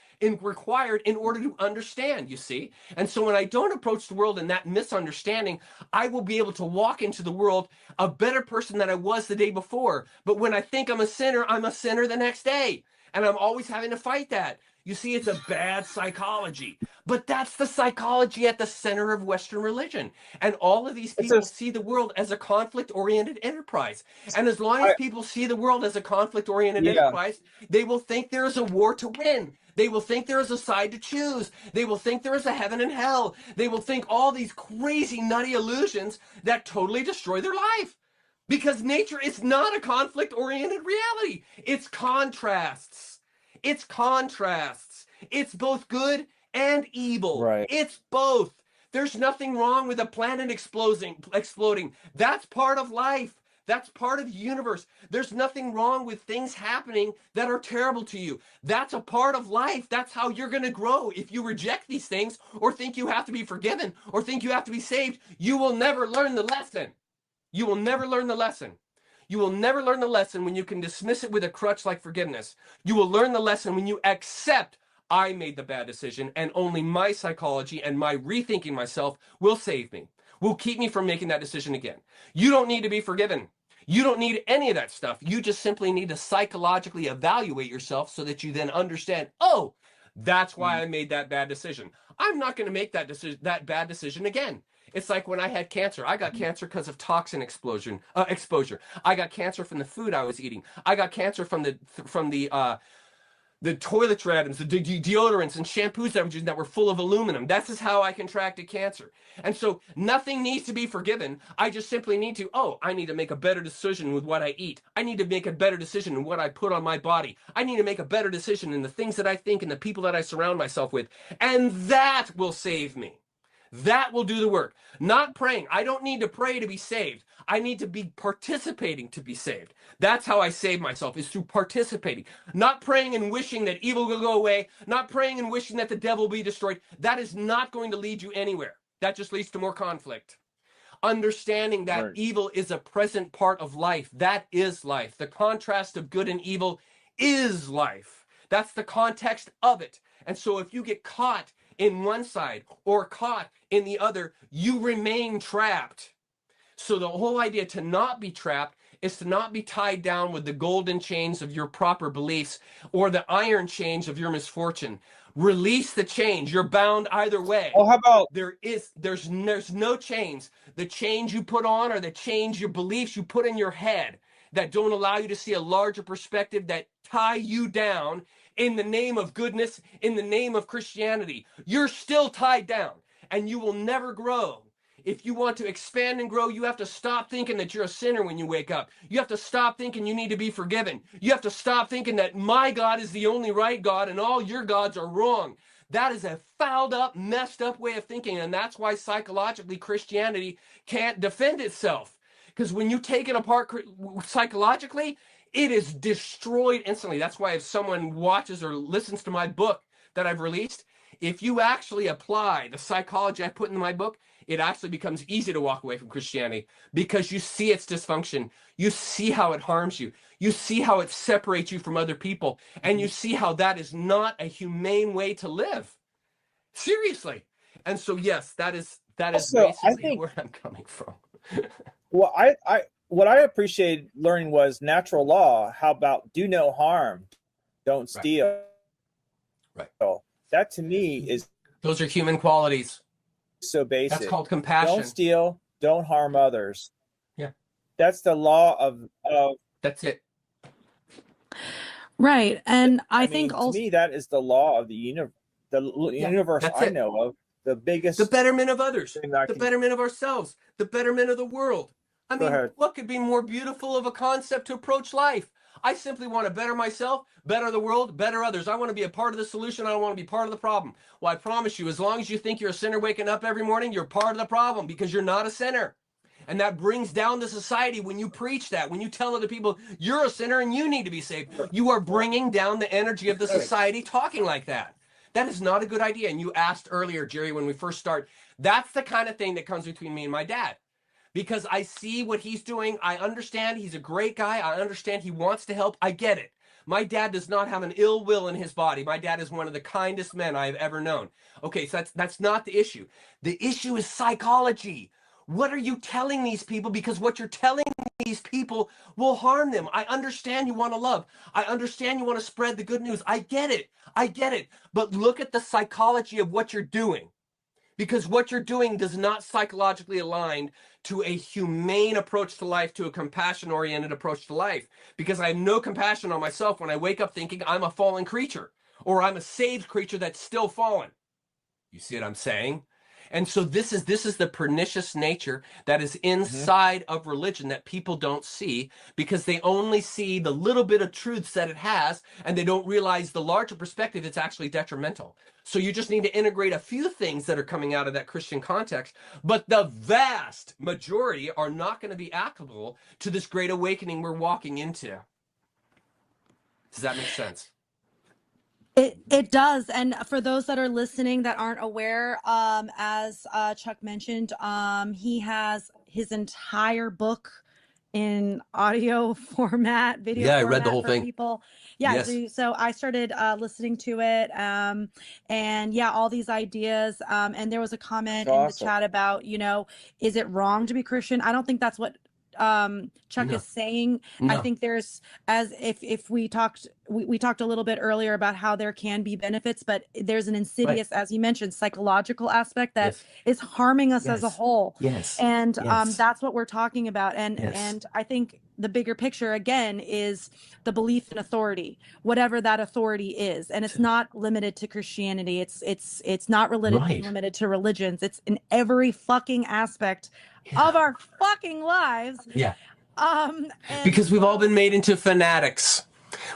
S2: required in order to understand, you see? And so when I don't approach the world in that misunderstanding, I will be able to walk into the world a better person than I was the day before. But when I think I'm a sinner the next day. And I'm always having to fight that. You see, it's a bad psychology. But that's the psychology at the center of Western religion. And all of these people see the world as a conflict-oriented enterprise. And as long as people see the world as a conflict-oriented enterprise, they will think there is a war to win. They will think there is a side to choose. They will think there is a heaven and hell. They will think all these crazy, nutty illusions that totally destroy their life. Because nature is not a conflict-oriented reality. It's contrasts. It's contrasts. It's both good and evil.
S4: Right.
S2: It's both. There's nothing wrong with a planet exploding. That's part of life. That's part of the universe. There's nothing wrong with things happening that are terrible to you. That's a part of life. That's how you're going to grow. If you reject these things or think you have to be forgiven or think you have to be saved, you will never learn the lesson. You will never learn the lesson. You will never learn the lesson when you can dismiss it with a crutch like forgiveness. You will learn the lesson when you accept I made the bad decision and only my psychology and my rethinking myself will save me, will keep me from making that decision again. You don't need to be forgiven. You don't need any of that stuff. You just simply need to psychologically evaluate yourself so that you then understand, oh, that's why I made that bad decision. I'm not going to make that bad decision again. It's like when I had cancer. I got cancer because of toxin exposure. I got cancer from the food I was eating. I got cancer from the toiletry items, the deodorants and shampoos that were full of aluminum. This is how I contracted cancer. And so nothing needs to be forgiven. I just simply need to, I need to make a better decision with what I eat. I need to make a better decision in what I put on my body. I need to make a better decision in the things that I think and the people that I surround myself with. And that will save me. That will do the work. Not praying. I don't need to pray to be saved. I need to be participating to be saved. That's how I save myself, is through participating. Not praying and wishing that evil will go away. Not praying and wishing that the devil will be destroyed. That is not going to lead you anywhere. That just leads to more conflict. Understanding that evil is a present part of life. That is life. The contrast of good and evil is life. That's the context of it. And so if you get caught in one side or caught in the other, you remain trapped. So the whole idea to not be trapped is to not be tied down with the golden chains of your proper beliefs or the iron chains of your misfortune. Release the chains. You're bound either way.
S4: Well, how about
S2: there's no chains. The chains you put on are the chains, your beliefs you put in your head that don't allow you to see a larger perspective, that tie you down in the name of goodness, in the name of Christianity. You're still tied down and you will never grow. If you want to expand and grow, you have to stop thinking that you're a sinner when you wake up. You have to stop thinking you need to be forgiven. You have to stop thinking that my God is the only right God and all your gods are wrong. That is a fouled up, messed up way of thinking. And that's why psychologically Christianity can't defend itself. Because when you take it apart psychologically, it is destroyed instantly. That's why if someone watches or listens to my book that I've released, if you actually apply the psychology I put in my book, it actually becomes easy to walk away from Christianity because you see its dysfunction. You see how it harms you. You see how it separates you from other people. And you see how that is not a humane way to live. Seriously. And so, yes, that is
S4: Also,
S2: basically where I'm coming from.
S4: Well, what I appreciated learning was natural law. How about do no harm, don't steal?
S2: Right.
S4: So that to me is
S2: those are human qualities.
S4: So basic.
S2: That's called compassion.
S4: Don't steal, don't harm others.
S2: Yeah.
S4: That's the law of
S2: that's it.
S1: Right. And I
S4: mean,
S1: think also
S4: to me that is the law of the universe. The universe I know of, the biggest,
S2: the betterment of others, the betterment of ourselves, the betterment of the world. I mean, what could be more beautiful of a concept to approach life? I simply want to better myself, better the world, better others. I want to be a part of the solution. I don't want to be part of the problem. Well, I promise you, as long as you think you're a sinner waking up every morning, you're part of the problem because you're not a sinner. And that brings down the society when you preach that, when you tell other people you're a sinner and you need to be saved. You are bringing down the energy of the society talking like that. That is not a good idea. And you asked earlier, Jerry, when we first start, that's the kind of thing that comes between me and my dad. Because I see what he's doing. I understand he's a great guy. I understand he wants to help. I get it. My dad does not have an ill will in his body. My dad is one of the kindest men I have ever known. Okay, so that's not the issue. The issue is psychology. What are you telling these people? Because what you're telling these people will harm them. I understand you want to love. I understand you want to spread the good news. I get it. I get it. But look at the psychology of what you're doing. Because what you're doing does not psychologically align to a humane approach to life, to a compassion-oriented approach to life. Because I have no compassion on myself when I wake up thinking I'm a fallen creature, or I'm a saved creature that's still fallen. You see what I'm saying? And so this is the pernicious nature that is inside of religion that people don't see, because they only see the little bit of truths that it has, and they don't realize the larger perspective. It's actually detrimental. So you just need to integrate a few things that are coming out of that Christian context, but the vast majority are not going to be applicable to this great awakening we're walking into. Does that make sense?
S1: It does. And for those that are listening that aren't aware, as Chuck mentioned, he has his entire book in audio format, video
S2: Yeah, I
S1: format
S2: read the whole
S1: for
S2: thing.
S1: people. Yeah,
S2: Yes.
S1: so I started listening to it, and yeah, all these ideas. And there was a comment
S4: That's
S1: in the
S4: awesome.
S1: chat about, is it wrong to be Christian? I don't think that's what Chuck
S2: No.
S1: is saying. I
S2: No.
S1: think there's, as if we talked a little bit earlier about how there can be benefits, but there's an insidious, as you mentioned, psychological aspect that
S2: Yes.
S1: is harming us as a
S2: Yes.
S1: whole.
S2: Yes.
S1: And
S2: Yes.
S1: that's what we're talking about. And
S2: Yes.
S1: and I think the bigger picture again is the belief in authority, whatever that authority is. And it's not limited to Christianity. It's not limited to religions. It's in every fucking aspect of our fucking lives.
S2: Yeah.
S1: And
S2: Because we've all been made into fanatics.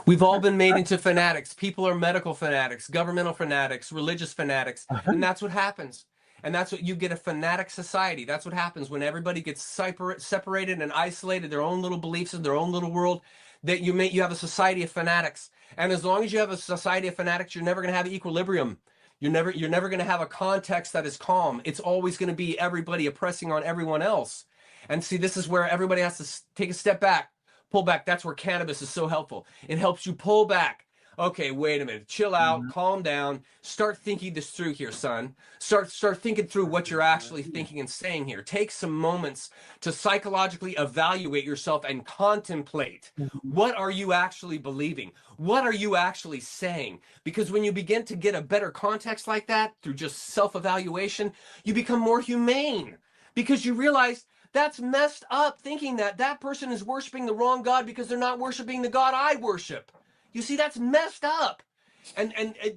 S2: We've all been made into fanatics. People are medical fanatics, governmental fanatics, religious fanatics, and that's what happens. And that's what you get, a fanatic society. That's what happens when everybody gets separated and isolated, their own little beliefs in their own little world. That you have a society of fanatics. And as long as you have a society of fanatics, you're never going to have equilibrium. You're never going to have a context that is calm. It's always going to be everybody oppressing on everyone else. And see, this is where everybody has to take a step back, pull back. That's where cannabis is so helpful. It helps you pull back. Okay, wait a minute. Chill out, calm down. Start thinking this through here, son. Start thinking through what you're actually thinking and saying here. Take some moments to psychologically evaluate yourself and contemplate. What are you actually believing? What are you actually saying? Because when you begin to get a better context like that through just self-evaluation, you become more humane, because you realize that's messed up, thinking that that person is worshiping the wrong God because they're not worshiping the God I worship. You see, that's messed up.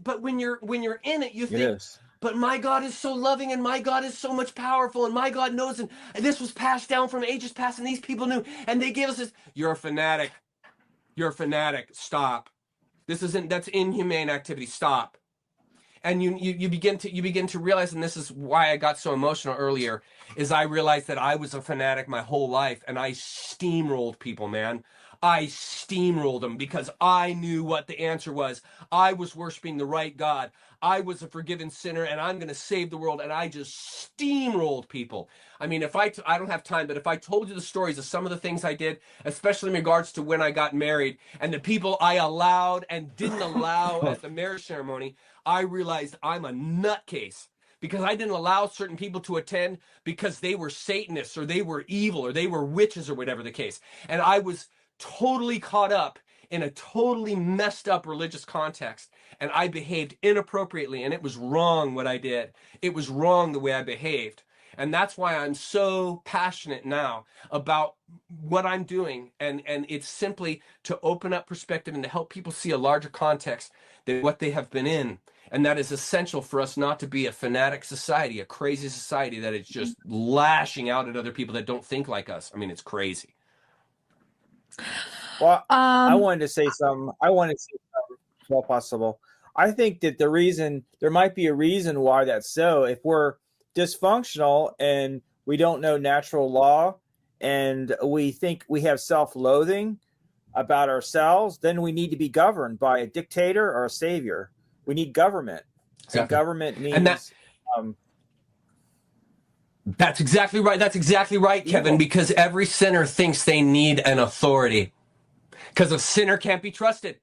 S2: But when you're in it, you think, but my God is so loving, and my God is so much powerful, and my God knows, and this was passed down from ages past, and these people knew, and they gave us this. You're a fanatic. You're a fanatic. Stop. That's inhumane activity. Stop. And you begin to realize, and this is why I got so emotional earlier, is I realized that I was a fanatic my whole life, and I steamrolled people, man. I steamrolled them because I knew what the answer was. I was worshiping the right God. I was a forgiven sinner, and I'm going to save the world. And I just steamrolled people. I mean, I don't have time, but if I told you the stories of some of the things I did, especially in regards to when I got married and the people I allowed and didn't allow at the marriage ceremony, I realized I'm a nutcase. Because I didn't allow certain people to attend because they were Satanists or they were evil or they were witches or whatever the case. And I was totally caught up in a totally messed up religious context, and I behaved inappropriately, and it was wrong what I did. It was wrong the way I behaved. And that's why I'm so passionate now about what I'm doing. And it's simply to open up perspective and to help people see a larger context than what they have been in. And that is essential for us not to be a fanatic society, a crazy society that is just lashing out at other people that don't think like us. I mean, it's crazy.
S4: Well, I wanted to say something. Well, possible. I think that there might be a reason why that's so. If we're dysfunctional and we don't know natural law, and we think we have self-loathing about ourselves, then we need to be governed by a dictator or a savior. We need government. Exactly. And government means.
S2: That's exactly right. That's exactly right, Kevin, because every sinner thinks they need an authority. Because a sinner can't be trusted.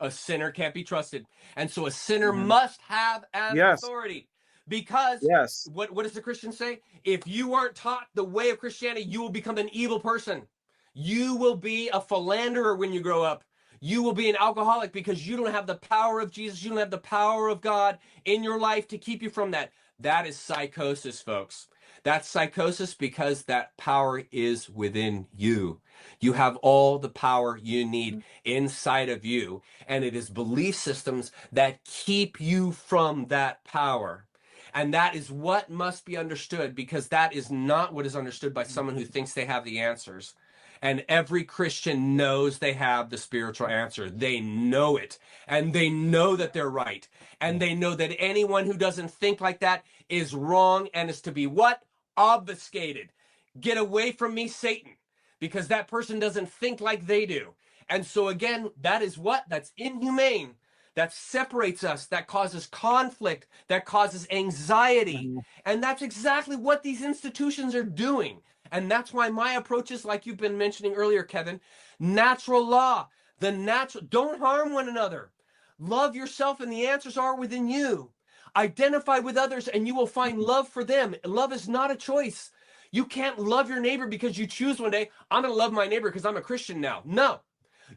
S2: A sinner can't be trusted. And so a sinner must have an authority. Because
S4: Yes.
S2: what does the Christian say? If you aren't taught the way of Christianity, you will become an evil person. You will be a philanderer when you grow up. You will be an alcoholic because you don't have the power of Jesus. You don't have the power of God in your life to keep you from that. That is psychosis, folks. That's psychosis because that power is within you. You have all the power you need inside of you, and it is belief systems that keep you from that power. And that is what must be understood, because that is not what is understood by someone who thinks they have the answers. And every Christian knows they have the spiritual answer. They know it. And they know that they're right. And they know that anyone who doesn't think like that is wrong and is to be what? Obfuscated. Get away from me, Satan, because that person doesn't think like they do. And so again, that is what? That's inhumane. That separates us, that causes conflict, that causes anxiety. And that's exactly what these institutions are doing. And that's why my approach is, like you've been mentioning earlier, Kevin, natural law. Don't harm one another. Love yourself, and the answers are within you. Identify with others, and you will find love for them. Love is not a choice. You can't love your neighbor because you choose one day, I'm going to love my neighbor because I'm a Christian now. No.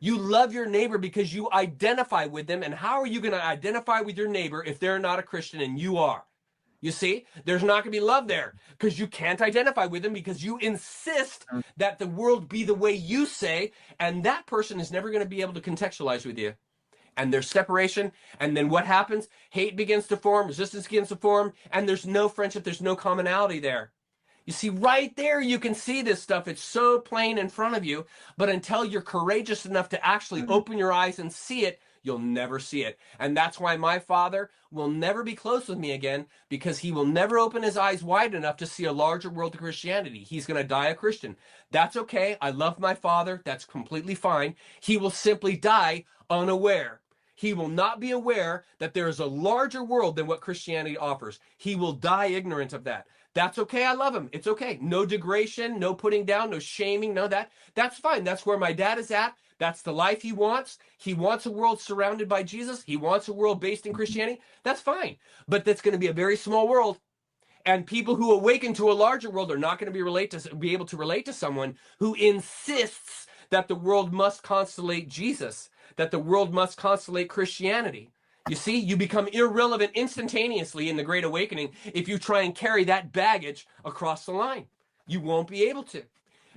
S2: You love your neighbor because you identify with them. And how are you going to identify with your neighbor if they're not a Christian and you are? You see, there's not going to be love there because you can't identify with them, because you insist that the world be the way you say, and that person is never going to be able to contextualize with you. And there's separation, and then what happens? Hate begins to form, resistance begins to form, and there's no friendship, there's no commonality there. You see, right there, you can see this stuff. It's so plain in front of you, but until you're courageous enough to actually open your eyes and see it, you'll never see it. And that's why my father will never be close with me again, because he will never open his eyes wide enough to see a larger world of Christianity. He's going to die a Christian. That's okay. I love my father. That's completely fine. He will simply die unaware. He will not be aware that there is a larger world than what Christianity offers. He will die ignorant of that. That's okay. I love him. It's okay. No degradation, no putting down, no shaming, no that. That's fine. That's where my dad is at. That's the life he wants. He wants a world surrounded by Jesus. He wants a world based in Christianity. That's fine. But that's going to be a very small world. And people who awaken to a larger world are not going to be able to relate to someone who insists that the world must constellate Jesus, that the world must constellate Christianity. You see, you become irrelevant instantaneously in the Great Awakening if you try and carry that baggage across the line. You won't be able to.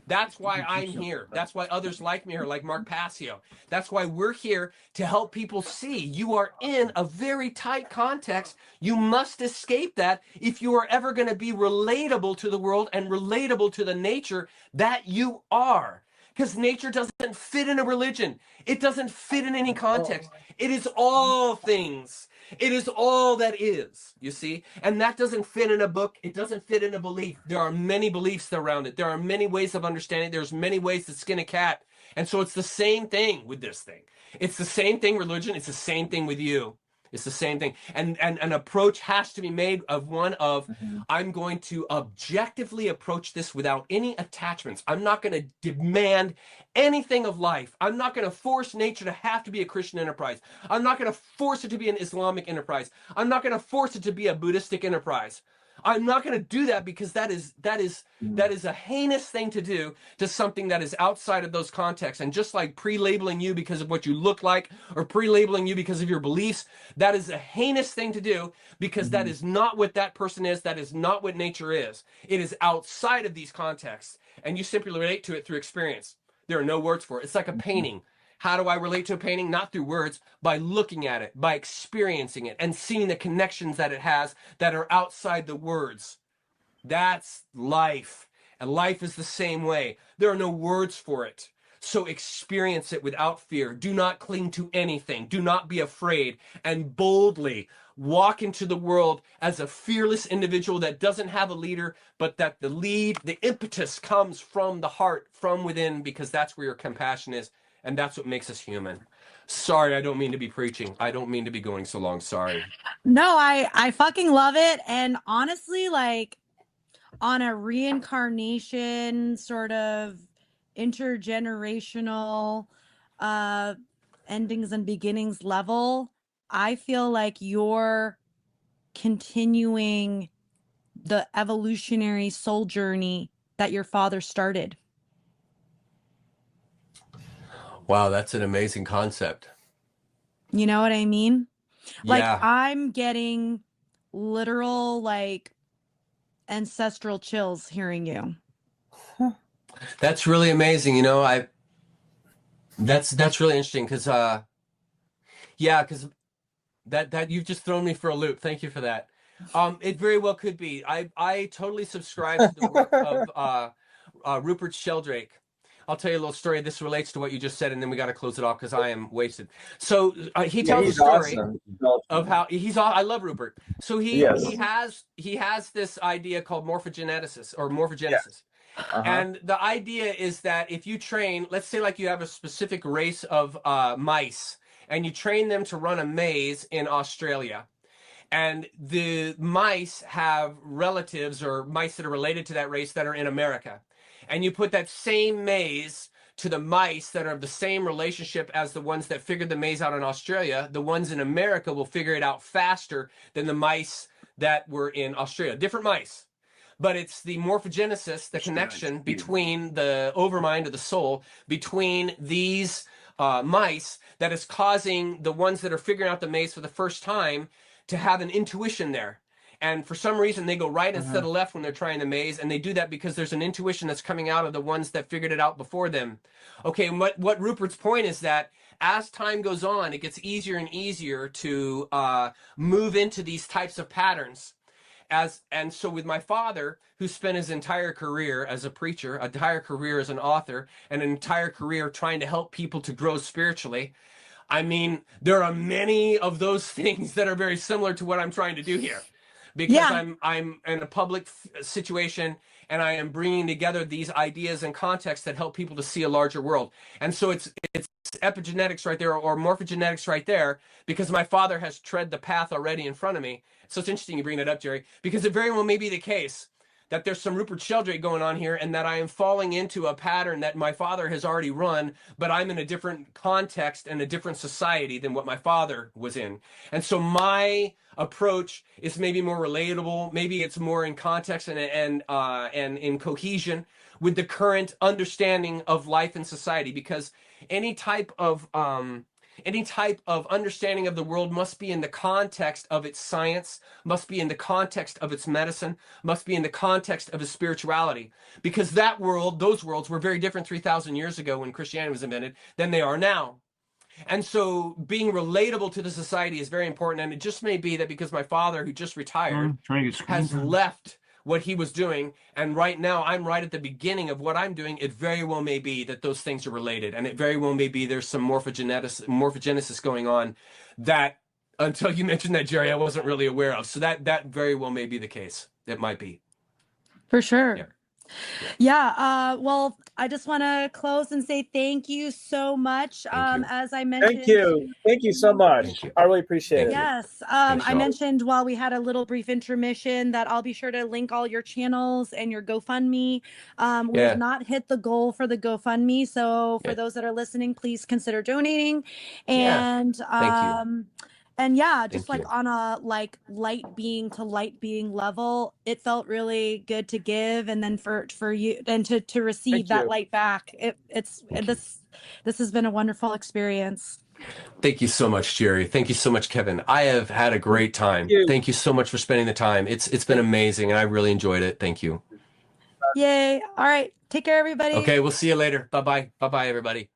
S2: That's why I'm here. That's why others like me are like Mark Passio. That's why we're here to help people see you are in a very tight context. You must escape that if you are ever going to be relatable to the world and relatable to the nature that you are. Because nature doesn't fit in a religion. It doesn't fit in any context. It is all things. It is all that is, you see? And that doesn't fit in a book. It doesn't fit in a belief. There are many beliefs around it. There are many ways of understanding. There's many ways to skin a cat. And so it's the same thing with this thing. It's the same thing, religion. It's the same thing with you. It's the same thing. And an approach has to be made of one of, I'm going to objectively approach this without any attachments. I'm not going to demand anything of life. I'm not going to force nature to have to be a Christian enterprise. I'm not going to force it to be an Islamic enterprise. I'm not going to force it to be a Buddhistic enterprise. I'm not going to do that, because that is a heinous thing to do to something that is outside of those contexts. And just like pre-labeling you because of what you look like, or pre-labeling you because of your beliefs, that is a heinous thing to do, because that is not what that person is. That is not what nature is. It is outside of these contexts, and you simply relate to it through experience. There are no words for it. It's like a painting. How do I relate to a painting? Not through words, by looking at it, by experiencing it, and seeing the connections that it has that are outside the words. That's life. And life is the same way. There are no words for it. So experience it without fear. Do not cling to anything. Do not be afraid. And boldly walk into the world as a fearless individual that doesn't have a leader, but that the impetus comes from the heart, from within, because that's where your compassion is. And that's what makes us human. Sorry, I don't mean to be preaching. I don't mean to be going so long. Sorry.
S1: No, I fucking love it. And honestly, like, on a reincarnation sort of intergenerational endings and beginnings level, I feel like your continuing the evolutionary soul journey that your father started?
S2: Wow, that's an amazing concept.
S1: You know what I mean? Like,
S2: Yeah.
S1: I'm getting literal, like, ancestral chills hearing you.
S2: That's really amazing. You know, that's really interesting because yeah, because that you've just thrown me for a loop. Thank you for that. It very well could be. I totally subscribe to the work of Rupert Sheldrake. I'll tell you a little story. This relates to what you just said, and then we got to close it off because I am wasted. So he
S4: Yeah,
S2: tells a
S4: he's
S2: story
S4: awesome.
S2: of how I love Rupert. So
S4: Yes.
S2: he has this idea called morphogenesis or morphogenesis.
S4: Yes. Uh-huh.
S2: And the idea is that if you train, let's say like you have a specific race of mice, and you train them to run a maze in Australia, and the mice have relatives or mice that are related to that race that are in America, and you put that same maze to the mice that are of the same relationship as the ones that figured the maze out in Australia, the ones in America will figure it out faster than the mice that were in Australia. Different mice. But it's the morphogenesis, the connection between the overmind of the soul, between these mice that is causing the ones that are figuring out the maze for the first time to have an intuition there. And for some reason, they go right instead of left when they're trying the maze. And they do that because there's an intuition that's coming out of the ones that figured it out before them. Okay, and what Rupert's point is that as time goes on, it gets easier and easier to move into these types of patterns. And so with my father, who spent his entire career as a preacher, an entire career as an author, and an entire career trying to help people to grow spiritually, I mean, there are many of those things that are very similar to what I'm trying to do here, because
S1: Yeah.
S2: I'm in a public situation, and I am bringing together these ideas and contexts that help people to see a larger world. And so it's epigenetics right there, or morphogenetics right there, because my father has tread the path already in front of me. So it's interesting you bring that up, Jerry, because it very well may be the case that there's some Rupert Sheldrake going on here, and that I am falling into a pattern that my father has already run, but I'm in a different context and a different society than what my father was in. And so my approach is maybe more relatable. Maybe it's more in context and in cohesion with the current understanding of life and society, because any type of understanding of the world must be in the context of its science, must be in the context of its medicine, must be in the context of its spirituality. Because those worlds were very different 3,000 years ago when Christianity was invented than they are now. And so being relatable to the society is very important. And it just may be that because my father, who just retired, has left what he was doing, and right now I'm right at the beginning of what I'm doing, it very well may be that those things are related, and it very well may be there's some morphogenesis going on that, until you mentioned that, Jerry, I wasn't really aware of. So that very well may be the case. It might be.
S1: For sure.
S2: Yeah.
S1: Well, I just want to close and say thank you so much.
S2: Thank you.
S1: As I mentioned,
S4: Thank you so much.
S2: Thank you.
S4: I really appreciate it.
S1: yes,
S2: Thanks,
S1: I
S2: y'all.
S1: mentioned while we had a little brief intermission that I'll be sure to link all your channels and your GoFundMe. We
S2: Yeah.
S1: have not hit the goal for the GoFundMe, so for
S2: Yeah.
S1: those that are listening, please consider donating.
S2: Yeah.
S1: And
S2: Thank you.
S1: and yeah, just
S2: Thank
S1: like
S2: you.
S1: on a like light being to light being level, it felt really good to give, and then for you and to receive
S4: Thank
S1: that
S4: you.
S1: light back. This has been a wonderful experience.
S2: Thank you so much, Jerry. Thank you so much, Kevin. I have had a great time.
S4: Thank you.
S2: Thank you so much for spending the time. It's been amazing, and I really enjoyed it. Thank you.
S1: Yay. All right. Take care, everybody.
S2: Okay, we'll see you later. Bye-bye. Bye-bye, everybody.